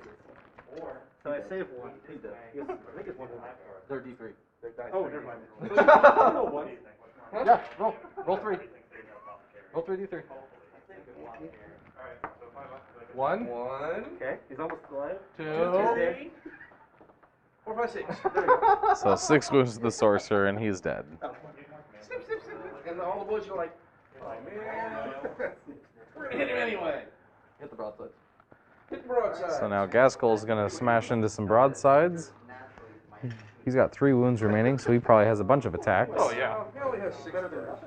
4. So I saved 1. He's dead. Yes, I think it's 1. They're D3. Oh, never mind. Yeah, roll 3. Roll 3 D3. 1. 1. Okay, he's almost alive. 2. 4, 5, 6. So 6 wounds to the sorcerer, and he's dead. Snip, snip, snip. And all the boys are like, oh man. We're gonna hit him anyway. Hit the broadside. Hit the broadside. So now Gaskell's gonna smash into some broadsides. He's got 3 wounds remaining, so he probably has a bunch of attacks. Oh yeah. He only has 6 attacks.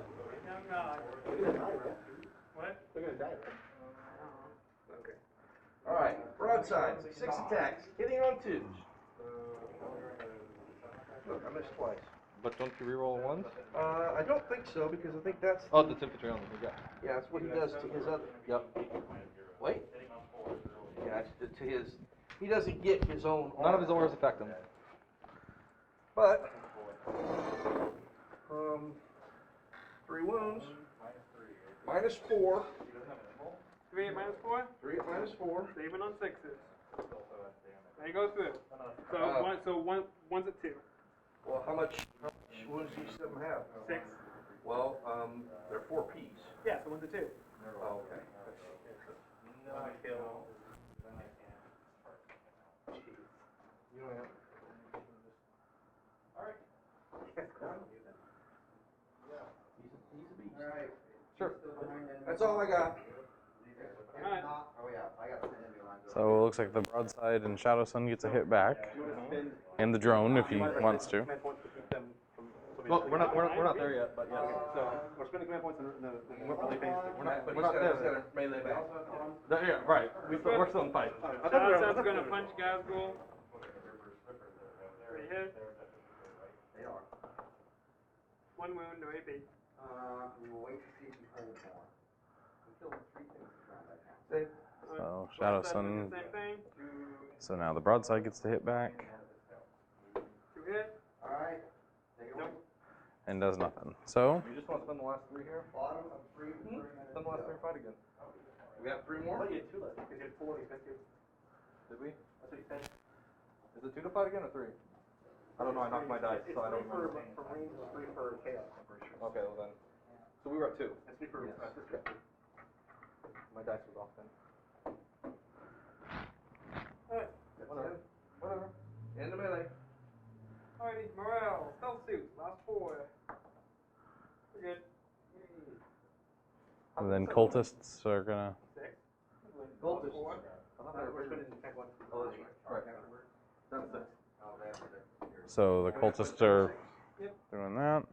What? They're gonna die. Okay. Alright, broadside. 6 attacks. Hitting on 2s. Look, I missed twice. But don't you reroll ones? I don't think so, because I think that's... Oh, the infantry only. Yeah. Yeah, that's what he does to his other... Yep. Wait. Yeah, it's to his... He doesn't get his own... None of his orders affect him. But... 3 wounds. Minus 4. 3 at minus 4? 3 at minus 4. Saving on 6s. There you go through. So, one's at 2. Well, how much wounds do each of them have? 6. Well, they're 4 piece. Yeah, so one's at 2. Oh, okay. You don't have... Alright. Sure. Still behind enemy. That's all I got. If not, oh yeah, I got 10 enemy lines. So it looks like the broadside and Shadow Sun gets a hit back, and the drone if he wants to. Command points to keep them from. Well, we're not there yet, but yeah. So we're spending command points in the melee phase. We're not there. Melee back. Yeah, right. We're still in fight. Shadowsun's gonna punch Gazgul. Pretty hit. They are. 1 wound, no AP. We will wait to see if he holds more. We killed 3 things this round right now. So Shadow Sun. Same thing. So now the broadside gets to hit back 2 hit. Alright. Take it away. and does nothing. So You just want to spend the last 3 here? Bottom of 3. Spend the last 3 fight again. We got 3 more? You had 2 left. Because you had 4, you spent 2. Did we? That's what you said. Is it 2 to fight again or 3? I don't know, I knocked my dice, so I don't remember. For range, 3 for chaos, I'm pretty sure. Okay, well then. So we were at 2. It's 3 for my dice was off then. Alright. Whatever. In the melee. Alrighty, morale, stealth suit, last 4. We're good. and then cultists are gonna. 6. Gold is. 4. I thought they were spending command points. Oh, that's right. Right. That's 6. So the cultists are doing that.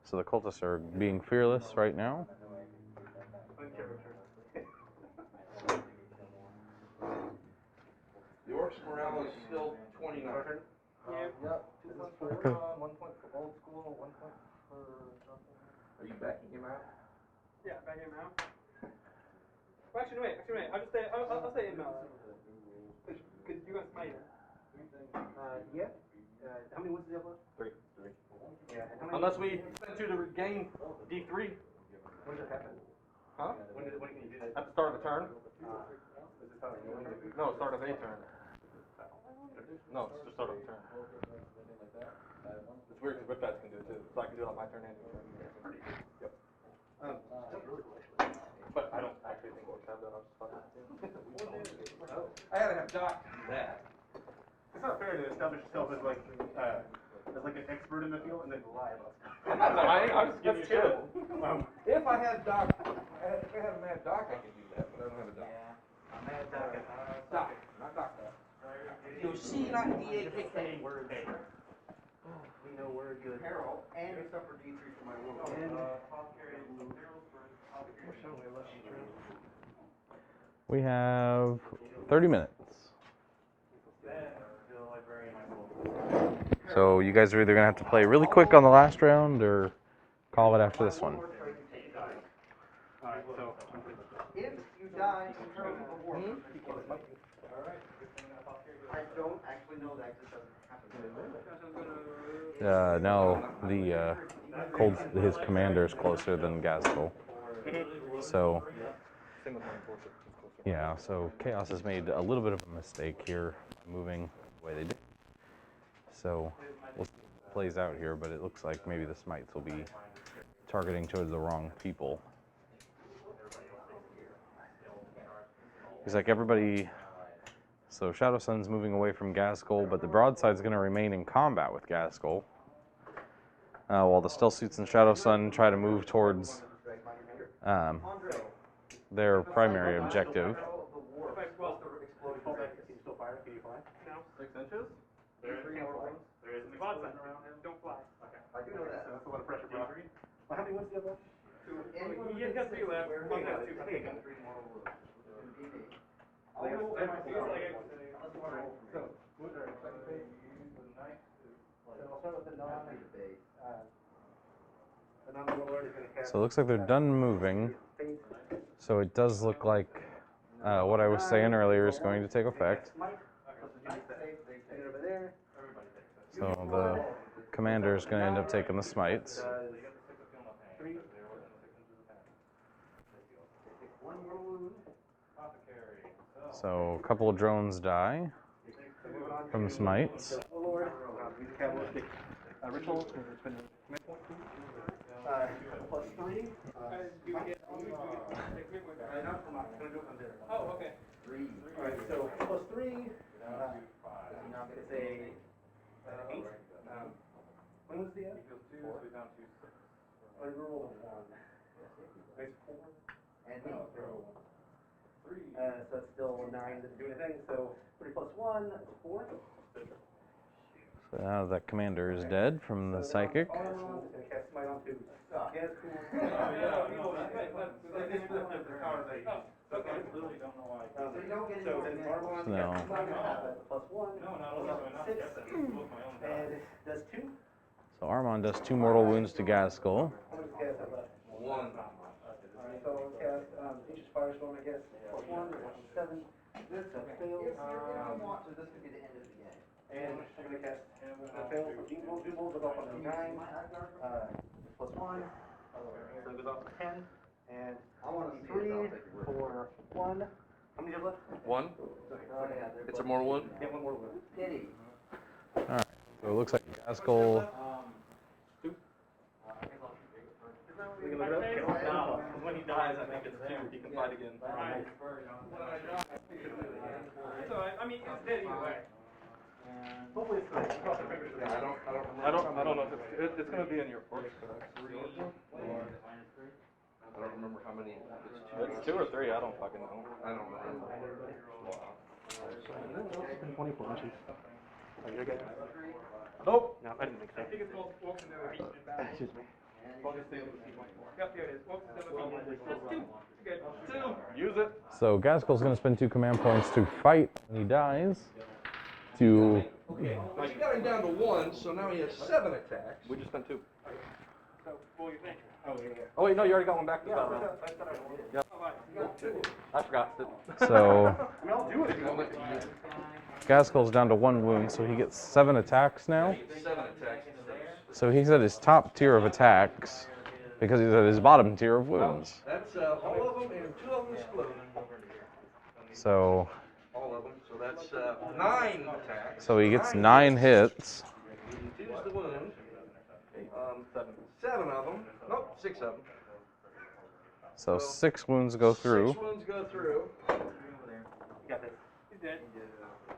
So the cultists are being fearless right now. The Orcs morale is still 29. Yep. Yep. 2 points for Huron, 1 point for old school, 1 point for something. Are you backing him out? Yeah, back in now. Well, actually, wait. I'll just say, I'll say in melee. Because you're gonna smite him. Yeah. How many wins do you have left? 3. Yeah. And how many? Unless we spend 2 to regain D3. When does it happen? Huh? When can you do that? At the start of a turn? Is it starting? No, start of a turn. No, it's just start of a turn. It's weird because whip bats can do it too. So I can do it on my turn and your turn. Yep. That's really cool, actually. But I don't actually think orcs have that. I'm just fucking. I gotta have Doc do that. It's not fair to establish yourself as like an expert in the field and then lie about stuff. I'm just giving you shit. If I had Doc, if I had a Mad Doc, I could do that, but I don't have a Doc. I'm mad Doc. Doc, not Doc. You'll see, not D8. We know we're good. Peril, and you suffer D3 for my roll. We have 30 minutes. So you guys are either gonna have to play really quick on the last round or call it after this one. Alright, so If you die in terms of a war, I don't actually know that because it doesn't happen. No, his commander is closer than Gazgul. So yeah, so Chaos has made a little bit of a mistake here, moving the way they did. So we'll see how it plays out here, but it looks like maybe the smites will be targeting towards the wrong people. It's like everybody. So Shadow Sun's moving away from Gazgul, but the broadside's going to remain in combat with Gazgul. While the stealth suits and Shadow Sun try to move towards their primary objective. No. 6 inches? There is in the broadside. Don't fly. I do know that. that's a lot of pressure, bro. Well, how many wins do you have left? He has 3 left. One has 2. So it looks like they're done moving. So it does look like what I was saying earlier is going to take effect. So the commander is going to end up taking the smites. So a couple of drones die from the smites. Ritual, spend command point. Plus 3. Oh, okay. Alright, so plus 3. It's a 8. When was the end? I rolled a 1. And me. So it's still 9, doesn't do anything, so 3 plus 1, that's 4. So now that commander is dead from the psychic. All I'm going to cast Smite onto Gazcool. So you don't get So then Marble So now, plus 1, not 6, get them, book my own and it does 2. so Armand does 2 mortal wounds to Gaskell. How many Gaz have left? 1. Alright, so I'll cast Aegis Firestorm, I guess, plus 1, 7. This fails. If you're gonna want to, this could be the end of the game. And I'm going to cast fail for two rolls of up on a 9, plus 1. So it goes off to 10. And I wanna see 3 it, I'll take your word. for 1. How many do you have left? 1. It's a mortal wound. Yeah, 1 more wound. Diddy. Alright, so it looks like Gaskell. No, when he dies, I think it's 2. He can fight again. So, I mean, it's dead either way. Hopefully it's good. I don't know if it's going to be in your orcs. I don't remember how many. It's 2 or 3. I don't fucking know. I don't remember. 24 inches. Are you okay? Nope. No, I didn't think so. I think it's called Walks into the Beach in battle. Excuse me. Yep, here it is. Walks into the Beach. That's 2. Good. 2. Use it. So Gaskell's going to spend 2 command points to fight when he dies. To Okay. Well, you got him down to 1, so now he has 7 attacks. We just spent 2. So, what do you think? Oh wait, no, you already got one back to battle. Yep. I forgot. so I'll do it if you want. Gaskell's down to 1 wound, so he gets 7 attacks now. 7 attacks. So he's at his top tier of attacks because he's at his bottom tier of wounds. That's all of them, and 2 of them explode. So All of them. So that's 9 attacks. so he gets 9 hits. 2's the wound. 7 of them. Nope, 6 of them. So 6 wounds go through. 6 wounds go through. Got this. He's dead.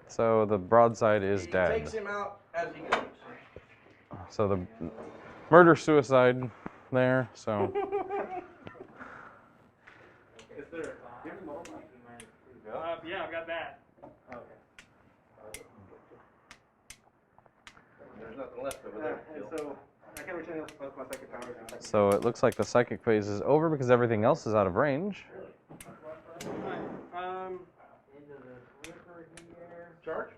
So the broadside is He dead. takes him out as he goes. So the murder-suicide there, so Yeah, I've got that. There's nothing left over there. And so I can't reach anything else with my second power. so it looks like the psychic phase is over because everything else is out of range. Charge?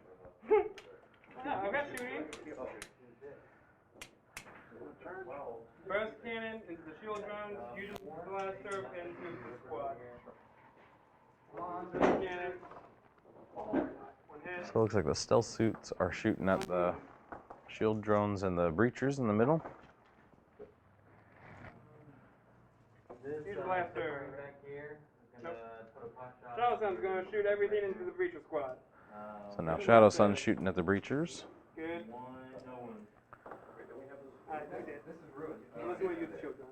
Yeah, I've got shooting. Burst cannon into the shield drones, usually blaster into the squad. Burst cannon. 1 hit. So it looks like the stealth suits are shooting at the shield drones and the breachers in the middle. Here's blaster. Nope. Shadow Sun's gonna shoot everything into the breacher squad. So now Shadow Sun's shooting at the breachers. Good. Alright, that's it. This is ruined. Unless you want to use the shield drone.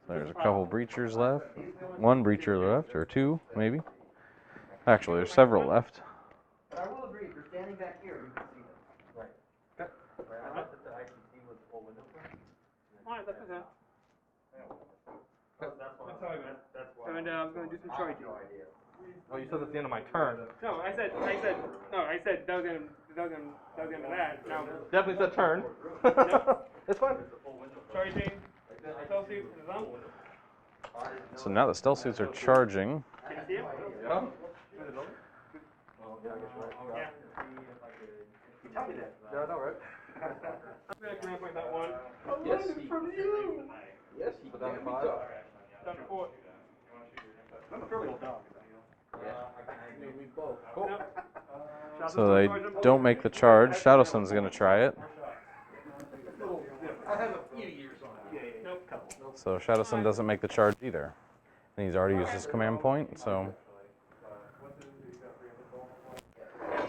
There's a couple breachers left. 1 breacher left, or 2 maybe. Actually, there's several left. But I will agree, if you're standing back here, you can see them. Alright, that's okay. And I was going to do some charging. Oh, you said that's the end of my turn. No, I said that was gonna that. Now, Definitely said turn. It's fine. charging, stealth suit, and his own. So now the stealth suits are charging. Can you see him? Huh? Yeah. You tell me that. Yeah, I know, right? I'm gonna command point that 1. Yes, Yes, he can be tough. Down to 4. I'm a fairly old dog. We both. Cool. So they don't make the charge. Shadow Sun's going to try it. I have a few years on it. So Shadow Sun doesn't make the charge either. And he's already used his command point, so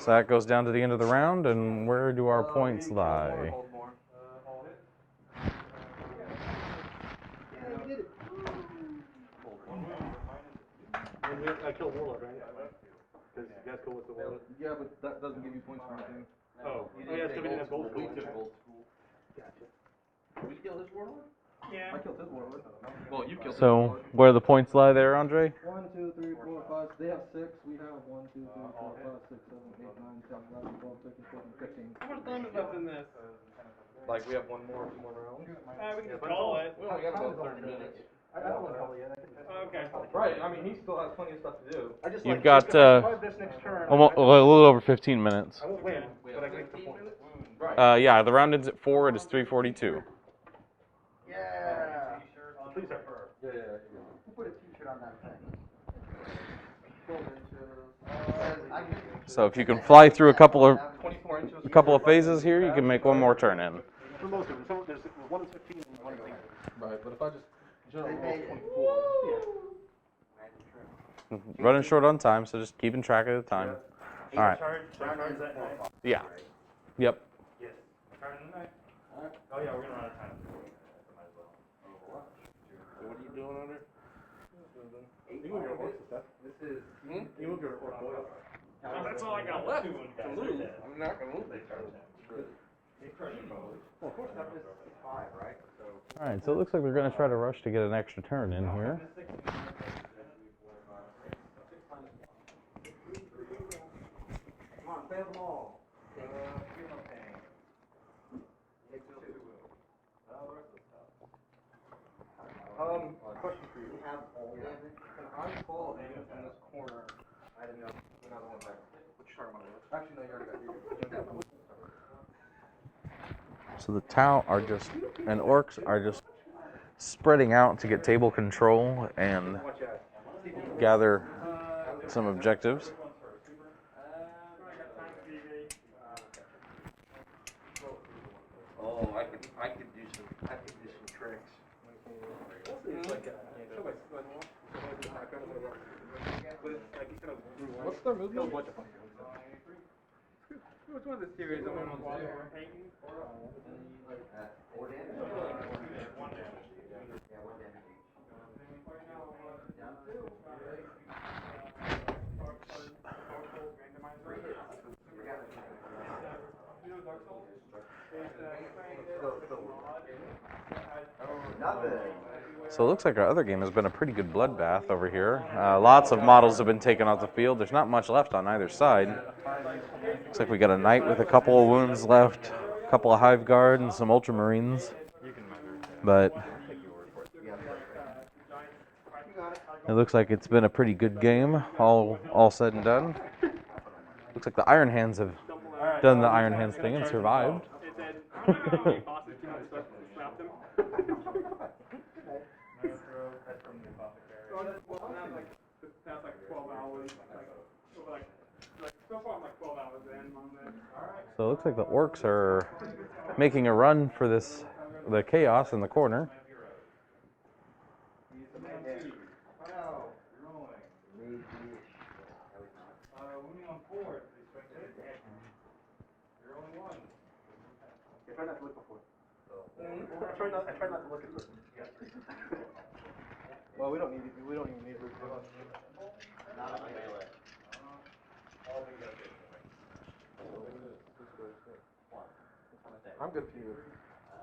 that goes down to the end of the round, and where do our points lie? I killed Warlord, right? Because Gazcool was the Warlord. Yeah, but that doesn't give you points for anything. Oh, yeah, so we didn't have gold school. We took gold school. Gotcha. We kill his warlord? Yeah. I killed his warlord. Well, you killed his So warlord. where the points lie there, Andre? 1, 2, 3, 4, 5. They have 6. We have 1, 2, 3, 4, 5, 6, 7, 8, 9, 10, 11, 12, 13, 14, 15. How much time is left in this? Like, we have 2 more rounds. We can just call it. We only got about 30 minutes. I don't want to call it yet. Okay. Right, I mean, he still has plenty of stuff to do. I just You've like, got if I survive this next turn, a little over 15 minutes. I won't win, but I can make the point. Yeah, the round ends at 4. It is 3:42. Yeah. Please, sir. Yeah. Who put a t-shirt on that thing? So if you can fly through a couple 24 inches. of phases here, you can make one more turn in. For most of them, there's one is 15 and one is 8. Right, but if I just general roll made it. 24. Running short on time, so just keeping track of the time. All right. Charge that night? Yeah. Yep. Yes. Charge the night? Oh yeah, we're gonna run out of time. Might as well. So what are you doing under? You move your horse, Seth. You move your horse. That's all I got left. To lose. I'm not gonna lose this turn. Well, of course, that is 5, right? So. All right, so it looks like they're going to try to rush to get an extra turn in here. Come on, fail them all. Question for you. Can I fall in this corner? I didn't know. Another one back. What you talking about? Actually, no, you already got yours. So the Tau are just, and Orcs are just spreading out to get table control and gather some objectives. Oh, I could do some tricks. What's their movement? Which one's the series I'm on? So it looks like our other game has been a pretty good bloodbath over here. Lots of models have been taken off the field. There's not much left on either side. Looks like we got a knight with a couple of wounds left, a couple of hive guard, and some ultramarines. But it looks like it's been a pretty good game, all said and done. Looks like the Iron Hands have done the Iron Hands thing and survived. So it looks like the Orcs are making a run for the chaos in the corner. Try not to look before. I try not to look at this. Well, we don't even need to. Not on melee. I'm good for you.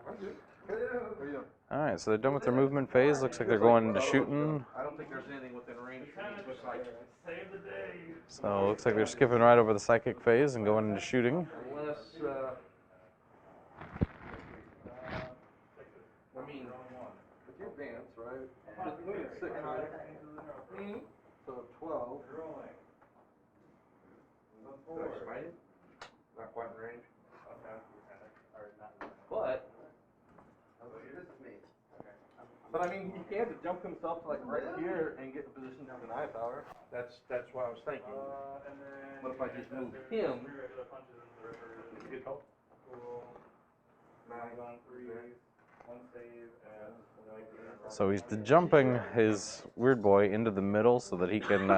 I'm good. How are you doing? All right, so they're done with their movement phase. Looks like they're going into shooting. I don't think there's anything within range for me. Just like, Save the day. So it looks like they're skipping right over the psychic phase and going into shooting. unless, I mean, with your advance, right? We need 6, right? So 12. Did I smite it? Not quite in range. But. But I mean, he can jump himself to like right here and get the position down to an eye power. That's what I was thinking. What if I just move him? Good help. So he's jumping his weird boy into the middle so that he can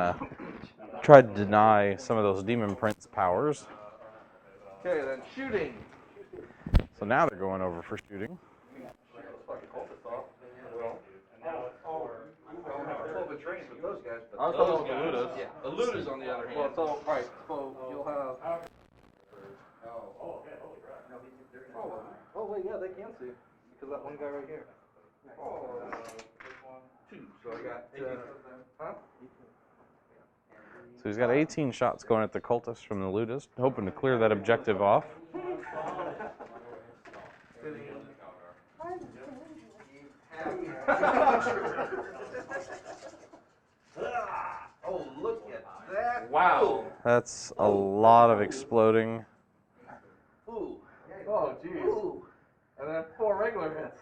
try to deny some of those demon prince powers. Okay, then shooting. So now they're going over for shooting. I was talking about the Ludas. Yeah, the Ludas on the other hand. Well, so, right, so you'll have. Oh wait, yeah, they can see. Because that one guy right here. Oh. 2, so I got, huh? So he's got 18 shots going at the cultist from the ludist, hoping to clear that objective off. Oh, look at that. Wow. That's a lot of exploding. Ooh. Oh, jeez. Ooh. And then 4 regular hits.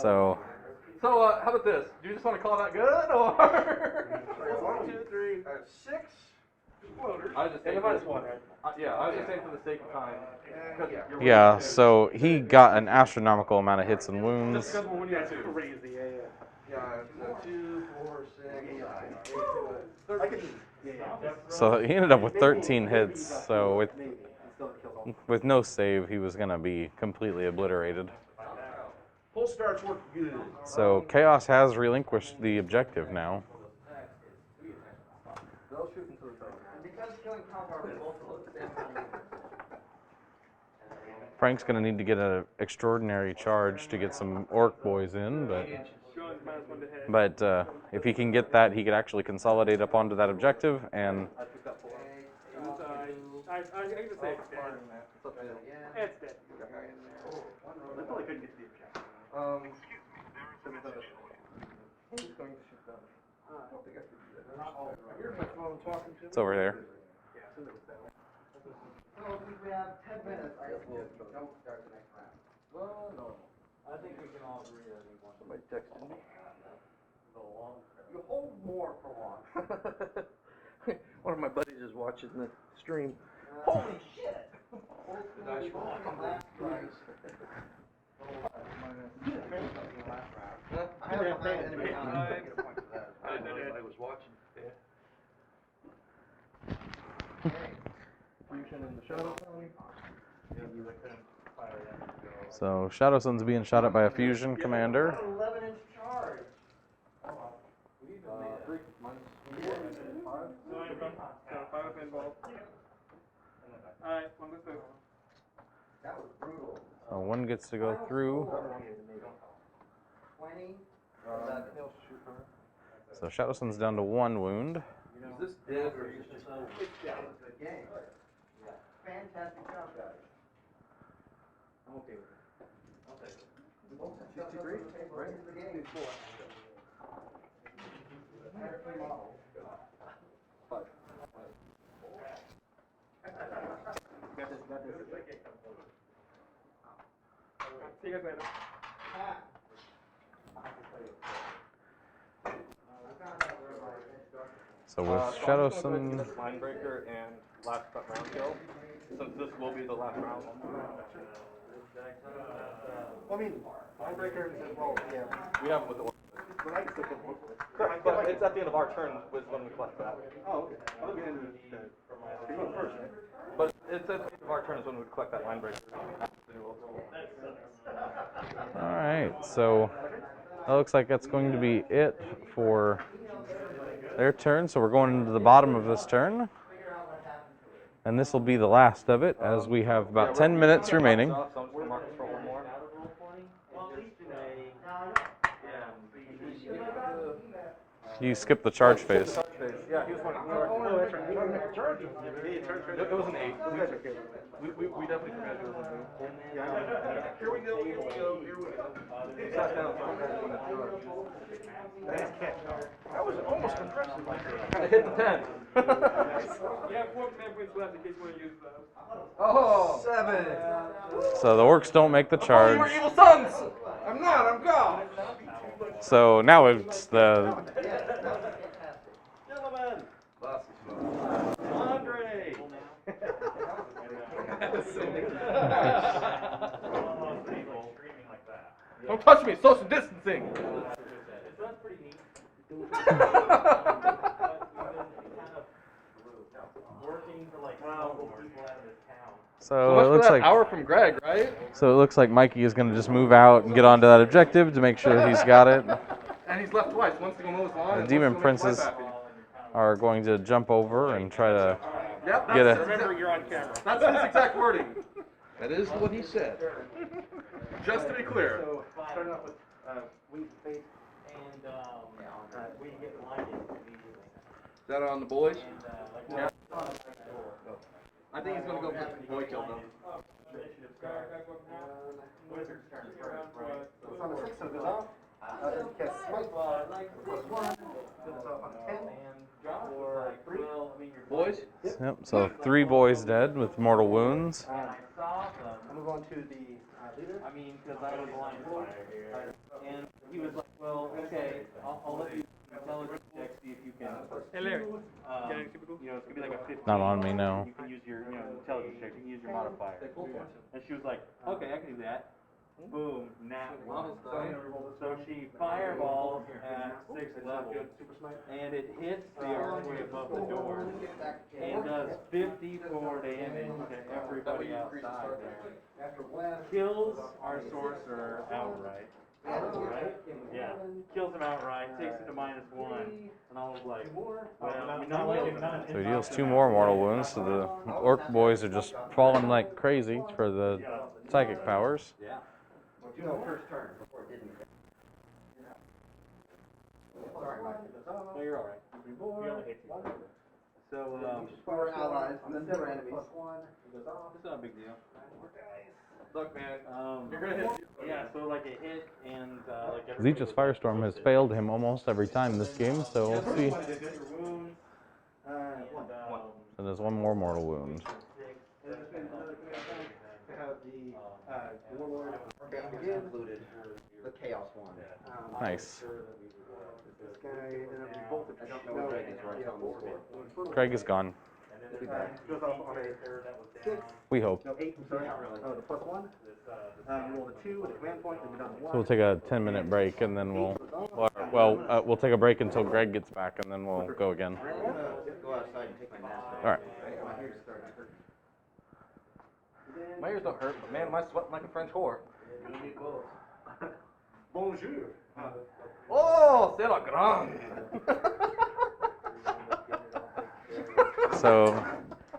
So How about this? Do you just want to call that good, or? 1, 2, 3, 6 exploders. I was just saying. Yeah, I was just saying for the sake of time. yeah, so he got an astronomical amount of hits and wounds. Just when you have 2. Crazy, Yeah, it's 2, 4, 6, 8, 13. So he ended up with 13 hits. So with no save, he was gonna be completely obliterated. Full starts work good. So Chaos has relinquished the objective now. They'll shoot into the target. Because killing combat results look the same amount of Frank's gonna need to get an extraordinary charge to get some orc boys in, but if he can get that, he could actually consolidate up onto that objective and. I can just say it's dead. It's dead. They probably couldn't get to the objective. Who's going to shoot them? It's over there. So since we have 10 minutes, I guess we'll don't start the next round. Well, no. I think we can all agree that we want Somebody texted me. You hold more for long. One of my buddies is watching the stream. Holy shit! Last prize. I haven't played enemy on. I get a point for that. I was watching. Fusion in the Shadow Zone. So Shadow Sun's being shot at by a fusion commander. 11-inch charge. 3 minus 5. 5 up involved. Alright, one goes through. That was brutal. So one gets to go through. 20. So Shadow Sun's down to 1 wound. Is this dead or is this just It's good game. Fantastic job, guys. I'm okay with it. I'll take it. 63? Right? 64. See you guys later. So with Shadow Sun, Linebreaker and last cut round kill, since this will be the last round. I mean, Linebreaker is involved, yeah. We have it with the orc. But I can still get more. Correct, but it's at the end of our turn was when we collect that. Oh, okay. I'll be in the first, right? But it's at the end of our turn is when we collect that Linebreaker. alright, so that looks like that's going to be it for their turn. So we're going into the bottom of this turn. And this will be the last of it, as we have about 10 minutes remaining. So I'm just gonna mark this for one more. You skipped the charge phase. Yeah, he was one. It was an 8. We definitely forgot it was an 8. Here we go, here we go, here we go. Sat down. That was almost impressive. I hit the 10. You have 4 command points left in case you want to use those. Oh! 7. So the orcs don't make the We're charge. evil sons! I'm not, I'm gone. So now it's the Gentlemen, Lots of fun. Andre. Don't touch me! Social distancing! That's pretty neat. Working to like smuggle people out of this town. so it looks like hour from Greg, right? so it looks like Mikey is going to just move out and get onto that objective to make sure that he's got it. And he's left twice. Once to go mow his lawn. The and demon once to go make princes life happy. are going to jump over and try to Yep, get that's, a Remember, you're on camera. that's his exact wording. That is what he said. Just to be clear. So, starting off with, wings and face. And, we get blinded immediately. Is that on the boys? And, Yeah. I think he's gonna go for boy kill though. Wizards turn first, right? So it's on the 6, so it goes off. Then you cast Smite. +1. Goes off on the 10. Or 3. Well, I mean, you're Boys? Yep, so 3 boys dead with mortal wounds. I saw them. I'll move on to the leader. I mean, because I was blind fire, and he was like, "Well, okay, I'll let you intelligence check, see if you can." Hey, Larry. You know, it's gonna be like a 15. Not on me now. You can use your, intelligence check. You can use your modifier. And she was like, "Okay, I can do that." Boom, nat 1. So she fireballs at 6th level, and it hits the archway above the door, and does 54 damage to everybody outside there. Kills our sorcerer outright. Yeah, kills him outright, takes him to -1, and I was like, well, I mean, not killing him. So he deals 2 more mortal wounds, so the orc boys are just falling like crazy for the psychic powers. Yeah. You know, first turn before it didn't. Sorry, Mike. No, you're alright. So, Four allies, and then 4 enemies. it's not a big deal. Look, man. You're gonna hit. Yeah, so like it hit, and like Zeech's Firestorm has failed him almost every time this game, so we'll see. And there's 1 more mortal wound. Have the warlord Included the chaos one. Nice. This guy, and then the bolt. I don't know where Greg is right on the score. Craig is gone. Goes off on a 6. We hope. No, 8, I'm sorry. Oh, the +1. Roll the 2 with a command point, then we're down to 1. So we'll take a 10-minute break and then we'll take a break until Greg gets back and then we'll go again. Go outside and take my mask off. All right. My ears starting to hurt. My ears don't hurt, but man, am I sweating like a French whore. Bonjour. Oh, c'est la grande. So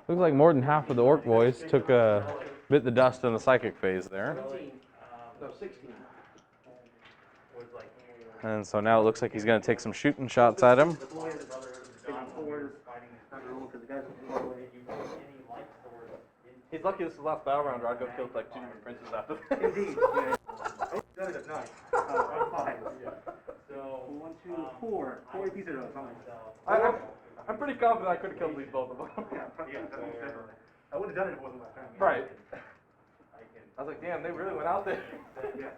looks like more than half of the orc boys took bit the dust in the psychic phase there. No, 16. And so now it looks like he's going to take some shooting shots at him. The boy is getting forward. Not really, because the guy's far away. He's lucky this is the last battle round, or I'd go kill like 2 different princes after this. Indeed. Yeah. I done it at 9. 5. So 1, 2, 4. 4 pieces of something. I'm pretty confident I could have killed these both of them. Yeah, definitely. I would have done it if it wasn't my turn. Right. I was like, damn, they really went out there. Yeah.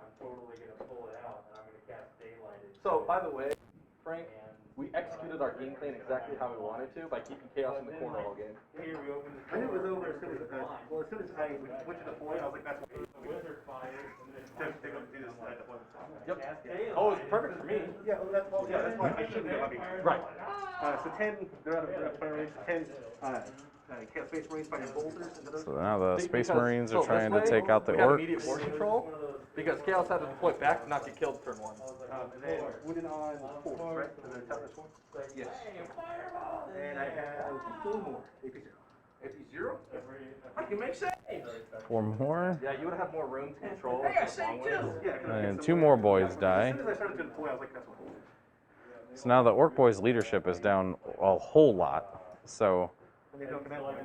I'm totally gonna pull it out, and I'm gonna cast daylight. So, by the way, Frank, we executed our game plan exactly how we wanted to by keeping chaos in the corner all game. Here we open the. I knew it was over as soon as, well, as soon as I went to the point, I was like, that's what Wizard fires, and then to go do this deployment. Yep. cast daylight. Oh, it's perfect for me. Yeah, well, that's why I shouldn't have lobbied. Right. So 10, they're out of fire range. 10, cast Space Marines fighting bolters into those. So now the Space Because- Marines are so trying this to way, take out the we have immediate orcs. war control, because chaos had to deploy back to not get killed turn 1. And then wounded on 4, right? And then top this 4. Yes. And I have 4 more. AP0. If he's 0, I can make saves. 4 more. Yeah, you would have more room to control. Hey, I saved too. Yeah, 'cause I And get 2 some- more boys die. As soon as I started to deploy, I was like, that's what. So now the orc boys' leadership is down a whole lot. So And they don't come out.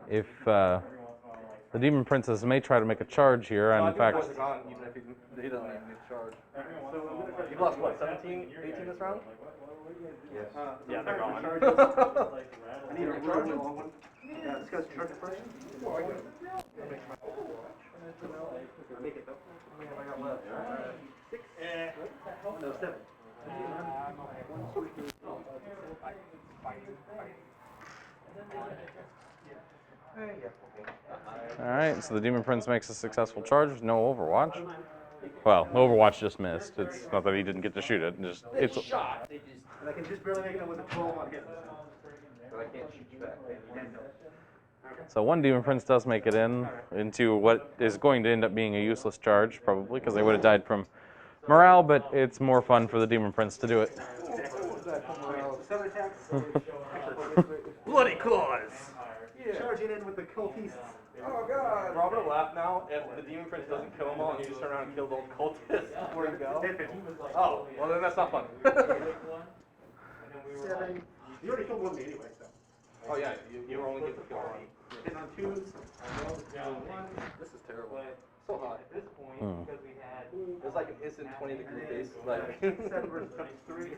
if the Demon Princess may try to make a charge here, and in fact, Boys are gone, even if he doesn't even need to charge. So I'm gonna try. You've lost what, 17, 18 this round? Yes. Yeah, they're gone. I need a really long one. Yeah, this guy's charging first. Before I go. I'll make my I'll make it though. I got left. 6. No, 7. alright, so the Demon Prince makes a successful charge, no Overwatch. Well, Overwatch just missed. It's not that he didn't get to shoot it, it's Shot. And I can just barely make it with a 12 on hit. But I can't shoot you back. so 1 Demon Prince does make it into what is going to end up being a useless charge, probably, because they would have died from morale, but it's more fun for the Demon Prince to do it. 7 attacks. Bloody claws! Charging in with the cultists. Oh God. Robert will laugh now if the demon prince doesn't kill them all and you just turn around and kill the old cultist before you go. Oh, well then that's not fun. 7. You already killed one anyway, so. Oh yeah, you were only getting to kill one. Hitting on 2s. This is terrible. So hot. At this point, Hmm. because we had. It's like an instant 20-degree face. Like 7 versus 3.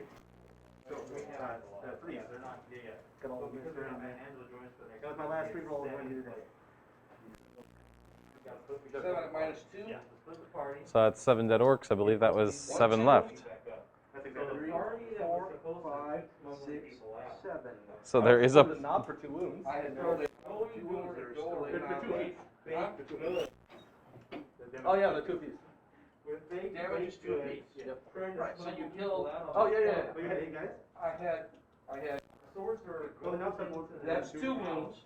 So we had, threes, they're not, yeah. Got all the Because they're not Angela joints, but That was my last 3 roll of one here today. 7 at -2. Yeah, split the party. So that's 7 dead orcs. I believe that was 7 left. That's So exactly. 3, 4, 5, 6, 7. So there is a knob for 2 wounds. I had no idea. 2 wounds that are still The 2 alive. each. Huh? Oh yeah, the 2 piece. Damage is 2 apiece. Yep. Right, so you killed. Oh yeah. Oh, you had 8 guys? I had. Swords are. Oh, now 7 wounds. That's 2 wounds.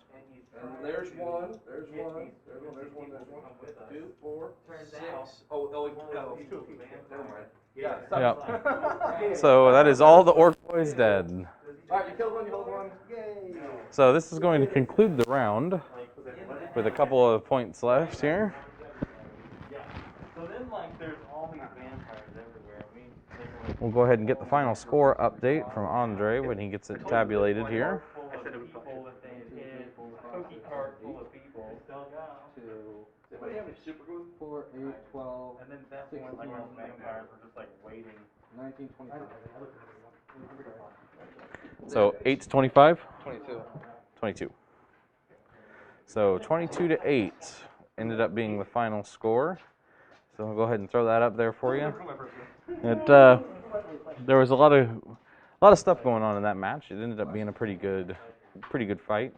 And there's one. There's one. There's one. There's one. There's one. 2, 4, 6. Oh, It's 2 apiece. Never mind. yeah. Yep. So that is all the orc boys dead. Alright, you killed one, you hold one. Yay! So this is going to conclude the round with a couple of points left here. Yeah. So then, like, there's all these vampires everywhere. We'll go ahead and get the final score update from Andre when he gets it tabulated here. People that they hit, cookie cart full of people. Still go. 2, Anybody have any super glue? 4, 8, 12, And then that's when, like, all the vampires were just, like, waiting. 19, 23. So 8 to 25? 22. 22. So 22 to 8 ended up being the final score. So I'll go ahead and throw that up there for you. There was a lot of stuff going on in that match. It ended up being a pretty good fight.